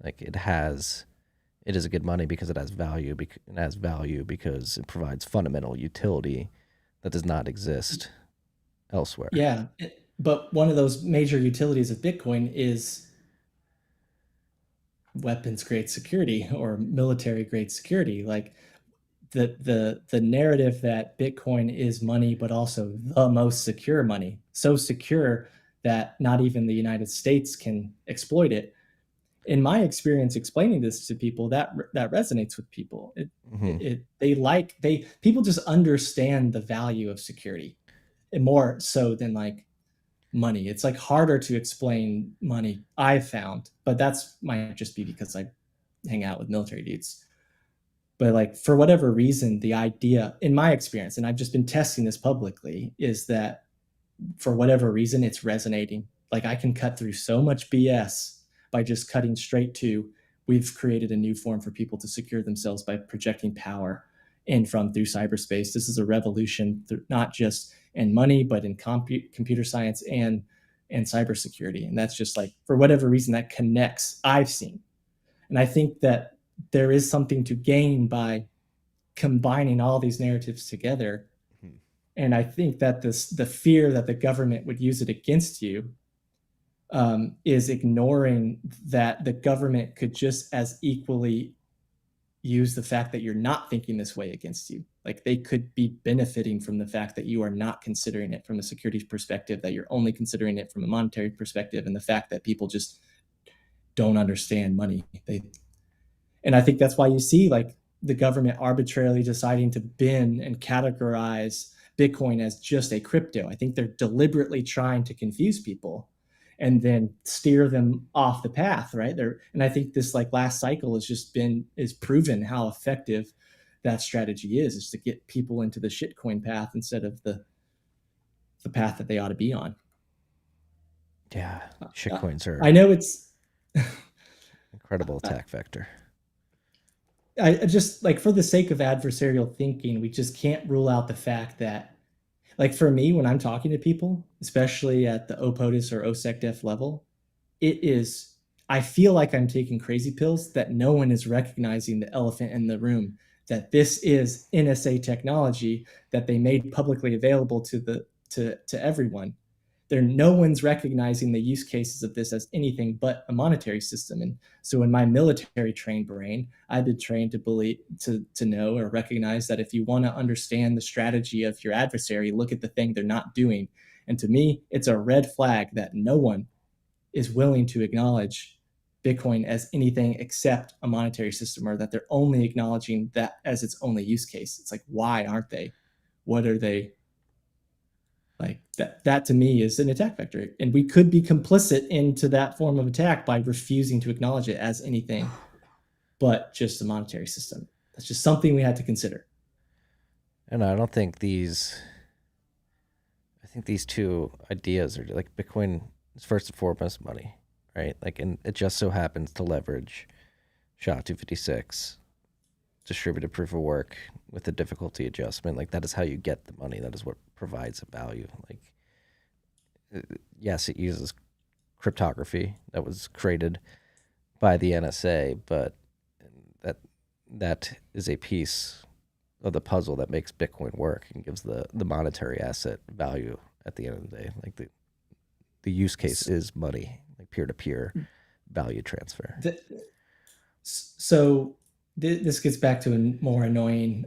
Like it is a good money because it has value. It has value because it provides fundamental utility that does not exist elsewhere. Yeah. But one of those major utilities of Bitcoin is weapons grade security or military grade security. Like the narrative that Bitcoin is money, but also the most secure money, so secure that not even the United States can exploit it. In my experience explaining this to people, that resonates with people. Mm-hmm. People just understand the value of security, and more so than like money. It's like harder to explain money, I've found, but that's might just be because I hang out with military dudes. But like for whatever reason, the idea, in my experience, and I've just been testing this publicly, is that for whatever reason it's resonating. Like I can cut through so much BS by just cutting straight to, we've created a new form for people to secure themselves by projecting power in from through cyberspace. This is a revolution, not just in money, but in computer science and cybersecurity. And that's just like, for whatever reason, that connects, I've seen. And I think that there is something to gain by combining all these narratives together. Mm-hmm. And I think that the fear that the government would use it against you is ignoring that the government could just as equally use the fact that you're not thinking this way against you. Like they could be benefiting from the fact that you are not considering it from a security perspective, that you're only considering it from a monetary perspective, and the fact that people just don't understand money. And I think that's why you see like the government arbitrarily deciding to bin and categorize Bitcoin as just a crypto. I think they're deliberately trying to confuse people and then steer them off the path, right? And I think this like last cycle is proven how effective that strategy is to get people into the shitcoin path instead of the path that they ought to be on. Yeah, shitcoins are I know it's incredible attack vector. I just like, for the sake of adversarial thinking, we just can't rule out the fact that, like for me, when I'm talking to people, especially at the OPOTUS or OSECDEF level, it is, I feel like I'm taking crazy pills, that no one is recognizing the elephant in the room, that this is NSA technology that they made publicly available to everyone. No one's recognizing the use cases of this as anything but a monetary system. And so in my military trained brain, I've been trained to believe, to know or recognize that if you want to understand the strategy of your adversary, look at the thing they're not doing. And to me, it's a red flag that no one is willing to acknowledge Bitcoin as anything except a monetary system, or that they're only acknowledging that as its only use case. It's like, why aren't they? What are they? Like that to me is an attack vector. And we could be complicit into that form of attack by refusing to acknowledge it as anything but just a monetary system. That's just something we had to consider. And I don't think I think these two ideas are like Bitcoin is first and foremost money, right? Like, and it just so happens to leverage SHA-256, distributed proof of work with a difficulty adjustment. Like, that is how you get the money. That is what provides a value. Like, yes, it uses cryptography that was created by the NSA, but that that is a piece of the puzzle that makes Bitcoin work and gives the monetary asset value at the end of the day. Like the use case is money, like peer to peer value transfer. So this gets back to a more annoying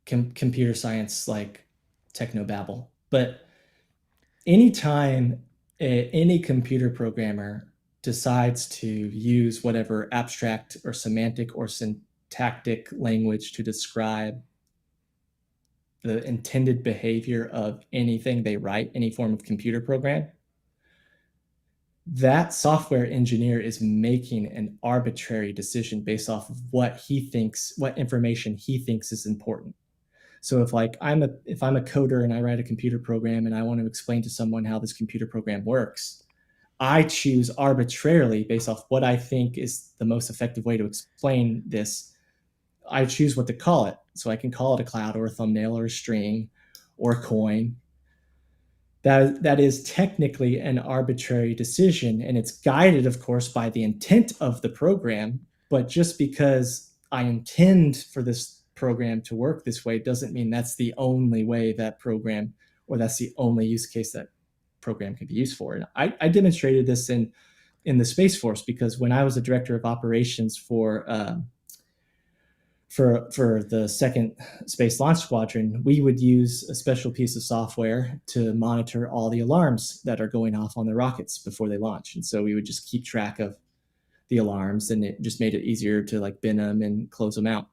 computer science like technobabble. But anytime any computer programmer decides to use whatever abstract or semantic or syntactic language to describe the intended behavior of anything they write, any form of computer program, that software engineer is making an arbitrary decision based off of what information he thinks is important. So if I'm a coder and I write a computer program and I want to explain to someone how this computer program works, I choose arbitrarily based off what I think is the most effective way to explain this. I choose what to call it. So I can call it a cloud or a thumbnail or a string or a coin. that is technically an arbitrary decision, and it's guided, of course, by the intent of the program. But just because I intend for this program to work this way doesn't mean that's the only way that program, or that's the only use case that program can be used for. And I demonstrated this in the Space Force, because when I was a director of operations for the second Space Launch Squadron, we would use a special piece of software to monitor all the alarms that are going off on the rockets before they launch. And so we would just keep track of the alarms, and it just made it easier to like bin them and close them out.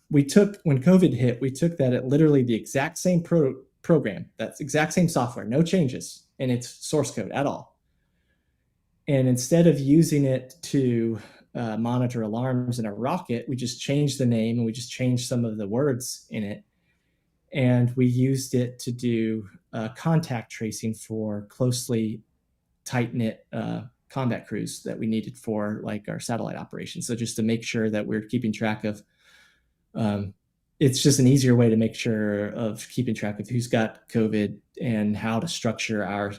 When COVID hit, we took that at literally the exact same program, that's exact same software, no changes in its source code at all. And instead of using it to monitor alarms in a rocket, we just changed the name and we just changed some of the words in it. And we used it to do contact tracing for closely tight-knit combat crews that we needed for like our satellite operations. So just to make sure that we're keeping track of, it's just an easier way to make sure of keeping track of who's got COVID and how to structure our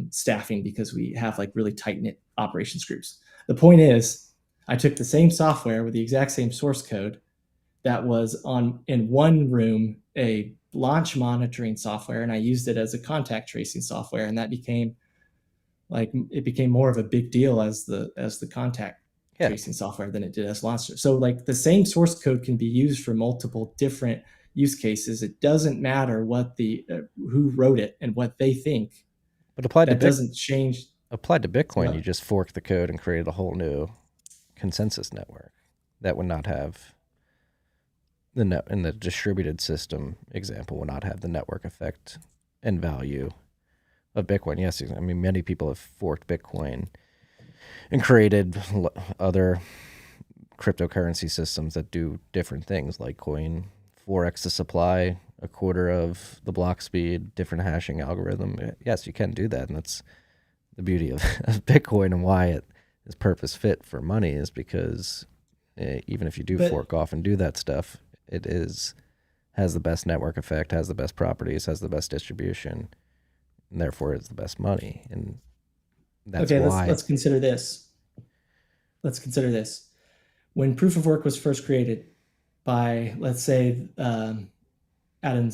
staffing, because we have like really tight-knit operations groups. The point is, I took the same software with the exact same source code that was in one room, a launch monitoring software, and I used it as a contact tracing software, and that became more of a big deal as the contact tracing software than it did as launcher. So like the same source code can be used for multiple different use cases. It doesn't matter what who wrote it and what they think. But doesn't change. Applied to Bitcoin, you just forked the code and created a whole new consensus network that would not have in the distributed system example would not have the network effect and value of Bitcoin. Yes, I mean, many people have forked Bitcoin and created other cryptocurrency systems that do different things, like Coin 4x the supply, a quarter of the block speed, different hashing algorithm. Yes, you can do that, and that's the beauty of Bitcoin and why it is purpose fit for money, is because even if you do fork off and do that stuff, it has the best network effect, has the best properties, has the best distribution, and therefore it's the best money. And that's why. Let's consider this. When proof of work was first created by, let's say, Adam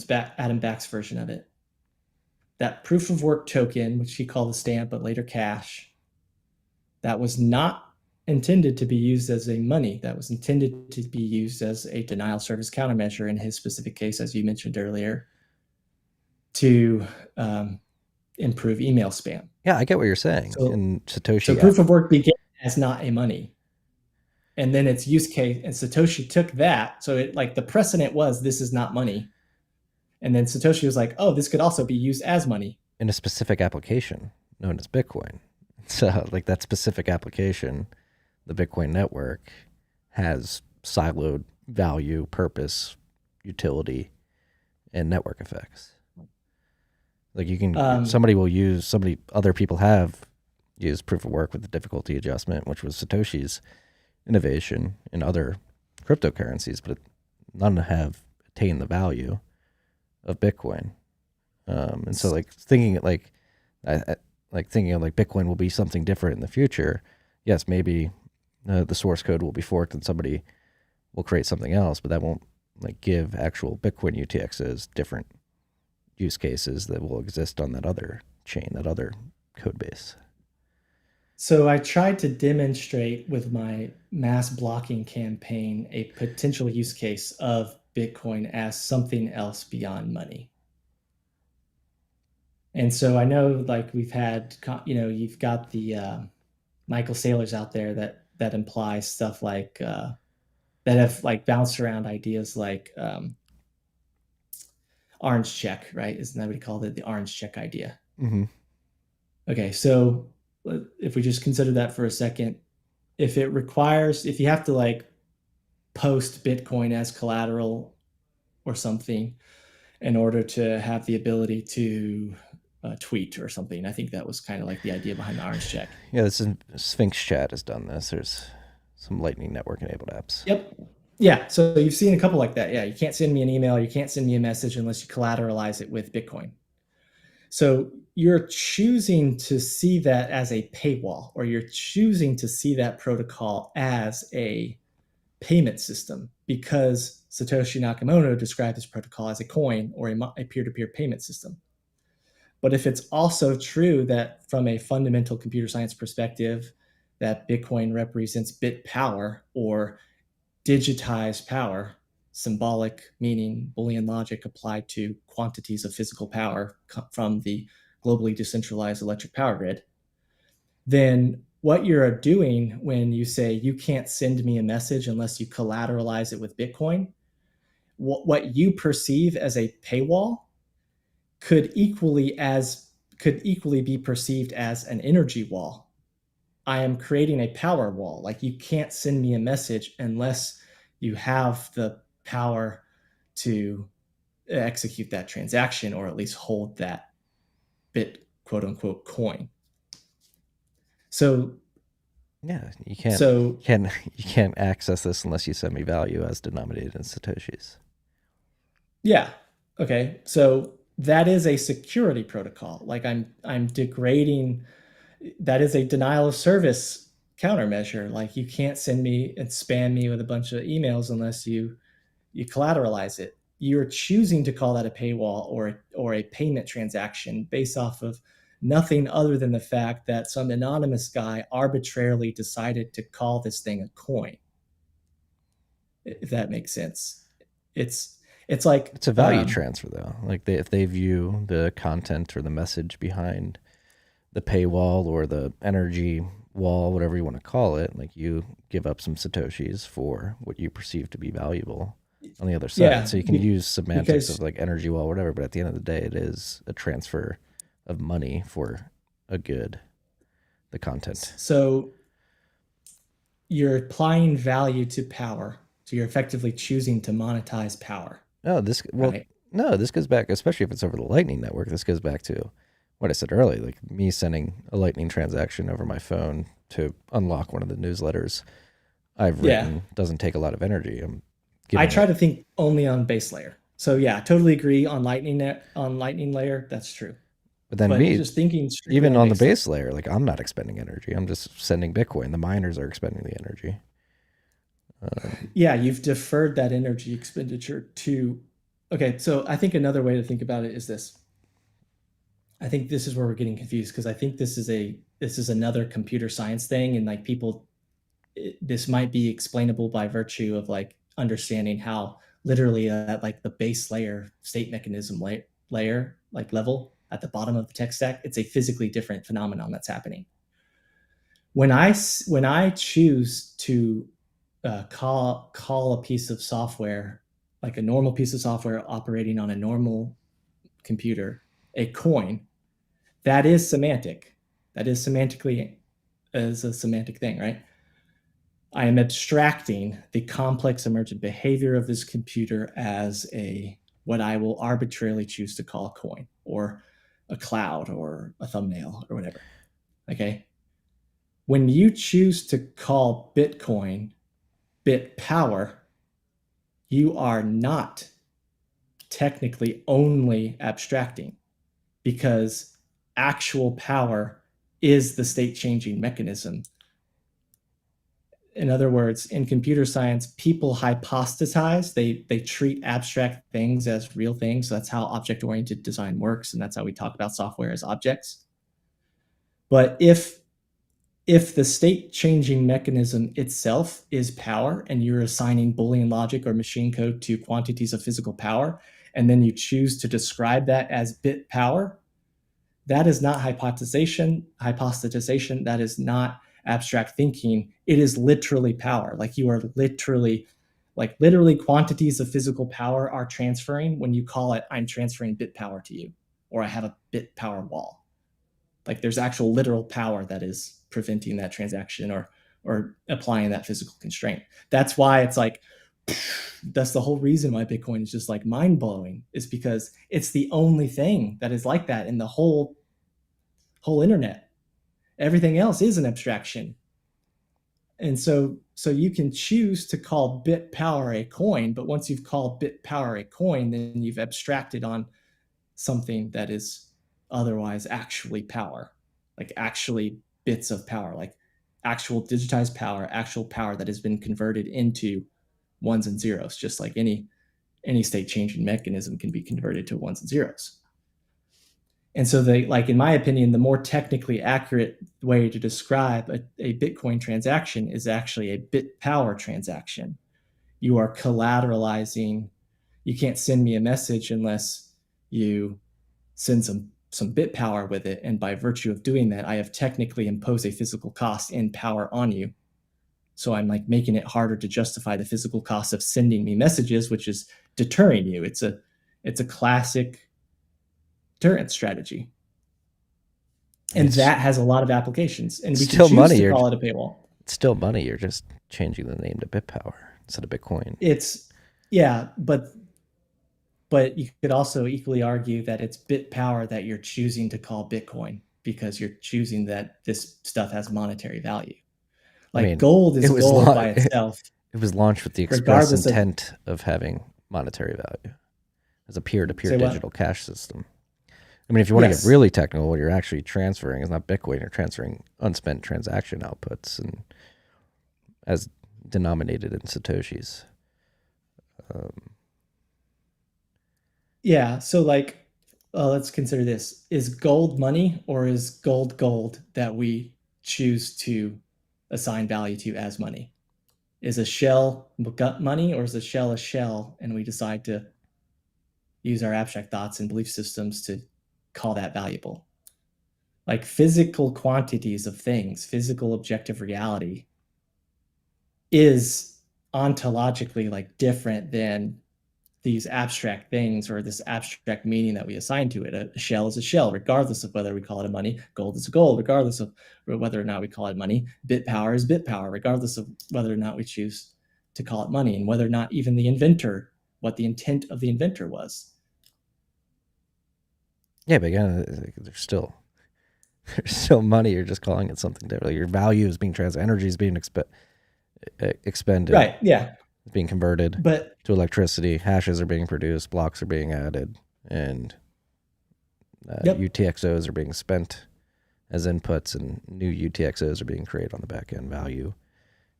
Back's version of it, that proof of work token, which he called a stamp but later cash, that was not intended to be used as a money. That was intended to be used as a denial service countermeasure in his specific case, as you mentioned earlier, to improve email spam. Yeah, I get what you're saying. And Satoshi. So proof of work began as not a money. And then its use case, and Satoshi took that. So it, like, the precedent was, this is not money. And then Satoshi was like, oh, this could also be used as money. In a specific application known as Bitcoin. So like that specific application, the Bitcoin network has siloed value, purpose, utility, and network effects. Like you can, other people have used proof of work with the difficulty adjustment, which was Satoshi's innovation in other cryptocurrencies, but none have attained the value of Bitcoin. And so like thinking like Bitcoin will be something different in the future. Yes, maybe the source code will be forked and somebody will create something else, but that won't like give actual Bitcoin UTXs different use cases that will exist on that other chain, that other code base. So I tried to demonstrate with my mass blocking campaign a potential use case of Bitcoin as something else beyond money. And so I know, like, we've had, you've got the Michael Saylors out there that imply stuff like that have like bounced around ideas like orange check, right? Isn't that what he called it? The orange check idea. Mm-hmm. Okay, so if we just consider that for a second, if you have to like post Bitcoin as collateral or something in order to have the ability to tweet or something. I think that was kind of like the idea behind the orange check. Yeah, this is Sphinx Chat has done this. There's some Lightning Network enabled apps. Yep. Yeah, so you've seen a couple like that. Yeah, you can't send me an email, you can't send me a message unless you collateralize it with Bitcoin. So you're choosing to see that as a paywall, or you're choosing to see that protocol as a payment system because Satoshi Nakamoto described this protocol as a coin or a peer-to-peer payment system. But if it's also true that from a fundamental computer science perspective, that Bitcoin represents bit power or digitized power, symbolic meaning Boolean logic applied to quantities of physical power from the globally decentralized electric power grid, then what you're doing when you say you can't send me a message unless you collateralize it with Bitcoin, what you perceive as a paywall could equally be perceived as an energy wall. I am creating a power wall. Like, you can't send me a message unless you have the power to execute that transaction, or at least hold that bit, quote unquote, coin. So Yeah, so you can't access this unless you send me value as denominated in satoshis. yeah, okay. So that is a security protocol. Like, I'm degrading. That is a denial of service countermeasure. Like, you can't send me and spam me with a bunch of emails unless you collateralize it. You're choosing to call that a paywall or a payment transaction based off of nothing other than the fact that some anonymous guy arbitrarily decided to call this thing a coin. If that makes sense. It's like It's a value transfer though. Like if they view the content or the message behind the paywall or the energy wall, whatever you want to call it, like you give up some satoshis for what you perceive to be valuable on the other side. yeah, So you can use semantics of because like energy wall, whatever, but at the end of the day, it is a transfer of money for a good, the content. so you're applying value to power. So you're effectively choosing to monetize power, No, right? no, this goes back, especially if it's over the Lightning Network. This goes back to what I said earlier, like me sending a Lightning transaction over my phone to unlock one of the newsletters I've Yeah. written doesn't take a lot of energy. I'm I giving try it, to think only on base layer. So yeah, totally agree on lightning layer. That's true. but then But me, just thinking strictly even on on the base layer. base layer, like I'm not expending energy. I'm just sending Bitcoin. The miners are expending the energy. Yeah, you've deferred that energy expenditure to. Okay, so I think another way to think about it is this. I think this is where we're getting confused, because I think this is another computer science thing, and like people, this might be explainable by virtue of like understanding how literally at like the base layer state mechanism layer, like level at the bottom of the tech stack, it's a physically different phenomenon that's happening. When I choose to call a piece of software, like a normal piece of software operating on a normal computer, a coin, that is semantic. That is semantically as a semantic thing, right? I am abstracting the complex emergent behavior of this computer as a what I will arbitrarily choose to call a coin or a cloud or a thumbnail or whatever. Okay. When you choose to call Bitcoin bit power, you are not technically only abstracting, because actual power is the state changing mechanism. In other words, in computer science, people hypothesize, they treat abstract things as real things. So that's how object oriented design works, and that's how we talk about software as objects. But if the state changing mechanism itself is power, and you're assigning Boolean logic or machine code to quantities of physical power, and then you choose to describe that as bit power, that is not hypostatization. That is not abstract thinking. It is literally power. Like, you are literally quantities of physical power are transferring when you call it, I'm transferring bit power to you, or I have a bit power wall. Like, there's actual literal power that is preventing that transaction or applying that physical constraint. That's why it's like, that's the whole reason why Bitcoin is just like mind blowing, is because it's the only thing that is like that in the whole internet. Everything else is an abstraction. And so you can choose to call bit power a coin, but once you've called bit power a coin, then you've abstracted on something that is otherwise actually power, like actually bits of power, like actual digitized power, actual power that has been converted into ones and zeros, just like any state changing mechanism can be converted to ones and zeros. And so they, like, in my opinion, the more technically accurate way to describe a Bitcoin transaction is actually a bit power transaction. You are collateralizing. You can't send me a message unless you send some bit power with it. And by virtue of doing that, I have technically imposed a physical cost in power on you. So I'm like making it harder to justify the physical cost of sending me messages, which is deterring you. It's a classic deterrent strategy. And that has a lot of applications. And we can still choose money. to call it a paywall. It's still money. You're just changing the name to BitPower instead of Bitcoin. It's but you could also equally argue that it's bit power that you're choosing to call Bitcoin because you're choosing that this stuff has monetary value. Like gold is gold by itself. It was launched with the express intent of having monetary value as a peer-to-peer digital cash system. I mean, if you want to get really technical, what you're actually transferring is not Bitcoin. You're transferring unspent transaction outputs and as denominated in Satoshis. Yeah. So like, let's consider this. Is gold money or is gold that we choose to assign value to as money? Is a shell money or is a shell and we decide to use our abstract thoughts and belief systems to call that valuable? Like physical quantities of things, physical objective reality is ontologically like different than these abstract things or this abstract meaning that we assign to it. A shell is a shell, regardless of whether we call it a money. Gold is a gold, regardless of whether or not we call it money. Bit power is bit power, regardless of whether or not we choose to call it money, and whether or not even the inventor, what the intent of the inventor was. Yeah, but again, there's still money. You're just calling it something different. Like your value is being energy is being expended. Right. Yeah. It's being converted to electricity. Hashes are being produced. Blocks are being added, and UTXOs are being spent as inputs, and new UTXOs are being created on the back end. Value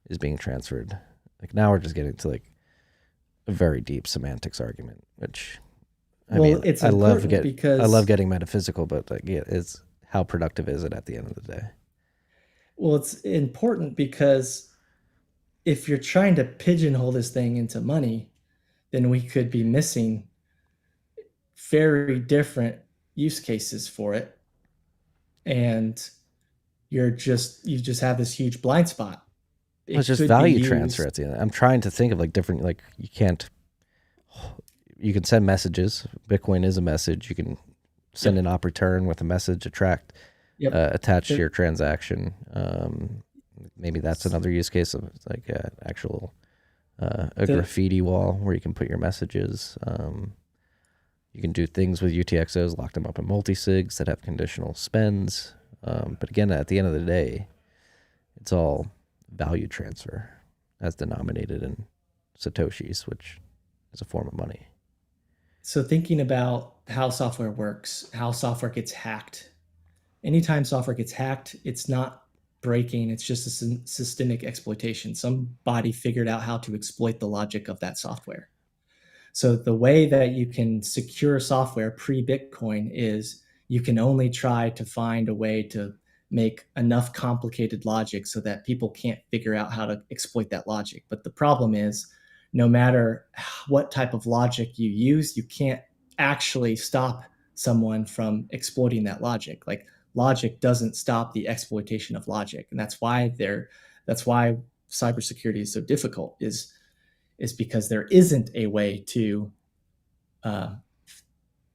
is being transferred. Like now we're just getting to like a very deep semantics argument, which I mean, it's I love getting metaphysical, but like, it's how productive is it at the end of the day? Well, it's important because if you're trying to pigeonhole this thing into money, then we could be missing very different use cases for it. And you just have this huge blind spot. It's just value transfer at the end. I'm trying to think of like different, like you can send messages. Bitcoin is a message. You can send an op return with a message attached to your transaction. Maybe that's another use case of like actual graffiti wall where you can put your messages. You can do things with UTXOs, lock them up in multisigs that have conditional spends. But again, at the end of the day, it's all value transfer as denominated in Satoshis, which is a form of money. So thinking about how software works, how software gets hacked. Anytime software gets hacked, it's not breaking, it's just a systemic exploitation. Somebody figured out how to exploit the logic of that software. So the way that you can secure software pre-Bitcoin is you can only try to find a way to make enough complicated logic so that people can't figure out how to exploit that logic. But the problem is, no matter what type of logic you use, you can't actually stop someone from exploiting that logic. Like logic doesn't stop the exploitation of logic. And that's why cybersecurity is so difficult, is because there isn't a way to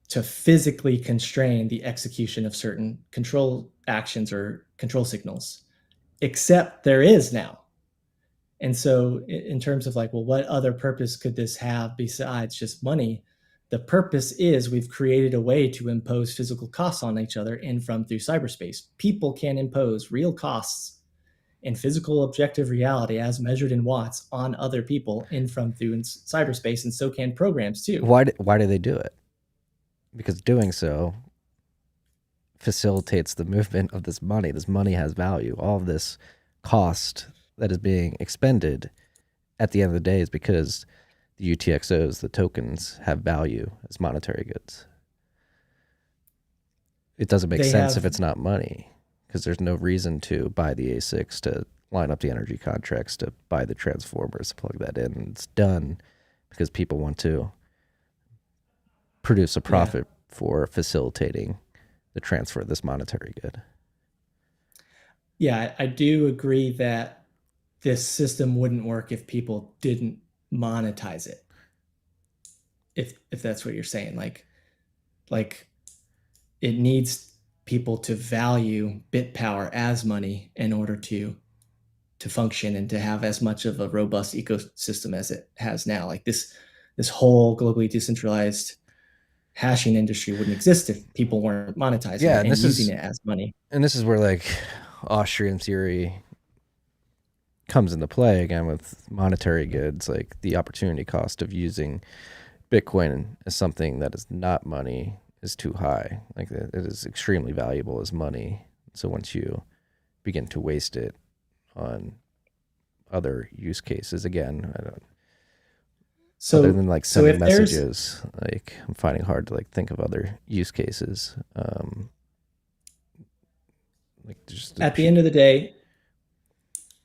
physically constrain the execution of certain control actions or control signals, except there is now. And so in terms of like, well, what other purpose could this have besides just money? The purpose is we've created a way to impose physical costs on each other in from through cyberspace. People can impose real costs in physical objective reality as measured in watts on other people in from through in cyberspace, and so can programs too. Why do they do it? Because doing so facilitates the movement of this money. This money has value. All of this cost that is being expended at the end of the day is because the UTXOs, the tokens, have value as monetary goods. It doesn't make They sense if have it's not money, because there's no reason to buy the ASICs, to line up the energy contracts, to buy the transformers, to plug that in. It's done because people want to produce a yeah. profit for facilitating the transfer of this monetary good. Yeah, I do agree that this system wouldn't work if people didn't monetize it. If that's what you're saying, like it needs people to value bit power as money in order to function and to have as much of a robust ecosystem as it has now. Like this whole globally decentralized hashing industry wouldn't exist if people weren't monetizing Yeah, it and using it as money. and this is where like Austrian theory comes into play again with monetary goods, like the opportunity cost of using Bitcoin as something that is not money is too high. Like it is extremely valuable as money. So once you begin to waste it on other use cases, again, I don't, other than like So sending if there's messages, like I'm finding hard to like think of other use cases. Like just at the end of the day,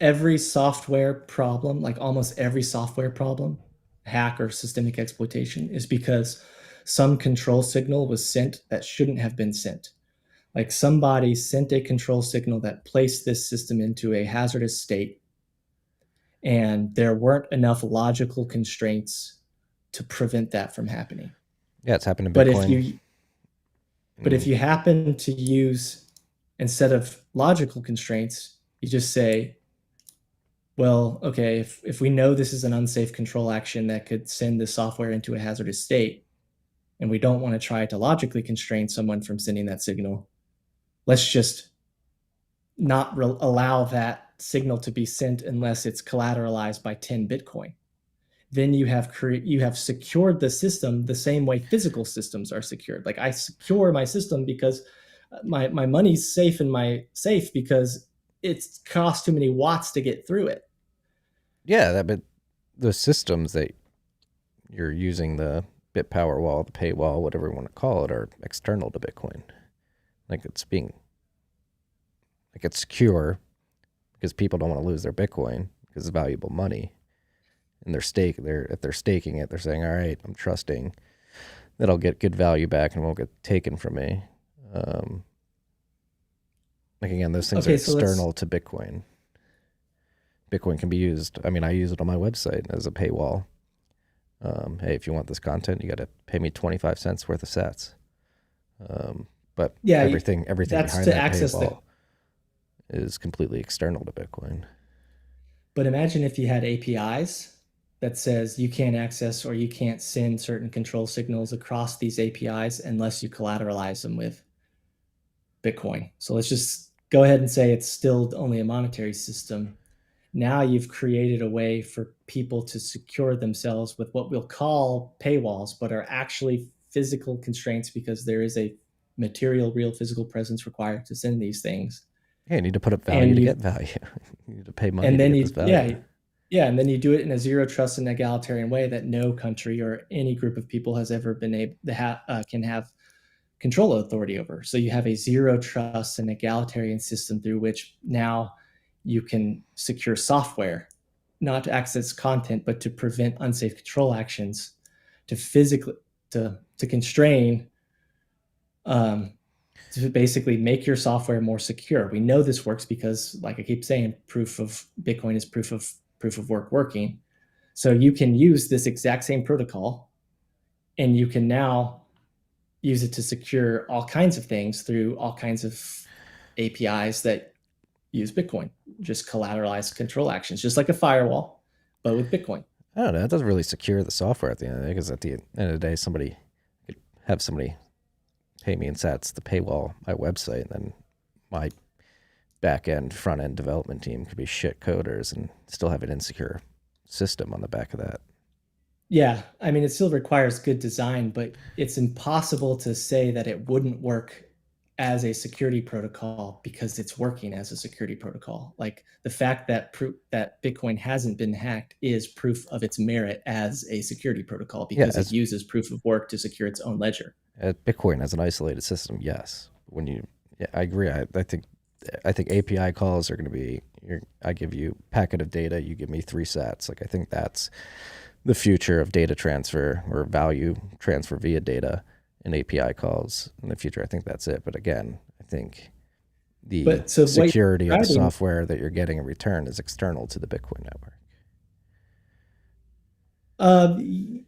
every software problem, like almost every software problem, hack or systemic exploitation, is because some control signal was sent that shouldn't have been sent. Like somebody sent a control signal that placed this system into a hazardous state, and there weren't enough logical constraints to prevent that from happening. yeah, it's happened in But if Bitcoin. you but if you happen to use, instead of logical constraints, you just say, well, okay, if we know this is an unsafe control action that could send the software into a hazardous state, and we don't want to try to logically constrain someone from sending that signal, let's just not allow that signal to be sent unless it's collateralized by 10 Bitcoin. Then you have secured the system the same way physical systems are secured. Like I secure my system because my money's safe in my safe because it's cost too many watts to get through it. Yeah, but the systems that you're using, the bit power wall, the paywall, whatever you want to call it, are external to Bitcoin. Like it's secure because people don't want to lose their Bitcoin because it's valuable money. And if they're staking it, they're saying, all right, I'm trusting that I'll get good value back and won't get taken from me. Like again, those things are external to Bitcoin. Bitcoin can be used. I mean, I use it on my website as a paywall. Hey, if you want this content, you got to pay me 25 cents worth of sats. But yeah, everything behind to that access paywall is completely external to Bitcoin. But imagine if you had APIs that says you can't access or you can't send certain control signals across these APIs unless you collateralize them with Bitcoin. So let's just go ahead and say it's still only a monetary system. Now you've created a way for people to secure themselves with what we'll call paywalls, but are actually physical constraints because there is a material, real physical presence required to send these things. Yeah, you need to put up value to get value. You need to pay money to get this value. And then you do it in a zero trust and egalitarian way that no country or any group of people has ever been able to can have control authority over. So you have a zero trust and egalitarian system through which now you can secure software, not to access content, but to prevent unsafe control actions, to physically to constrain, to basically make your software more secure. We know this works because, like I keep saying, proof of Bitcoin is proof of work working. So you can use this exact same protocol, and you can now use it to secure all kinds of things through all kinds of APIs that use Bitcoin, just collateralized control actions, just like a firewall, but with Bitcoin. I don't know. It doesn't really secure the software at the end of the day, because at the end of the day, somebody could have somebody pay me in sats to paywall my website, and then my back end, front end development team could be shit coders and still have an insecure system on the back of that. Yeah, I mean, it still requires good design, but it's impossible to say that it wouldn't work as a security protocol because it's working as a security protocol. Like the fact that that Bitcoin hasn't been hacked is proof of its merit as a security protocol because it uses proof of work to secure its own ledger. Bitcoin as an isolated system, yes. I agree. I think API calls are going to be. I give you packet of data, you give me 3 sats. Like I think that's the future of data transfer or value transfer via data and API calls in the future. I think that's it. But again, I think the security of the software that you're getting in return is external to the Bitcoin network.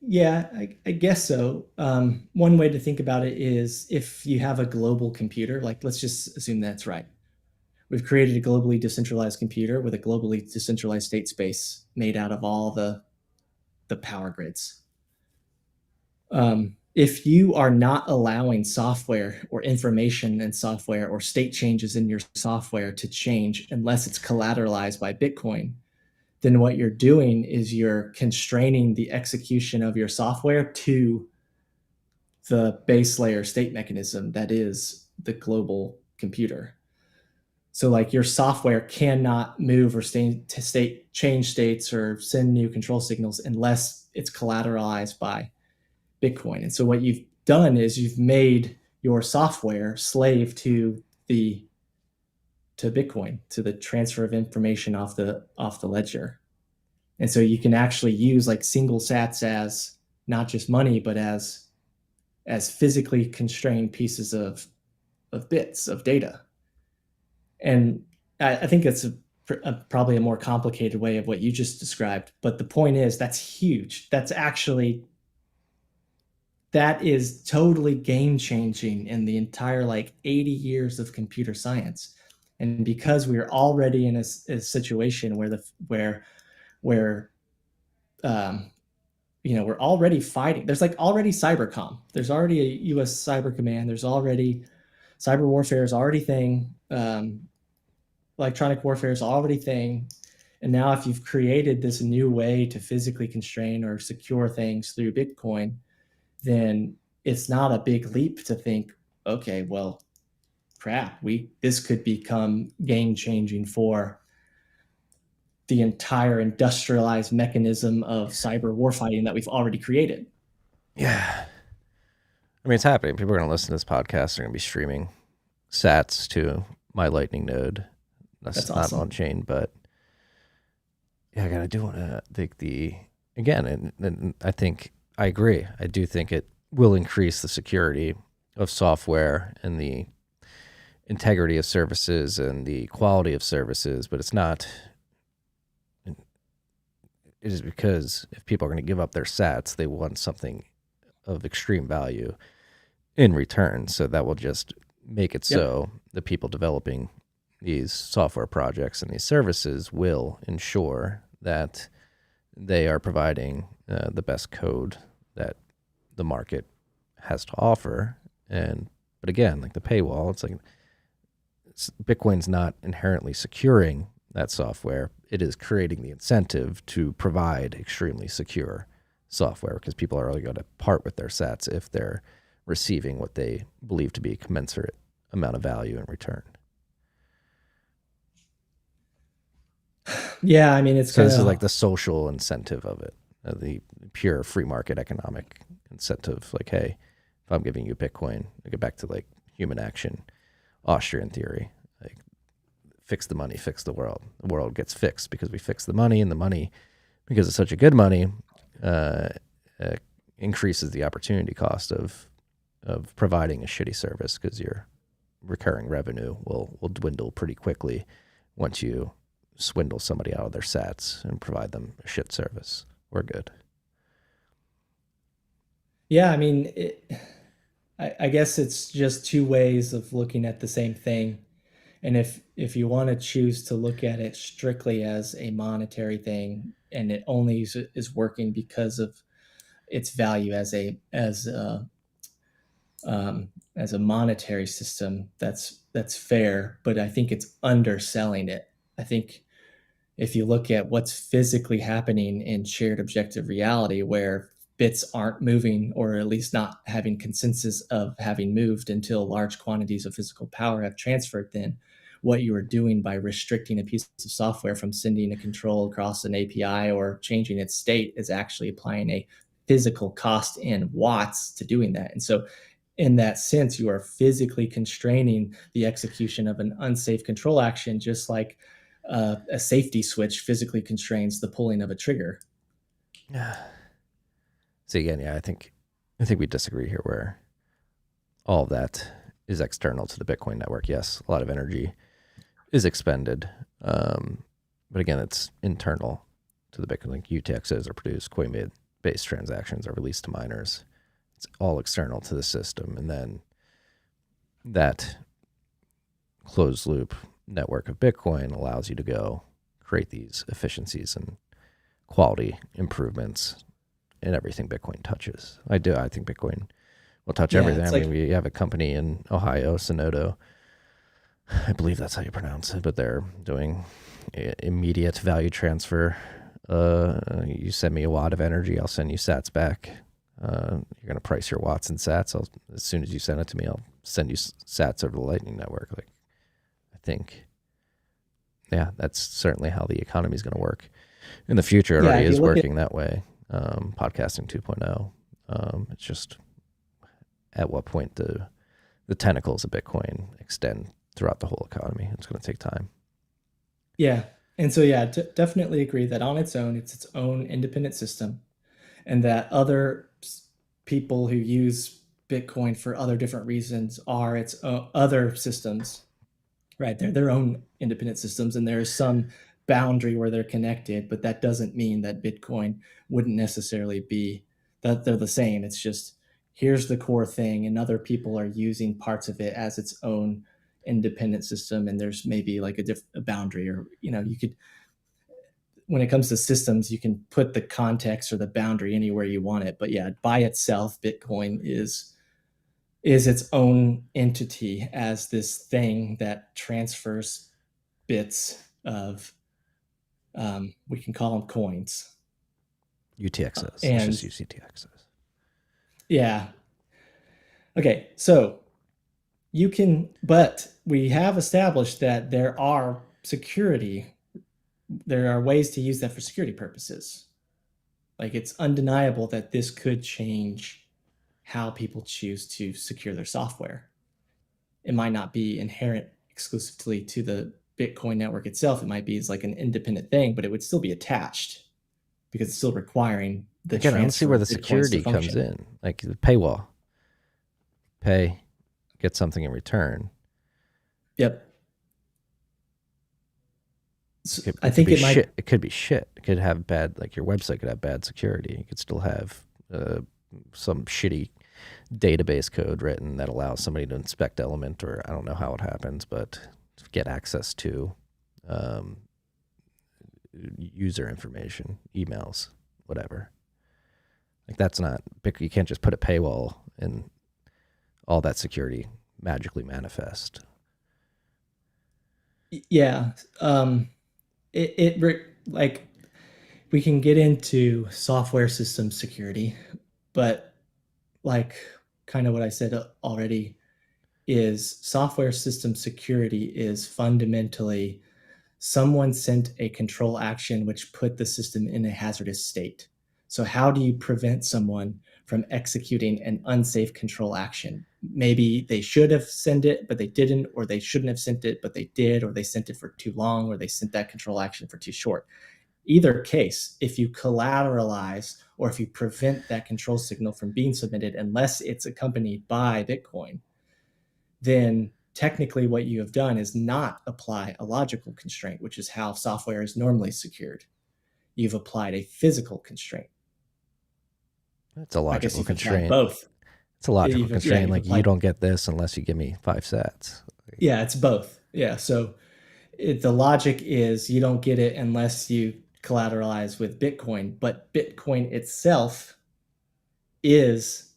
Yeah, I guess so. One way to think about it is if you have a global computer, like let's just assume that's right. We've created a globally decentralized computer with a globally decentralized state space made out of all the power grids. If you are not allowing software or information in software or state changes in your software to change unless it's collateralized by Bitcoin, then what you're doing is you're constraining the execution of your software to the base layer state mechanism that is the global computer. So like your software cannot move or change states or send new control signals unless it's collateralized by Bitcoin. And so what you've done is you've made your software slave to Bitcoin, to the transfer of information off the ledger. And so you can actually use like single sats as not just money, but as physically constrained pieces of bits of data. And I think it's probably a more complicated way of what you just described. But the point is, that's huge. That is totally game changing in the entire like 80 years of computer science. And because we're already in a situation where we're already fighting. There's like already cybercom. There's already a U.S. cyber command. There's already cyber warfare is already thing. Electronic warfare is already thing. And now if you've created this new way to physically constrain or secure things through Bitcoin, then it's not a big leap to think, okay, well, crap, this could become game changing for the entire industrialized mechanism of cyber warfighting that we've already created. Yeah. I mean, it's happening. People are going to listen to this podcast. They're going to be streaming sats to my Lightning node. That's awesome. Not on chain, but yeah, I do want to think and I think I agree. I do think it will increase the security of software and the integrity of services and the quality of services, but it's not. It is because if people are going to give up their sats, they want something of extreme value in return. So that will just make it so the people developing these software projects and these services will ensure that they are providing the best code that the market has to offer. But again, like the paywall, it's like Bitcoin's not inherently securing that software. It is creating the incentive to provide extremely secure software because people are only going to part with their sats if they're receiving what they believe to be a commensurate amount of value in return. Yeah, I mean, it's so this is like the social incentive of it, the pure free market economic incentive. Like, hey, if I'm giving you Bitcoin, I get back to like human action, Austrian theory, like fix the money, fix the world. The world gets fixed because we fix the money, and the money, because it's such a good money, increases the opportunity cost of providing a shitty service because your recurring revenue will dwindle pretty quickly once you swindle somebody out of their sats and provide them a shit service. We're good. Yeah, I mean, I guess it's just two ways of looking at the same thing. And if you want to choose to look at it strictly as a monetary thing, and it only is working because of its value as a monetary system, that's fair. But I think it's underselling it. I think if you look at what's physically happening in shared objective reality, where bits aren't moving, or at least not having consensus of having moved until large quantities of physical power have transferred, then what you are doing by restricting a piece of software from sending a control across an API or changing its state is actually applying a physical cost in watts to doing that. And so in that sense, you are physically constraining the execution of an unsafe control action, just like a safety switch physically constrains the pulling of a trigger. So again, yeah, I think we disagree here where all of that is external to the Bitcoin network. Yes, a lot of energy is expended. But again, it's internal to the Bitcoin. Like UTXOs are produced, Coinbase transactions are released to miners. It's all external to the system. And then that closed loop network of Bitcoin allows you to go create these efficiencies and quality improvements in everything Bitcoin touches. I think Bitcoin will touch everything. I mean, we have a company in Ohio, Sonodo. I believe that's how you pronounce it, but they're doing immediate value transfer. You send me a watt of energy, I'll send you sats back. You're going to price your watts and sats. As soon as you send it to me, I'll send you sats over the Lightning Network. Like, I think, yeah, that's certainly how the economy is going to work in the future. It already is working that way. Podcasting 2.0. It's just at what point the tentacles of Bitcoin extend throughout the whole economy. It's going to take time. Yeah. And so, yeah, definitely agree that on its own, it's its own independent system, and that other people who use Bitcoin for other different reasons are its other systems, right? They're their own independent systems, and there's some boundary where they're connected, but that doesn't mean that Bitcoin wouldn't necessarily be that they're the same. It's just, here's the core thing, and other people are using parts of it as its own independent system, and there's maybe like a boundary, or you could, when it comes to systems, you can put the context or the boundary anywhere you want it. But yeah, by itself, Bitcoin is its own entity as this thing that transfers bits of, we can call them coins. UTXs. And let's just use UTXs. Yeah. Okay, so but we have established that there are ways to use that for security purposes. Like, it's undeniable that this could change how people choose to secure their software. It might not be inherent exclusively to the Bitcoin network itself. It might be as like an independent thing, but it would still be attached because it's still requiring the Again, transfer. I don't see where the security comes in. Like the paywall. Pay, get something in return. Yep. It could be shit. It could have bad, like your website could have bad security. You could still have some shitty database code written that allows somebody to inspect element, or I don't know how it happens, but get access to user information, emails, whatever. Like, that's not, you can't just put a paywall and all that security magically manifest. Yeah. Like, we can get into software system security, but like kind of what I said already is software system security is fundamentally someone sent a control action which put the system in a hazardous state. So how do you prevent someone from executing an unsafe control action? Maybe they should have sent it, but they didn't, or they shouldn't have sent it, but they did, or they sent it for too long, or they sent that control action for too short. Either case, if you collateralize or if you prevent that control signal from being submitted, unless it's accompanied by Bitcoin, then technically what you have done is not apply a logical constraint, which is how software is normally secured. You've applied a physical constraint. It's a logical constraint. Both. It's a logical constraint. Like, you don't get this unless you give me 5 sats. Yeah, it's both. Yeah. So the logic is you don't get it unless you collateralize with Bitcoin, but Bitcoin itself is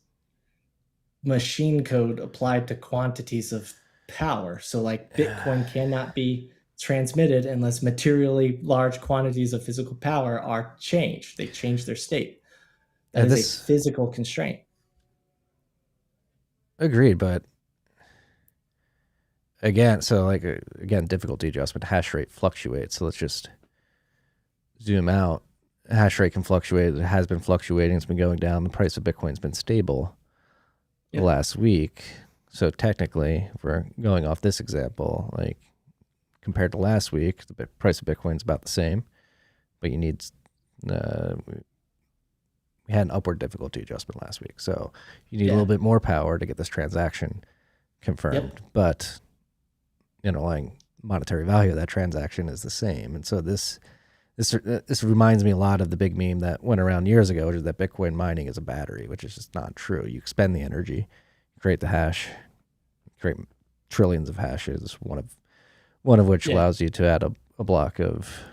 machine code applied to quantities of power. So like, Bitcoin cannot be transmitted unless materially large quantities of physical power are changed. They change their state. That is a physical constraint. Agreed, but again, difficulty adjustment, hash rate fluctuates. So let's just zoom out. Hash rate can fluctuate. It has been fluctuating. It's been going down. The price of Bitcoin's been stable the last week. So technically, if we're going off this example, like compared to last week, the price of Bitcoin's about the same, but you need, we had an upward difficulty adjustment last week. So you need a little bit more power to get this transaction confirmed. But the underlying monetary value of that transaction is the same. And so this reminds me a lot of the big meme that went around years ago, which is that Bitcoin mining is a battery, which is just not true. You expend the energy, create the hash, create trillions of hashes, one of which allows you to add a block of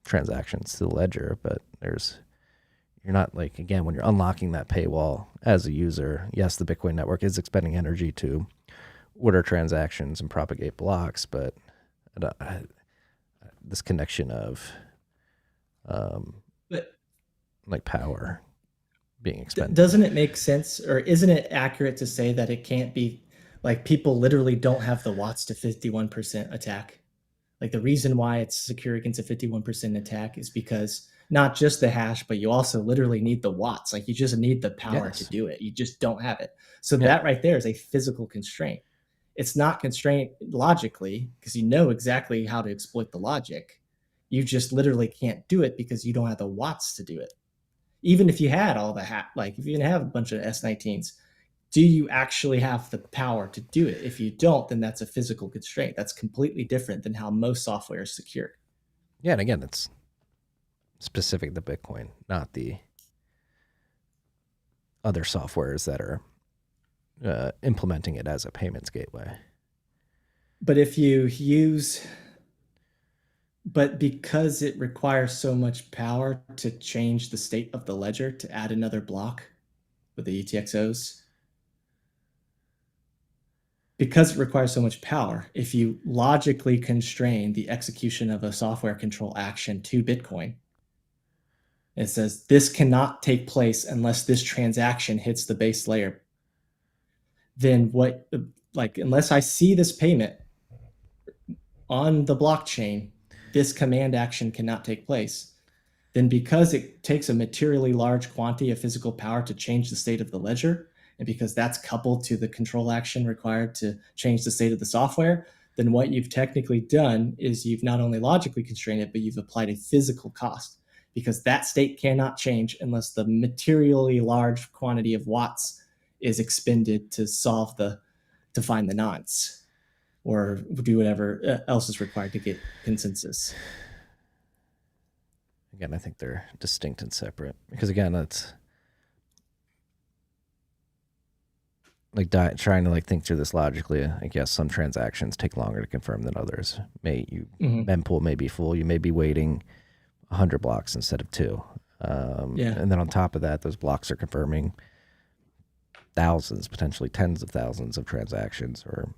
transactions to the ledger. But you're not like, again, when you're unlocking that paywall as a user, yes, the Bitcoin network is expending energy to order transactions and propagate blocks, but this connection of like power being expended. Doesn't it make sense, or isn't it accurate to say that it can't be like people literally don't have the watts to 51% attack? Like the reason why it's secure against a 51% attack is because not just the hash, but you also literally need the watts. Like you just need the power to do it. You just don't have it. So that right there is a physical constraint. It's not constraint logically because you know exactly how to exploit the logic. You just literally can't do it because you don't have the watts to do it. Even if you had all the like if you have a bunch of S19s, do you actually have the power to do it? If you don't, then that's a physical constraint. That's completely different than how most software is secured. Yeah, and again, it's specific to Bitcoin, not the other softwares that are implementing it as a payments gateway. But if you but because it requires so much power to change the state of the ledger to add another block with the UTXOs, because it requires so much power, if you logically constrain the execution of a software control action to Bitcoin, it says this cannot take place unless this transaction hits the base layer. Then unless I see this payment on the blockchain, this command action cannot take place. Then because it takes a materially large quantity of physical power to change the state of the ledger, and because that's coupled to the control action required to change the state of the software, then what you've technically done is you've not only logically constrained it, but you've applied a physical cost, because that state cannot change unless the materially large quantity of watts is expended to find the nonce or do whatever else is required to get consensus. Again, I think they're distinct and separate because, again, it's like trying to like think through this logically. I guess some transactions take longer to confirm than others. Mempool may be full. You may be waiting 100 blocks instead of 2. And then on top of that, those blocks are confirming thousands, potentially tens of thousands of transactions or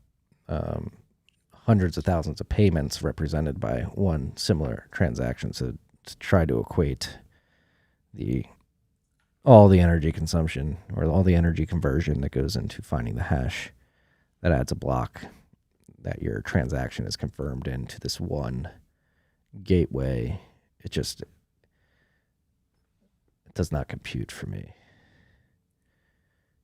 hundreds of thousands of payments represented by one similar transaction. So to try to equate all the energy consumption or all the energy conversion that goes into finding the hash that adds a block that your transaction is confirmed into this one gateway, it does not compute for me.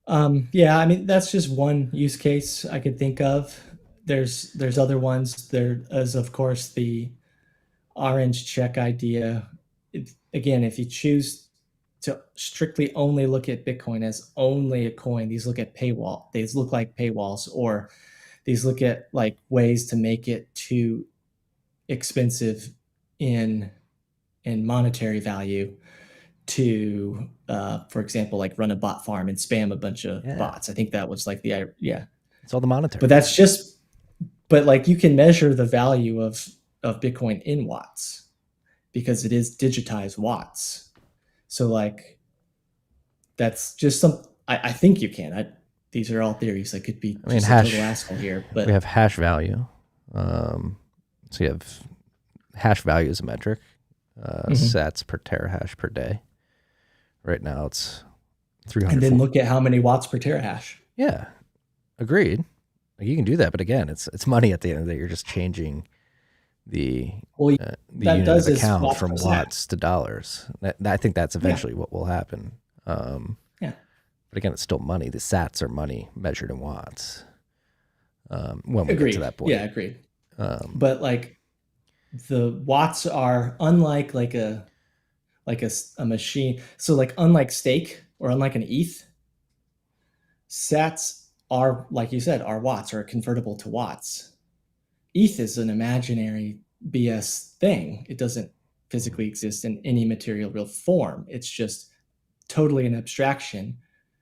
I mean, that's just one use case I could think of. There's other ones. There is, of course, the orange check idea. Again, if you choose to strictly only look at Bitcoin as only a coin, these look like paywalls, or these look at like ways to make it too expensive in monetary value to, for example, like run a bot farm and spam a bunch of bots. I think that was like it's all the monetary. But like you can measure the value of Bitcoin in watts because it is digitized watts. So like that's just I think you can. These are all theories. I could be a total asshole here, but we have hash value. So you have hash value as a metric, sats per terahash per day. Right now it's And 300. then look at how many watts per terahash. Yeah, agreed. Like you can do that, but again, it's money at the end of the day. You're just changing the Well, the that unit of does the is count watts from per sat. watts to dollars. I think that's Yeah. eventually what will happen. Yeah. But again, it's still money. The sats are money measured in watts. When we get to Agreed. that point, Yeah, agreed. But like the watts are unlike a machine. So like unlike stake or unlike an ETH, sats are, like you said, are watts, are convertible to watts. ETH is an imaginary BS thing. It doesn't physically exist in any material real form. It's just totally an abstraction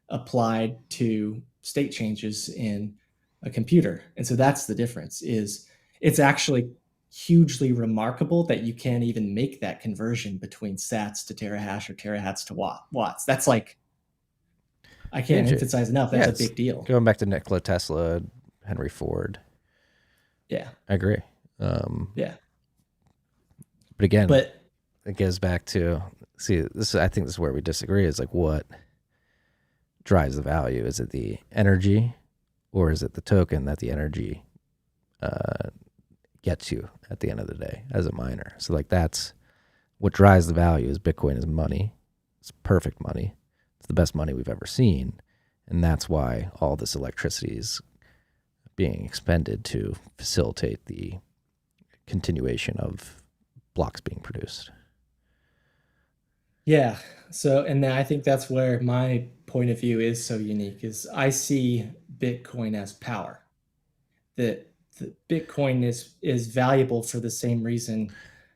applied to state changes in a computer. And so that's the difference. Is it's actually hugely remarkable that you can't even make that conversion between sats to terahash or terahash to watts. That's like, I can't emphasize enough. yeah, That's a it's big deal. going back to Nikola Tesla, Henry Ford. Yeah. I agree. Yeah. But again, But it goes back to this. I think this is where we disagree. Is like what drives the value? Is it the energy, or is it the token that the energy gets you at the end of the day as a miner? So like that's what drives the value. Is Bitcoin is money. It's perfect money. It's the best money we've ever seen, and that's why all this electricity is being expended to facilitate the continuation of blocks being produced. yeah, so and I think that's where my point of view is so unique is I see Bitcoin as power. That Bitcoin is valuable for the same reason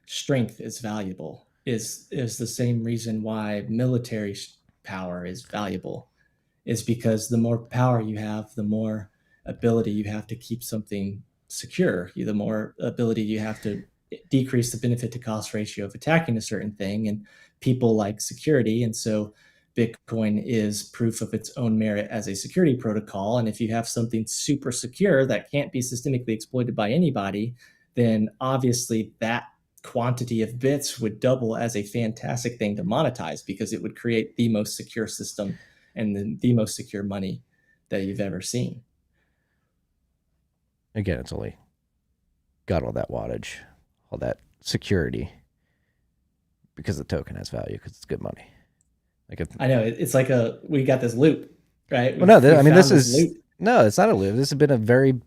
strength is valuable. Is the same reason why military power is valuable. Is because the more power you have, the more ability you have to keep something secure. The more ability you have to decrease the benefit to cost ratio of attacking a certain thing. And people like security. And so Bitcoin is proof of its own merit as a security protocol. And if you have something super secure that can't be systemically exploited by anybody, then obviously that quantity of bits would double as a fantastic thing to monetize because it would create the most secure system and the most secure money that you've ever seen. Again, it's only got all that wattage, all that security because the token has value because it's good money. Like if, I know it's like we got this loop, right? well, no, I mean this found this is loop. no, it's not a loop. This has been a very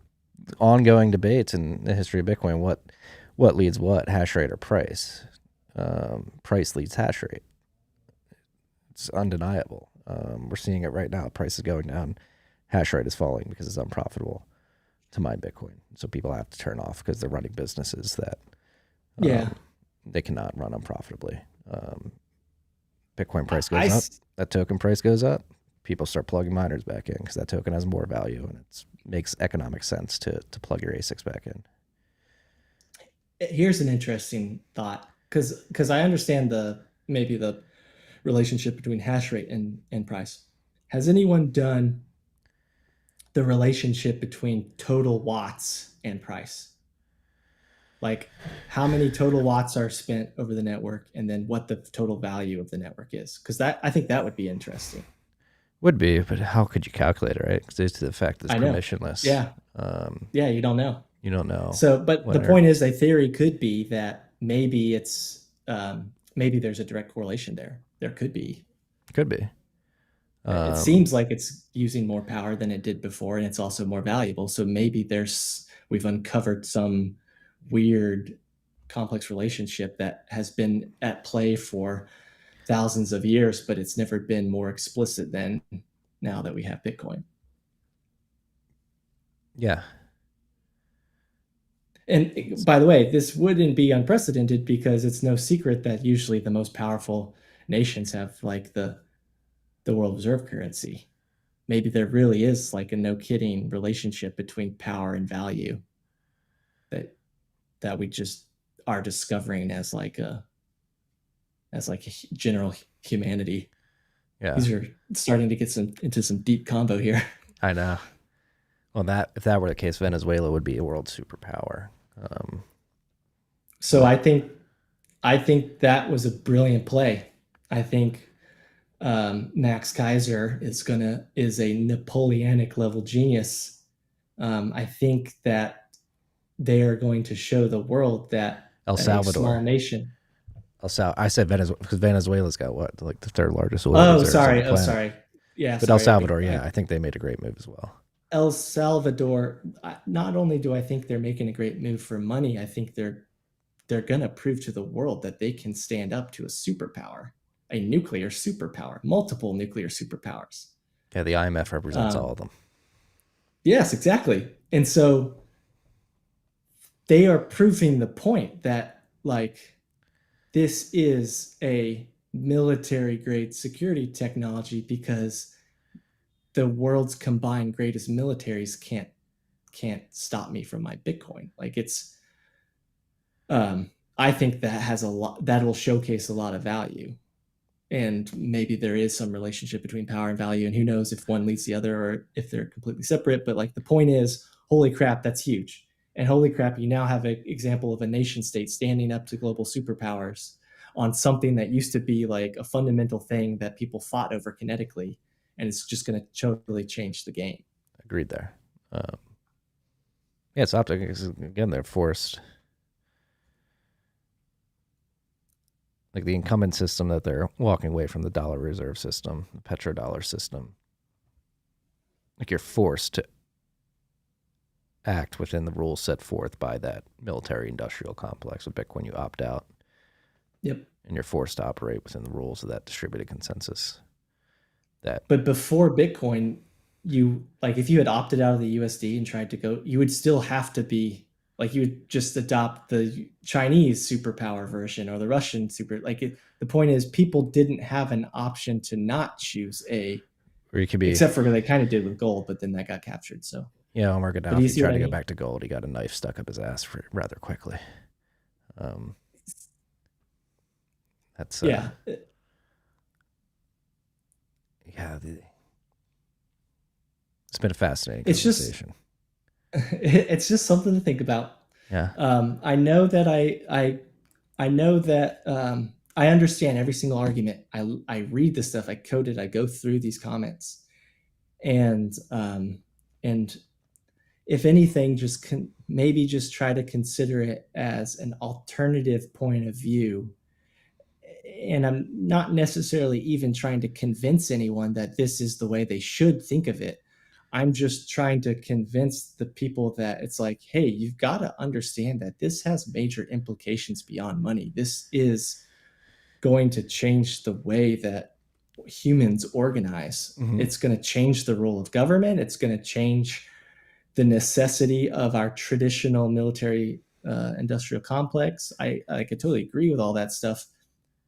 ongoing debate in the history of Bitcoin. What leads what, hash rate or price? Price leads hash rate. It's undeniable. We're seeing it right now. Price is going down, hash rate is falling because it's unprofitable to mine Bitcoin. So people have to turn off because they're running businesses that Yeah. they cannot run unprofitably. Bitcoin price I, goes up, that token price goes up. People start plugging miners back in because that token has more value and it makes economic sense to plug your ASICs back in. here's an interesting thought because I understand maybe the relationship between hash rate and price. Has anyone done the relationship between total watts and price? Like how many total watts are spent over the network and then what the total value of the network is? Because that I think that would be interesting. Would be, but how could you calculate it, right? Because due to the fact that it's I know. permissionless, Yeah. Yeah, you don't know. you don't know. So, but the point is, a theory could be that maybe maybe there's a direct correlation there. There could be. Could be. It seems like it's using more power than it did before, and it's also more valuable. So maybe we've uncovered some weird, complex relationship that has been at play for thousands of years, but it's never been more explicit than now that we have Bitcoin. Yeah. And by the way, this wouldn't be unprecedented because it's no secret that usually the most powerful nations have like the world reserve currency. Maybe there really is like a no kidding relationship between power and value that we just are discovering as like a general humanity. Yeah. These are starting to get into some deep convo here. I know. Well, if that were the case, Venezuela would be a world superpower. So I think that was a brilliant play. I think Max Kaiser is a Napoleonic level genius. I think that they are going to show the world that El a small Salvador. nation. I said Venezuela because Venezuela's got what, like the third largest oil Oh, reserves on the sorry. Oh, planet. sorry. Yeah, But El sorry. Salvador, yeah, I think they made a great move as well. El Salvador. Not only do I think they're making a great move for money, I think they're going to prove to the world that they can stand up to a superpower, a nuclear superpower, multiple nuclear superpowers. Yeah, the IMF represents all Um, of them. yes, exactly. And so they are proving the point that, like, this is a military grade security technology because the world's combined greatest militaries can't stop me from my Bitcoin. Like, it's I think that has a lot that will showcase a lot of value. And maybe there is some relationship between power and value, and who knows if one leads the other or if they're completely separate. But like, the point is, holy crap, that's huge. And holy crap, you now have an example of a nation state standing up to global superpowers on something that used to be like a fundamental thing that people fought over kinetically, and it's just going to totally change the game. Agreed there. Um, yeah, it's optic. Again, they're forced. Like the incumbent system that they're walking away from, the dollar reserve system, the petrodollar system. Like you're forced to act within the rules set forth by that military industrial complex. With Bitcoin, you opt out. Yep. And you're forced to operate within the rules of that distributed consensus. That But before Bitcoin, you like, if you had opted out of the USD and tried to go, you would still have to be like, you would just adopt the Chinese superpower version or the Russian super. Like, the point is, people didn't have an option to not choose or you could be, except for they kind of did with gold, but then that got captured. So, yeah, Omar but do you Gaddafi see what tried I to go mean? back to gold. He got a knife stuck up his ass rather quickly. Um, that's Yeah, yeah. It's been a fascinating it's just conversation. it's just something to think about. Yeah, I know that I know that I understand every single argument. I read this stuff. I code it. I go through these comments, and if anything, maybe just try to consider it as an alternative point of view. And I'm not necessarily even trying to convince anyone that this is the way they should think of it. I'm just trying to convince the people that it's like, hey, you've got to understand that this has major implications beyond money. This is going to change the way that humans organize. mm-hmm. It's going to change the role of government. It's going to change the necessity of our traditional military industrial complex. I could totally agree with all that stuff.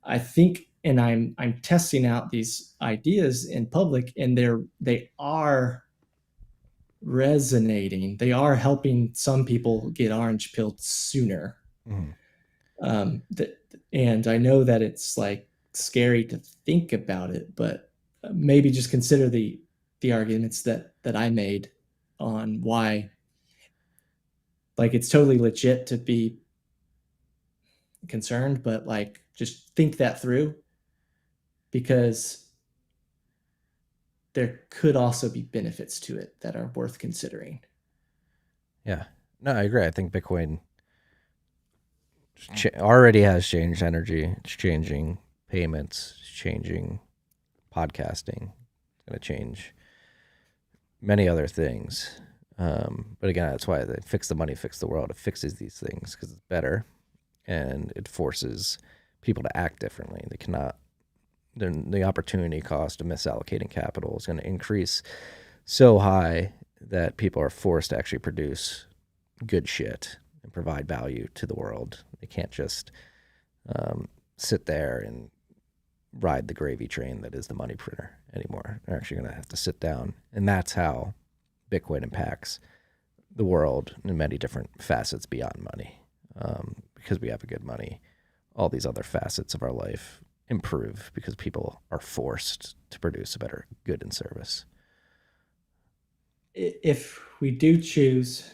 I think, and I'm testing out these ideas in public, and they are resonating. They are helping some people get orange pilled sooner. Mm-hmm. That, and I know that it's like scary to think about it, but maybe just consider the arguments that I made on why, like, it's totally legit to be concerned, but like, just think that through, because there could also be benefits to it that are worth considering. Yeah, no, I agree. I think Bitcoin already has changed energy. It's changing payments. It's changing podcasting. It's going to change many other things. But again, that's why they fix the money, fix the world. It fixes these things because it's better, and it forces people to act differently. They cannot. The opportunity cost of misallocating capital is going to increase so high that people are forced to actually produce good shit and provide value to the world. They can't just sit there and ride the gravy train that is the money printer anymore. They're actually going to have to sit down, and that's how Bitcoin impacts the world in many different facets beyond money. Because we have a good money, all these other facets of our life improve because people are forced to produce a better good and service. If we do choose,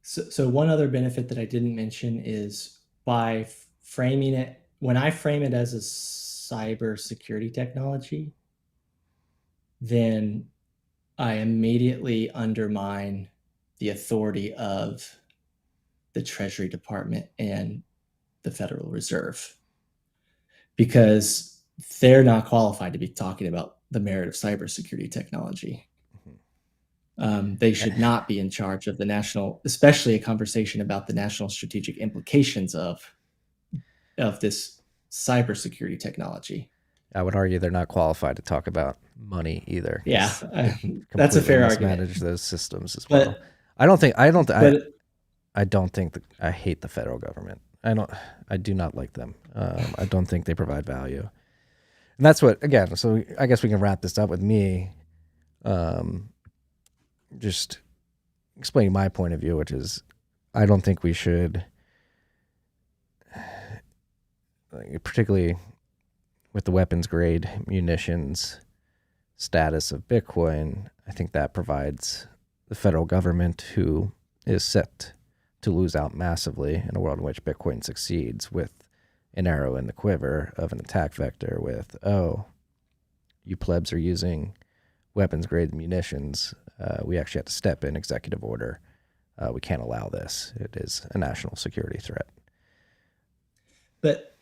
so one other benefit that I didn't mention is by framing it, when I frame it as cybersecurity technology, then I immediately undermine the authority of the Treasury Department and the Federal Reserve, because they're not qualified to be talking about the merit of cybersecurity technology. They should not be in charge of the national, especially a conversation about the national strategic implications of this cybersecurity technology. I would argue they're not qualified to talk about money either. Yeah, that's a Completely fair mismanage argument. those systems as well. But I don't think I don't I but I don't think that I hate the federal government. I do not like them. I don't think they provide value. And that's what, again, so I guess we can wrap this up with me just explaining my point of view, which is I don't think we should, particularly with the weapons grade munitions status of Bitcoin, I think that provides the federal government, who is set to lose out massively in a world in which Bitcoin succeeds, with an arrow in the quiver of an attack vector with, oh, you plebs are using weapons grade munitions. We actually have to step in executive order. We can't allow this. It is a national security threat. But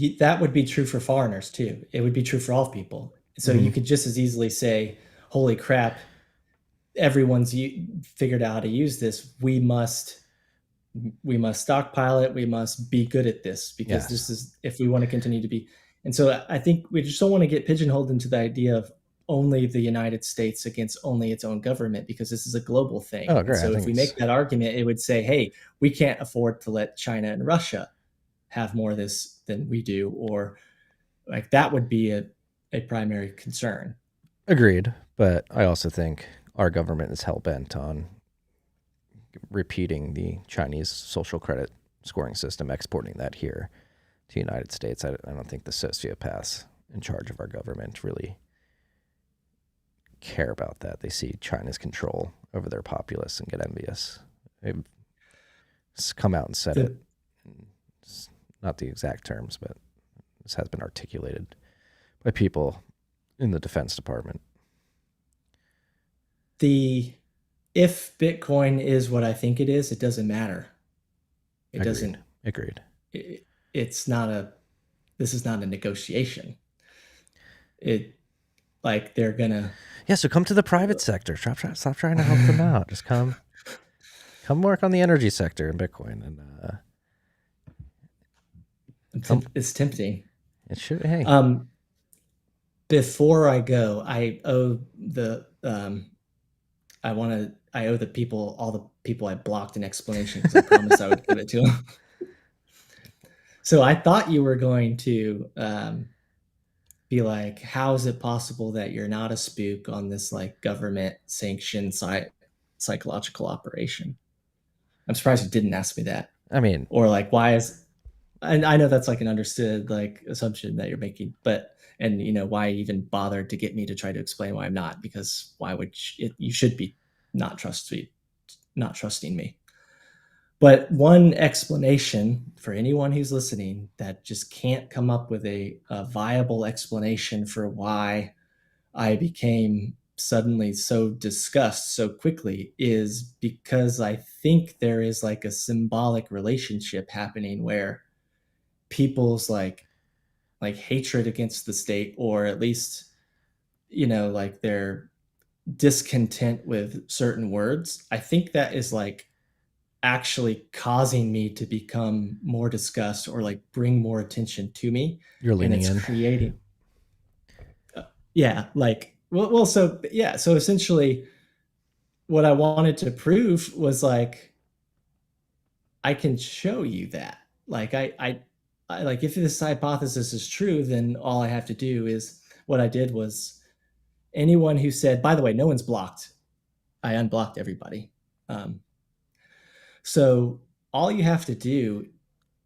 that would be true for foreigners too. It would be true for all people. So you could just as easily say, holy crap, everyone's figured out how to use this. We must stockpile it. We must be good at this, because this is, if we want to continue to be. And so I think we just don't want to get pigeonholed into the idea of only the United States against only its own government, because this is a global thing. Oh, great. So if we make that argument, it would say, hey, we can't afford to let China and Russia have more of this than we do, or like that would be a primary concern. Agreed. But I also think our government is hell-bent on repeating the Chinese social credit scoring system, exporting that here to the United States. I don't think the sociopaths in charge of our government really care about that. They see China's control over their populace and get envious. They've come out and said it. It's not the exact terms, but this has been articulated by people in the Defense Department. If Bitcoin is what I think it is, it doesn't matter. It Agreed. doesn't. Agreed. This is not a negotiation. They're gonna. Yeah, so come to the private sector. Stop trying to help them out. Just come work on the energy sector in Bitcoin, and it's tempting. It should. Hey. Before I go, I owe all the people I blocked an explanation, because I promised I would give it to them. So I thought you were going to be like, how is it possible that you're not a spook on this like government sanctioned psychological operation? I'm surprised you didn't ask me that. I mean, or like, why is, and I know that's like an understood like assumption that you're making, but, and you know, why even bother to get me to try to explain why I'm not, because why would you should be not trusting me. But one explanation for anyone who's listening that just can't come up with a viable explanation for why I became suddenly so discussed so quickly is because I think there is like a symbolic relationship happening where people's like hatred against the state, or at least, you know, like their discontent with certain words, I think that is like actually causing me to become more discussed, or like bring more attention to me. You're leaning and it's in. creating so essentially what I wanted to prove was like, I can show you that like I like, if this hypothesis is true, then all I have to do is, what I did was, anyone who said, by the way, no one's blocked, I unblocked everybody. So all you have to do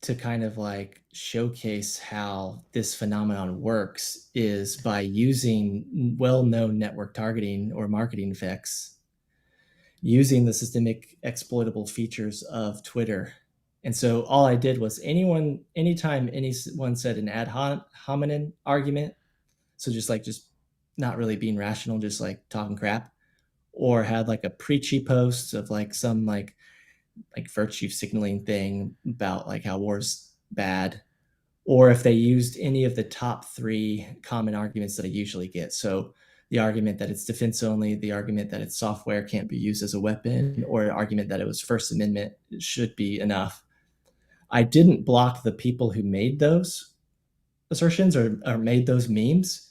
to kind of like showcase how this phenomenon works is by using well-known network targeting or marketing effects, using the systemic exploitable features of Twitter And so all I did was anytime anyone said an ad hominem argument, so just not really being rational, just like talking crap, or had like a preachy post of like some like virtue signaling thing about like how war's bad, or if they used any of the top three common arguments that I usually get. So the argument that it's defense only, the argument that its software can't be used as a weapon, or an argument that it was First Amendment should be enough. I didn't block the people who made those assertions or made those memes.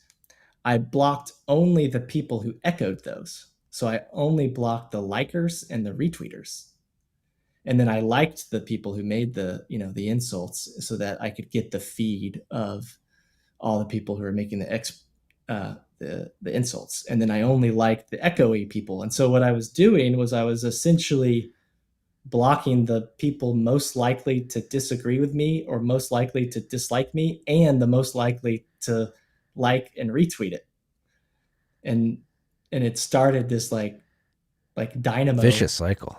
I blocked only the people who echoed those. So I only blocked the likers and the retweeters. And then I liked the people who made the insults so that I could get the feed of all the people who are making the insults. And then I only liked the echoey people. And so what I was doing was I was essentially blocking the people most likely to disagree with me or most likely to dislike me and the most likely to like and retweet it. And it started this like dynamo Vicious cycle.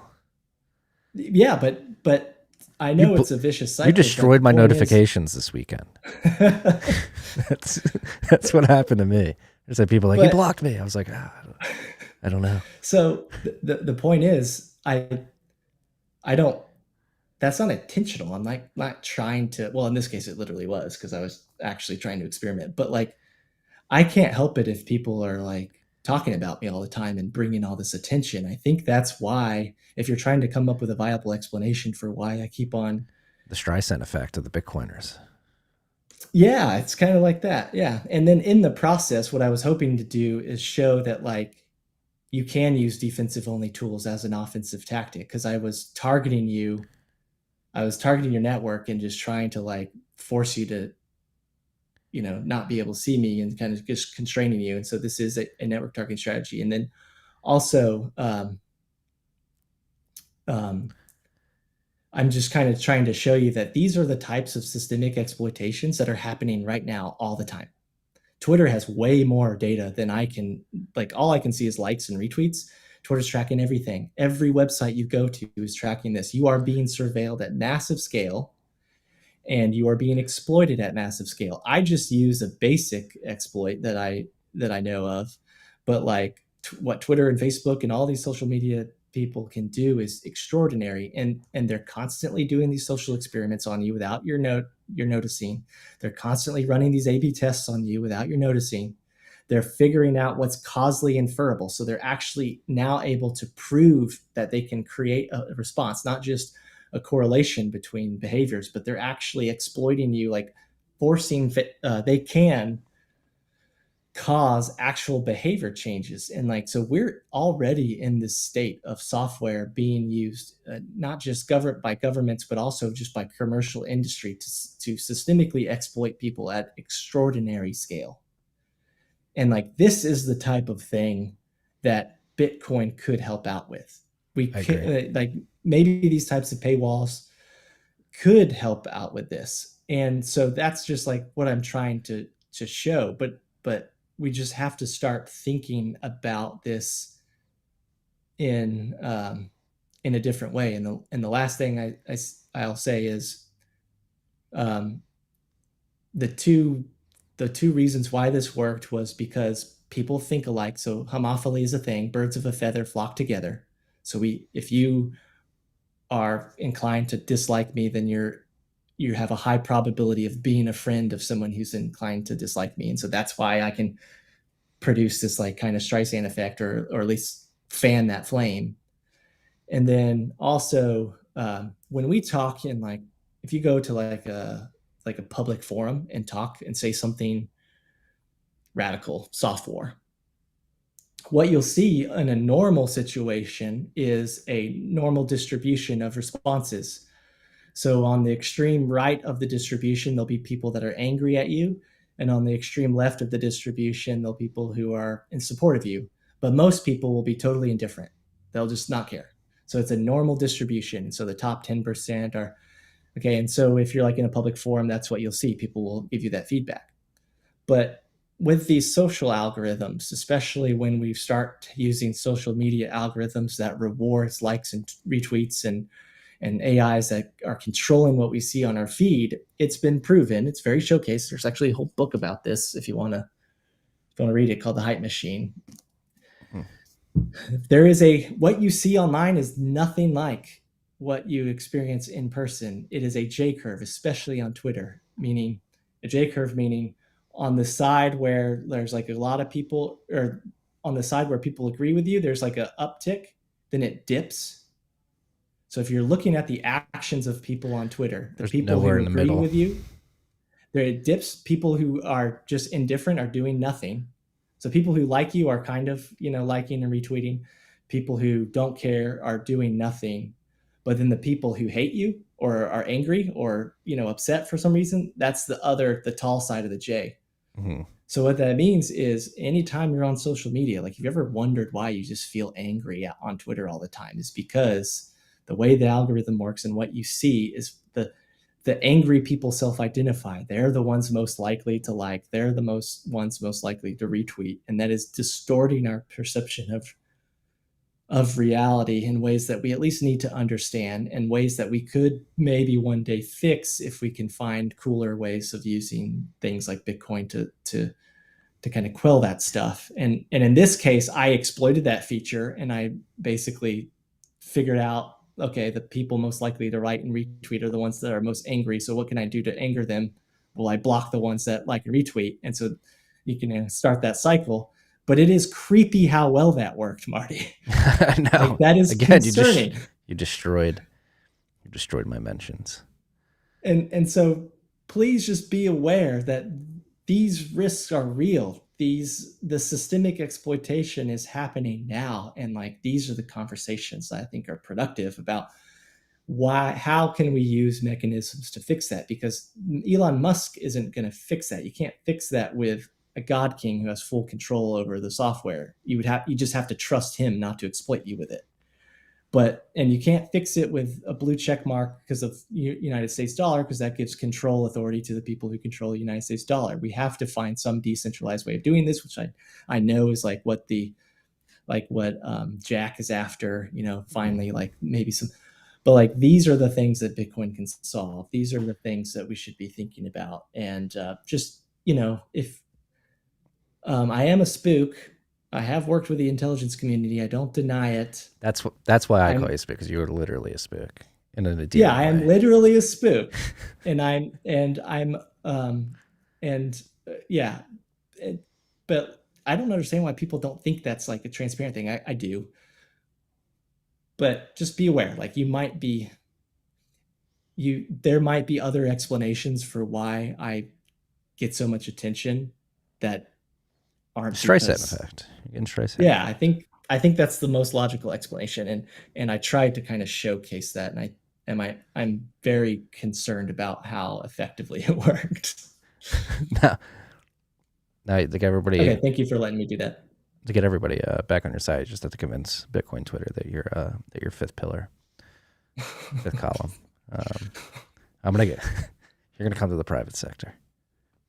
Yeah, but I know it's a vicious cycle. You destroyed my notifications this weekend. That's what happened to me. There's like people like, you blocked me. I was like, I don't know. So the point is, I don't. That's not intentional. I'm not trying to. Well, in this case, it literally was because I was actually trying to experiment. But like, I can't help it if people are like talking about me all the time and bringing all this attention. I think that's why, if you're trying to come up with a viable explanation for why I keep on. The Streisand effect of the Bitcoiners. Yeah, it's kind of like that. Yeah. And then in the process, what I was hoping to do is show that like you can use defensive only tools as an offensive tactic, because I was targeting your network and just trying to like force you to not be able to see me and kind of just constraining you. And so this is a network targeting strategy. And then also I'm just kind of trying to show you that these are the types of systemic exploitations that are happening right now all the time. Twitter has way more data than I can, like all I can see is likes and retweets. Twitter's tracking everything. Every website you go to is tracking this. You are being surveilled at massive scale and you are being exploited at massive scale. I just use a basic exploit that I know of, but like what Twitter and Facebook and all these social media people can do is extraordinary, and they're constantly doing these social experiments on you without you're noticing. They're constantly running these A/B tests on you without you're noticing. They're figuring out what's causally inferable, so they're actually now able to prove that they can create a response, not just a correlation between behaviors, but they're actually exploiting you, like forcing they can cause actual behavior changes. And like, so we're already in this state of software being used, not just by governments, but also just by commercial industry to systemically exploit people at extraordinary scale. And like, this is the type of thing that Bitcoin could help out with. We could, like, maybe these types of paywalls could help out with this. And so that's just like what I'm trying to show. But we just have to start thinking about this in a different way. And the last thing I'll say is the two reasons why this worked was because people think alike. So homophily is a thing. Birds of a feather flock together. So if you are inclined to dislike me, then you have a high probability of being a friend of someone who's inclined to dislike me. And so that's why I can produce this like kind of Streisand effect, or at least fan that flame. And then also when we talk in, like, if you go to like a public forum and talk and say something radical, soft war, what you'll see in a normal situation is a normal distribution of responses. So on the extreme right of the distribution, there'll be people that are angry at you. And on the extreme left of the distribution, there'll be people who are in support of you. But most people will be totally indifferent. They'll just not care. So it's a normal distribution. So the top 10% are, okay. And so if you're like in a public forum, that's what you'll see. People will give you that feedback. But with these social algorithms, especially when we start using social media algorithms that rewards likes and retweets and and AIs that are controlling what we see on our feed, it's been proven. It's very showcased. There's actually a whole book about this if you want to read it, called The Hype Machine. There is what you see online is nothing like what you experience in person. It is a J curve, especially on Twitter, meaning a J curve, meaning on the side where there's like a lot of people, or on the side where people agree with you, there's like an uptick, then it dips. So if you're looking at the actions of people on Twitter, the There's people who nowhere in the agree middle. with you, there it dips. People who are just indifferent are doing nothing. So people who like you are kind of, liking and retweeting. People who don't care are doing nothing. But then the people who hate you or are angry or, upset for some reason, that's the tall side of the J. Mm-hmm. So what that means is anytime you're on social media, like if you've ever wondered why you just feel angry on Twitter all the time, is because the way the algorithm works and what you see is the angry people self-identify. They're the ones most likely to like. They're the ones most likely to retweet. And that is distorting our perception of reality in ways that we at least need to understand, and ways that we could maybe one day fix if we can find cooler ways of using things like Bitcoin to kind of quell that stuff. And in this case, I exploited that feature, and I basically figured out, okay, the people most likely to like and retweet are the ones that are most angry. So what can I do to anger them? Well, I block the ones that like and retweet. And so you can start that cycle. But it is creepy how well that worked, Marty. No, like, that is again, concerning. You destroyed my mentions. And so please just be aware that these risks are real. The systemic exploitation is happening now, and like these are the conversations that I think are productive about how can we use mechanisms to fix that, because Elon Musk isn't going to fix that. You can't fix that with a god king who has full control over the software. You just have to trust him not to exploit you with it. And you can't fix it with a blue check mark because of United States dollar, because that gives control authority to the people who control the United States dollar. We have to find some decentralized way of doing this, which I know is like what Jack is after, finally, like maybe some, but like these are the things that Bitcoin can solve. These are the things that we should be thinking about. And just, if I am a spook, I have worked with the intelligence community. I don't deny it. That's why I call you a spook, because you are literally a spook in a deep way. I am literally a spook, but I don't understand why people don't think that's like a transparent thing. I do, but just be aware. Like there might be other explanations for why I get so much attention that aren't Streisand effect. You can Streisand. Yeah, I think that's the most logical explanation, and I tried to kind of showcase that, and I'm very concerned about how effectively it worked. Now, to get everybody. Okay, thank you for letting me do that. To get everybody back on your side, you just have to convince Bitcoin Twitter that you're fifth pillar, fifth column. You're gonna come to the private sector,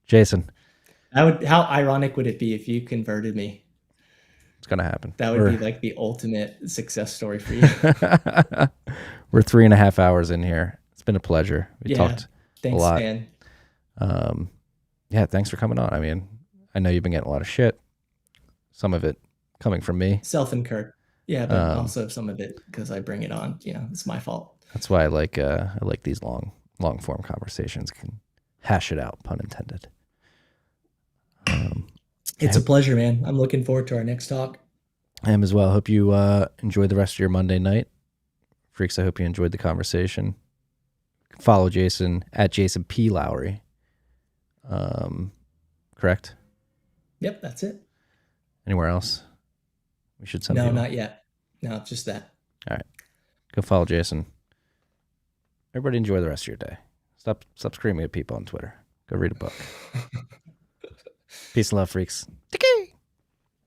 Jason. How ironic would it be if you converted me? It's gonna happen. That would be like the ultimate success story for you. We're 3.5 hours in here. It's been a pleasure. We talked a lot. Man. Yeah, thanks for coming on. I mean, I know you've been getting a lot of shit. Some of it coming from me. Self-incurred. Yeah, but also some of it because I bring it on. It's my fault. That's why I like these long form conversations. Can hash it out, pun intended. It's a pleasure, man. I'm looking forward to our next talk. I am as well. Hope you enjoyed the rest of your Monday night. Freaks, I hope you enjoyed the conversation. Follow Jason at Jason P. Lowery. Correct? Yep, that's it. Anywhere else we should send No, people? not yet. No, just that. All right. Go follow Jason. Everybody enjoy the rest of your day. Stop screaming at people on Twitter. Go read a book. Peace and love, freaks.